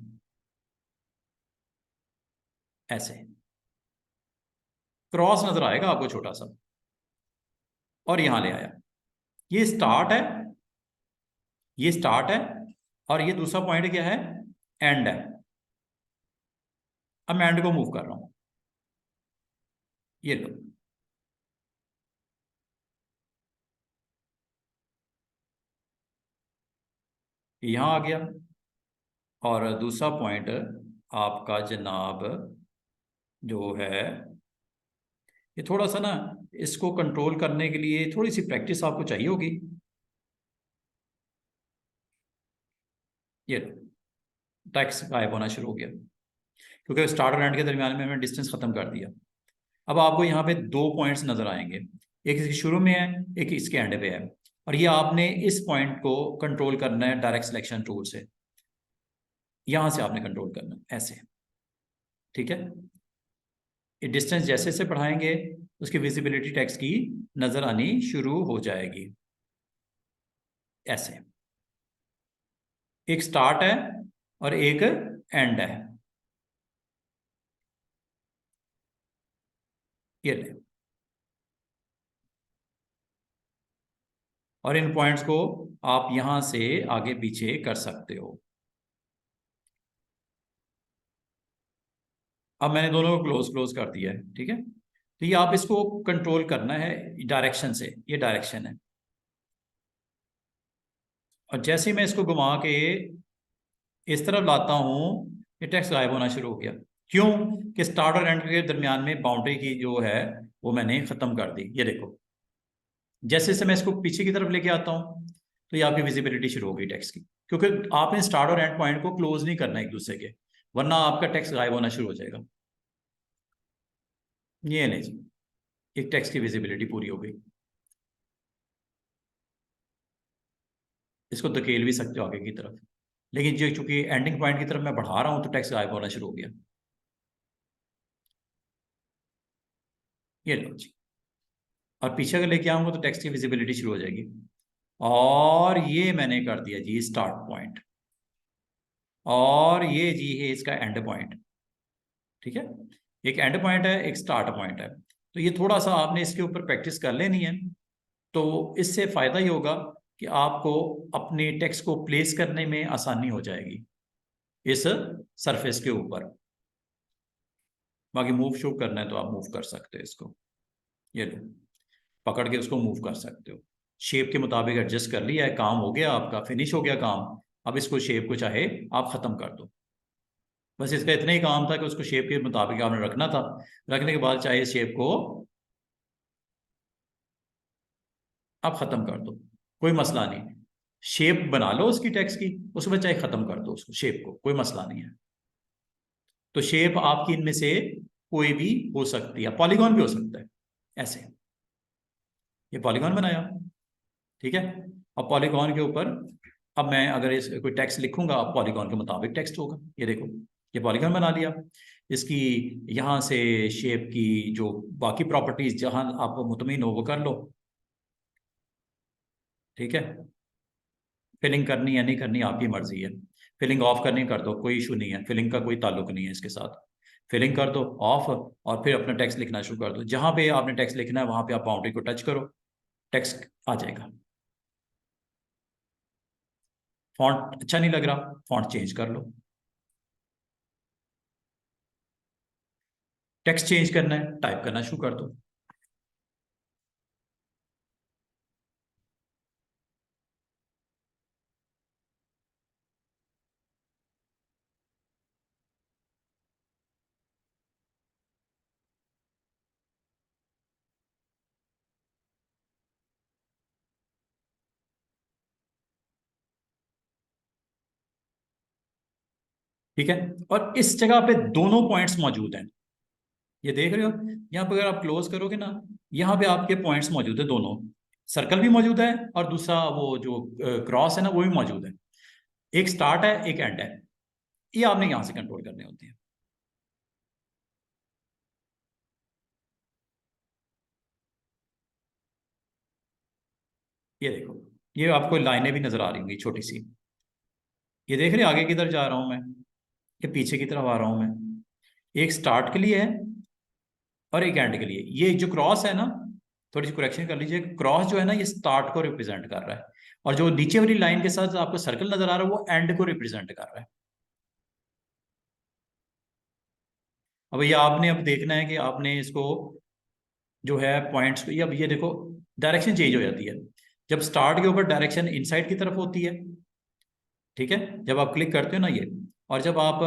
ऐसे, क्रॉस नजर आएगा आपको छोटा सा, और यहां ले आया। ये स्टार्ट है, ये स्टार्ट है, और ये दूसरा पॉइंट क्या है? एंड है। अब मैं एंड को मूव कर रहा हूं, ये लो, यहां आ गया। और दूसरा पॉइंट आपका जनाब जो है, ये थोड़ा सा ना, इसको कंट्रोल करने के लिए थोड़ी सी प्रैक्टिस आपको चाहिए होगी। ये टेक्स्ट गायब होना शुरू हो गया, क्योंकि स्टार्ट और एंड के दरमियान में मैंने डिस्टेंस खत्म कर दिया। अब आपको यहाँ पे दो पॉइंट्स नजर आएंगे, एक इसके शुरू में है, एक इसके एंड पे है, और ये आपने इस पॉइंट को कंट्रोल करना है डायरेक्ट सिलेक्शन टूल से। यहां से आपने कंट्रोल करना है ऐसे, ठीक है। ये डिस्टेंस जैसे से बढ़ाएंगे, उसकी विजिबिलिटी टेक्स्ट की नजर आनी शुरू हो जाएगी ऐसे। एक स्टार्ट है और एक एंड है, ये ले। और इन पॉइंट्स को आप यहां से आगे पीछे कर सकते हो। अब मैंने दोनों को क्लोज क्लोज कर दिया है, ठीक है। तो ये आप इसको कंट्रोल करना है डायरेक्शन से, ये डायरेक्शन है। और जैसे ही मैं इसको घुमा के इस तरफ लाता हूं, ये टेक्स्ट गायब होना शुरू हो गया। क्यों? कि स्टार्ट और एंड के दरमियान में बाउंड्री की जो है वो मैंने खत्म कर दी। ये देखो, जैसे जैसे मैं इसको पीछे की तरफ लेके आता हूँ, तो ये आपकी विजिबिलिटी शुरू हो गई टेक्स्ट की, क्योंकि आपने स्टार्ट और एंड पॉइंट को क्लोज नहीं करना एक दूसरे के, वरना आपका टेक्स्ट गायब होना शुरू हो जाएगा। ये नहीं जी, एक टेक्स्ट की विजिबिलिटी पूरी हो गई। इसको धकेल भी सकते हो आगे की तरफ, लेकिन जो चूंकि एंडिंग पॉइंट की तरफ मैं बढ़ा रहा हूं, तो टेक्स्ट गायब होना शुरू हो गया। ये लो जी। और पीछे अगर लेके आऊंगा तो टेक्स्ट की विजिबिलिटी शुरू हो जाएगी। और ये मैंने कर दिया जी स्टार्ट पॉइंट, और ये जी है इसका एंड पॉइंट, ठीक है। एक एंड पॉइंट है, एक स्टार्ट पॉइंट है। तो ये थोड़ा सा आपने इसके ऊपर प्रैक्टिस कर लेनी है, तो इससे फायदा ही होगा कि आपको अपने टेक्स्ट को प्लेस करने में आसानी हो जाएगी इस सरफेस के ऊपर। बाकी मूव शो करना है तो आप मूव कर सकते हो इसको, ये लो, पकड़ के उसको मूव कर सकते हो। शेप के मुताबिक एडजस्ट कर लिया है, काम हो गया आपका, फिनिश हो गया काम। अब इसको शेप को चाहे आप खत्म कर दो। बस इसका इतना ही काम था कि उसको शेप के मुताबिक आपने रखना था। रखने के बाद चाहे इस शेप को आप खत्म कर दो, कोई मसला नहीं। शेप बना लो उसकी टेक्स्ट की, उसके बाद चाहे खत्म कर दो उसको, शेप को, कोई मसला नहीं है। तो शेप आपकी इनमें से कोई भी हो सकती है, पॉलीगॉन भी हो सकता है ऐसे। ये पॉलीगॉन बनाया, ठीक है। अब पॉलीगॉन के ऊपर, अब मैं अगर इस कोई टेक्स्ट लिखूंगा, अब पॉलीगॉन के मुताबिक टेक्स्ट होगा। ये देखो, ये पॉलीगॉन बना लिया। इसकी यहां से शेप की जो बाकी प्रॉपर्टीज जहां आप मुतमिन हो वो कर लो, ठीक है। फिलिंग करनी या नहीं करनी आपकी मर्जी है। फिलिंग ऑफ करनी कर दो, कोई इशू नहीं है, फिलिंग का कोई ताल्लुक नहीं है इसके साथ। फिलिंग कर दो ऑफ, और फिर अपना टेक्स्ट लिखना शुरू कर दो। जहां पे आपने टेक्स्ट लिखना है वहां पे आप बाउंड्री को टच करो, टेक्स्ट आ जाएगा। फॉन्ट अच्छा नहीं लग रहा, फॉन्ट चेंज कर लो। टेक्स्ट चेंज करना है, टाइप करना शुरू कर दो। ठीक है, और इस जगह पे दोनों पॉइंट्स मौजूद हैं, ये देख रहे हो। यहाँ पे अगर आप क्लोज करोगे ना, यहाँ पे आपके पॉइंट्स मौजूद है दोनों, सर्कल भी मौजूद है और दूसरा वो जो क्रॉस है ना वो भी मौजूद है। एक स्टार्ट है, एक एंड है, ये आपने यहां से कंट्रोल करने होते हैं। ये देखो, ये आपको लाइनें भी नजर आ रही होंगी छोटी सी। ये देख रहे हो आगे किधर जा रहा हूं मैं, ये पीछे की तरफ आ रहा हूं मैं। एक स्टार्ट के लिए है और एक एंड के लिए। ये जो क्रॉस है ना, थोड़ी सी करेक्शन कर लीजिए, क्रॉस जो है ना ये स्टार्ट को रिप्रेजेंट कर रहा है, और जो नीचे वाली लाइन के साथ आपको सर्कल नजर आ रहा है वो एंड को रिप्रेजेंट कर रहा है। अब ये आपने अब देखना है कि आपने इसको जो है पॉइंट्स को, ये अब ये देखो डायरेक्शन चेंज हो जाती है। जब स्टार्ट के ऊपर डायरेक्शन इनसाइड की तरफ होती है, ठीक है, जब आप क्लिक करते हो ना ये, और जब आप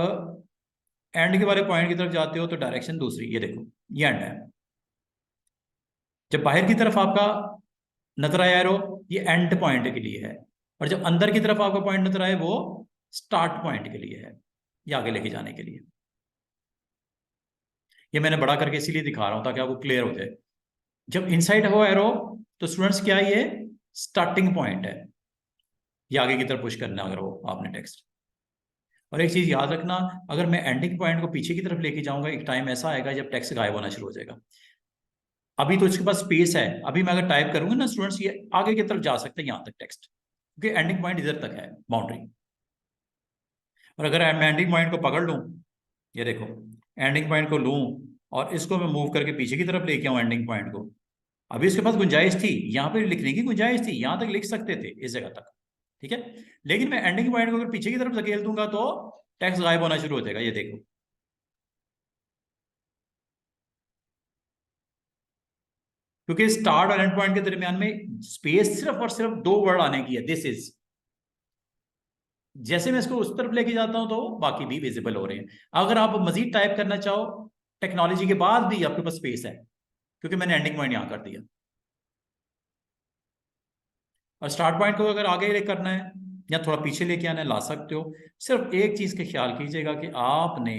एंड के वाले पॉइंट की तरफ जाते हो तो डायरेक्शन दूसरी, ये देखो ये एंड है। जब बाहर की तरफ आपका नजर आया एरो, ये एंड पॉइंट के लिए है, और जब अंदर की तरफ आपका पॉइंट नजर आए वो स्टार्ट पॉइंट के लिए है, ये आगे लेके जाने के लिए। ये मैंने बड़ा करके इसीलिए दिखा रहा हूं ताकि आपको क्लियर हो जाए। जब इनसाइड हो एरो तो स्टूडेंट्स क्या ये स्टार्टिंग पॉइंट है, ये आगे की तरफ पुश करना है अगर वो आपने टेक्स्ट। और एक चीज याद रखना, अगर मैं एंडिंग पॉइंट को पीछे की तरफ लेके जाऊंगा, एक टाइम ऐसा आएगा जब टेक्स्ट गायब होना शुरू हो जाएगा। अभी तो इसके पास स्पेस है, अभी मैं अगर टाइप करूंगा ना स्टूडेंट्स, ये आगे की तरफ जा सकते हैं यहां तक टेक्स्ट, क्योंकि एंडिंग पॉइंट इधर तक है बाउंड्री। और अगर मैं एंडिंग पॉइंट को पकड़ लूं, ये देखो एंडिंग पॉइंट को लूं और इसको मैं मूव करके पीछे की तरफ लेके आऊं एंडिंग पॉइंट को, अभी इसके पास गुंजाइश थी, यहाँ पे लिखने की गुंजाइश थी, यहां तक लिख सकते थे इस जगह तक, ठीक है। लेकिन मैं एंडिंग पॉइंट को अगर पीछे की तरफ धकेल दूंगा तो टेक्स्ट गायब होना शुरू हो जाएगा, ये देखो। क्योंकि स्टार्ट और एंड पॉइंट के दरमियान में स्पेस सिर्फ और सिर्फ दो वर्ड आने की है, दिस इज। जैसे मैं इसको उस तरफ लेके जाता हूं तो बाकी भी विजिबल हो रहे हैं। अगर आप मजीद टाइप करना चाहो टेक्नोलॉजी के बाद भी आपके पास स्पेस है, क्योंकि मैंने एंडिंग पॉइंट यहां कर दिया। और स्टार्ट पॉइंट को अगर आगे लेकर करना है या थोड़ा पीछे लेके आना है, ला सकते हो। सिर्फ एक चीज का ख्याल कीजिएगा कि आपने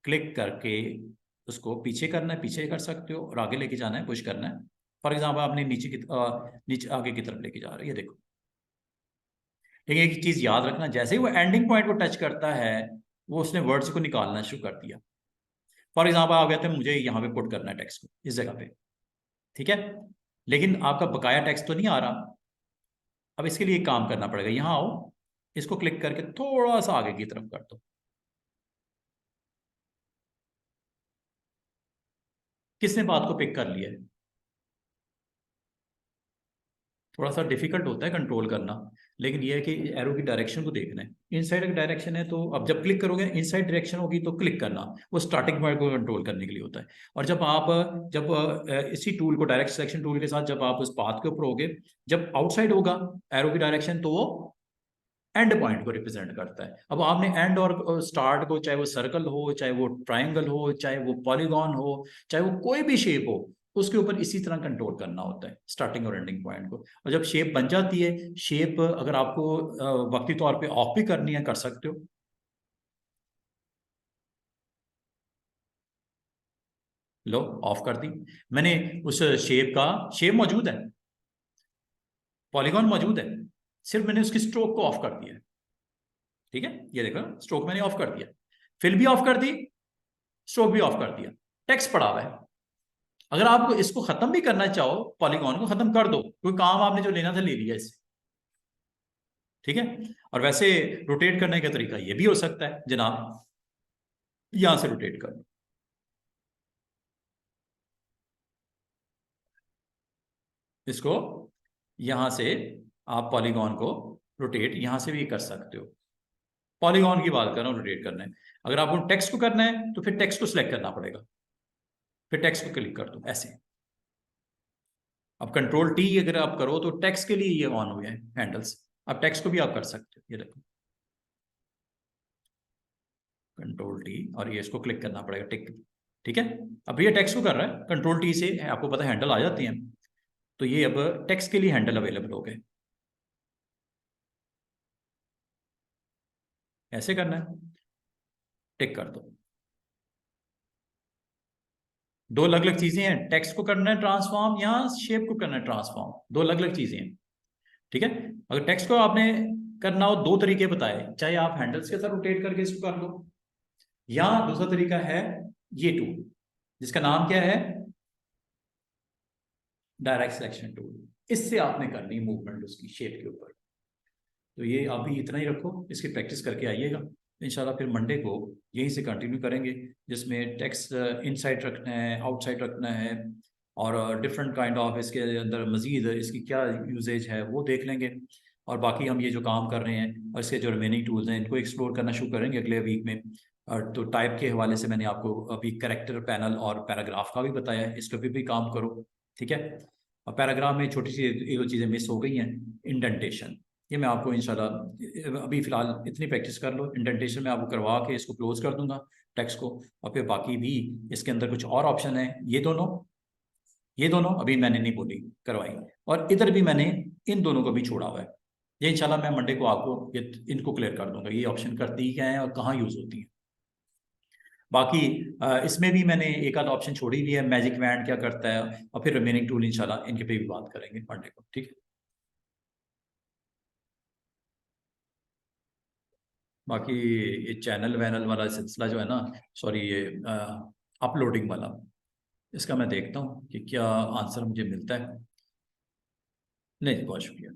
क्लिक करके उसको पीछे करना है, पीछे कर सकते हो, और आगे लेके जाना है, पुश करना है। फॉर एग्जाम्पल आपने नीचे आगे की तरफ लेके जा रहे हो, ये देखो। लेकिन एक चीज याद रखना, जैसे ही वो एंडिंग पॉइंट को टच करता है वो उसने वर्ड्स को निकालना शुरू कर दिया। फॉर एग्जाम्पल आप कहते हैं मुझे यहाँ पे पुट करना है टेक्स्ट को इस जगह पे, ठीक है, लेकिन आपका बकाया टेक्स्ट तो नहीं आ रहा। अब इसके लिए एक काम करना पड़ेगा, यहाँ आओ, इसको क्लिक करके थोड़ा सा आगे की तरफ कर दो। किसने बात को पिक कर लिया है? थोड़ा सा डिफिकल्ट होता है कंट्रोल करना, लेकिन यह है कि एरो की डायरेक्शन को देखना है। इनसाइड की डायरेक्शन है तो अब जब क्लिक करोगे इनसाइड डायरेक्शन होगी तो क्लिक करना, वो स्टार्टिंग पॉइंट को कंट्रोल करने के लिए होता है। और जब इसी टूल को डायरेक्ट सिलेक्शन टूल के साथ जब आप उस पाथ के ऊपर होगे, जब आउटसाइड होगा एरो की डायरेक्शन तो वो एंड पॉइंट को रिप्रेजेंट करता है। अब आपने एंड और स्टार्ट को, चाहे वो सर्कल हो, चाहे वो ट्राइंगल हो, चाहे वो पॉलीगॉन हो, चाहे वो कोई भी शेप हो, उसके ऊपर इसी तरह कंट्रोल करना होता है स्टार्टिंग और एंडिंग पॉइंट को। और जब शेप बन जाती है, शेप अगर आपको वक्ती तौर पे ऑफ भी करनी है कर सकते हो। लो ऑफ कर दी मैंने। उस शेप का शेप मौजूद है, पॉलीगॉन मौजूद है, सिर्फ मैंने उसकी स्ट्रोक को ऑफ कर दिया है, ठीक है। ये देखो स्ट्रोक मैंने ऑफ कर दिया, फिल भी ऑफ कर दी, स्ट्रोक भी ऑफ कर दिया, टेक्स्ट पड़ा हुआ है। अगर आप इसको खत्म भी करना चाहो, पॉलीगॉन को खत्म कर दो, कोई काम आपने जो लेना था ले लिया इससे। ठीक है। और वैसे रोटेट करने का तरीका ये भी हो सकता है जनाब, यहां से रोटेट कर लो, इसको यहां से आप पॉलीगॉन को रोटेट यहां से भी कर सकते हो। पॉलीगॉन की बात कर रहा हूं रोटेट करना है। अगर आपको टेक्स्ट को करना है तो फिर टेक्स्ट को सिलेक्ट करना पड़ेगा, फिर टेक्स्ट को क्लिक कर दो ऐसे। अब कंट्रोल टी अगर आप करो तो टेक्स्ट के लिए ये ऑन हुए हैं हैंडल्स, अब टेक्स्ट को भी आप कर सकते हो, ये देखो कंट्रोल टी, और ये इसको क्लिक करना पड़ेगा टिक। ठीक है, अब ये टेक्स्ट को कर रहा है, कंट्रोल टी से आपको पता है हैंडल आ जाती हैं, तो ये अब टेक्स्ट के लिए हैंडल अवेलेबल हो गए। ऐसे करना है, टिक कर दो। दो अलग अलग चीजें हैं, टेक्स्ट को करना है ट्रांसफॉर्म, यहाँ शेप को करना है ट्रांसफॉर्म, दो अलग अलग चीजें हैं। ठीक है, अगर टेक्स्ट को आपने करना हो, दो तरीके बताए, चाहे आप हैंडल्स के साथ रोटेट करके इसको कर लो, या दूसरा तरीका है ये टूल जिसका नाम क्या है, डायरेक्ट सिलेक्शन टूल। इससे आपने करनी मूवमेंट उसकी शेप के ऊपर। तो ये अभी इतना ही रखो, इसकी प्रैक्टिस करके आइएगा इंशाल्लाह। फिर मंडे को यहीं से कंटिन्यू करेंगे, जिसमें टेक्स्ट इनसाइड रखना है, आउटसाइड रखना है, और डिफरेंट काइंड ऑफ इसके अंदर मजीद इसकी क्या यूजेज है वो देख लेंगे। और बाकी हम ये जो काम कर रहे हैं और इसके जो रिमेनिंग टूल्स हैं इनको एक्सप्लोर करना शुरू करेंगे अगले वीक में। और तो टाइप के हवाले से मैंने आपको अभी करेक्टर पैनल और पैराग्राफ का भी बताया है, इस पर भी काम करो। ठीक है, और पैराग्राफ में छोटी सी एक दो चीज़ें मिस हो गई हैं, इंडेंटेशन, ये मैं आपको इंशाल्लाह अभी फ़िलहाल इतनी प्रैक्टिस कर लो, इंडेंटेशन में आपको करवा के इसको क्लोज कर दूंगा टेक्स्ट को। और फिर बाकी भी इसके अंदर कुछ और ऑप्शन है, ये दोनों अभी मैंने नहीं बोली करवाई, और इधर भी मैंने इन दोनों को भी छोड़ा हुआ है। ये इंशाल्लाह मैं मंडे को आपको ये इनको क्लियर कर दूंगा, ये ऑप्शन करती क्या है और कहाँ यूज़ होती है। बाकी इसमें भी मैंने एक आध ऑप्शन छोड़ी भी है, मैजिक वैंड क्या करता है, और फिर रिमेनिंग टूल इंशाल्लाह इनके पे भी बात करेंगे मंडे को। ठीक है, बाकी ये चैनल वैनल वाला सिलसिला जो है ना, सॉरी ये अपलोडिंग वाला, इसका मैं देखता हूँ कि क्या आंसर मुझे मिलता है। नहीं, बहुत शुक्रिया।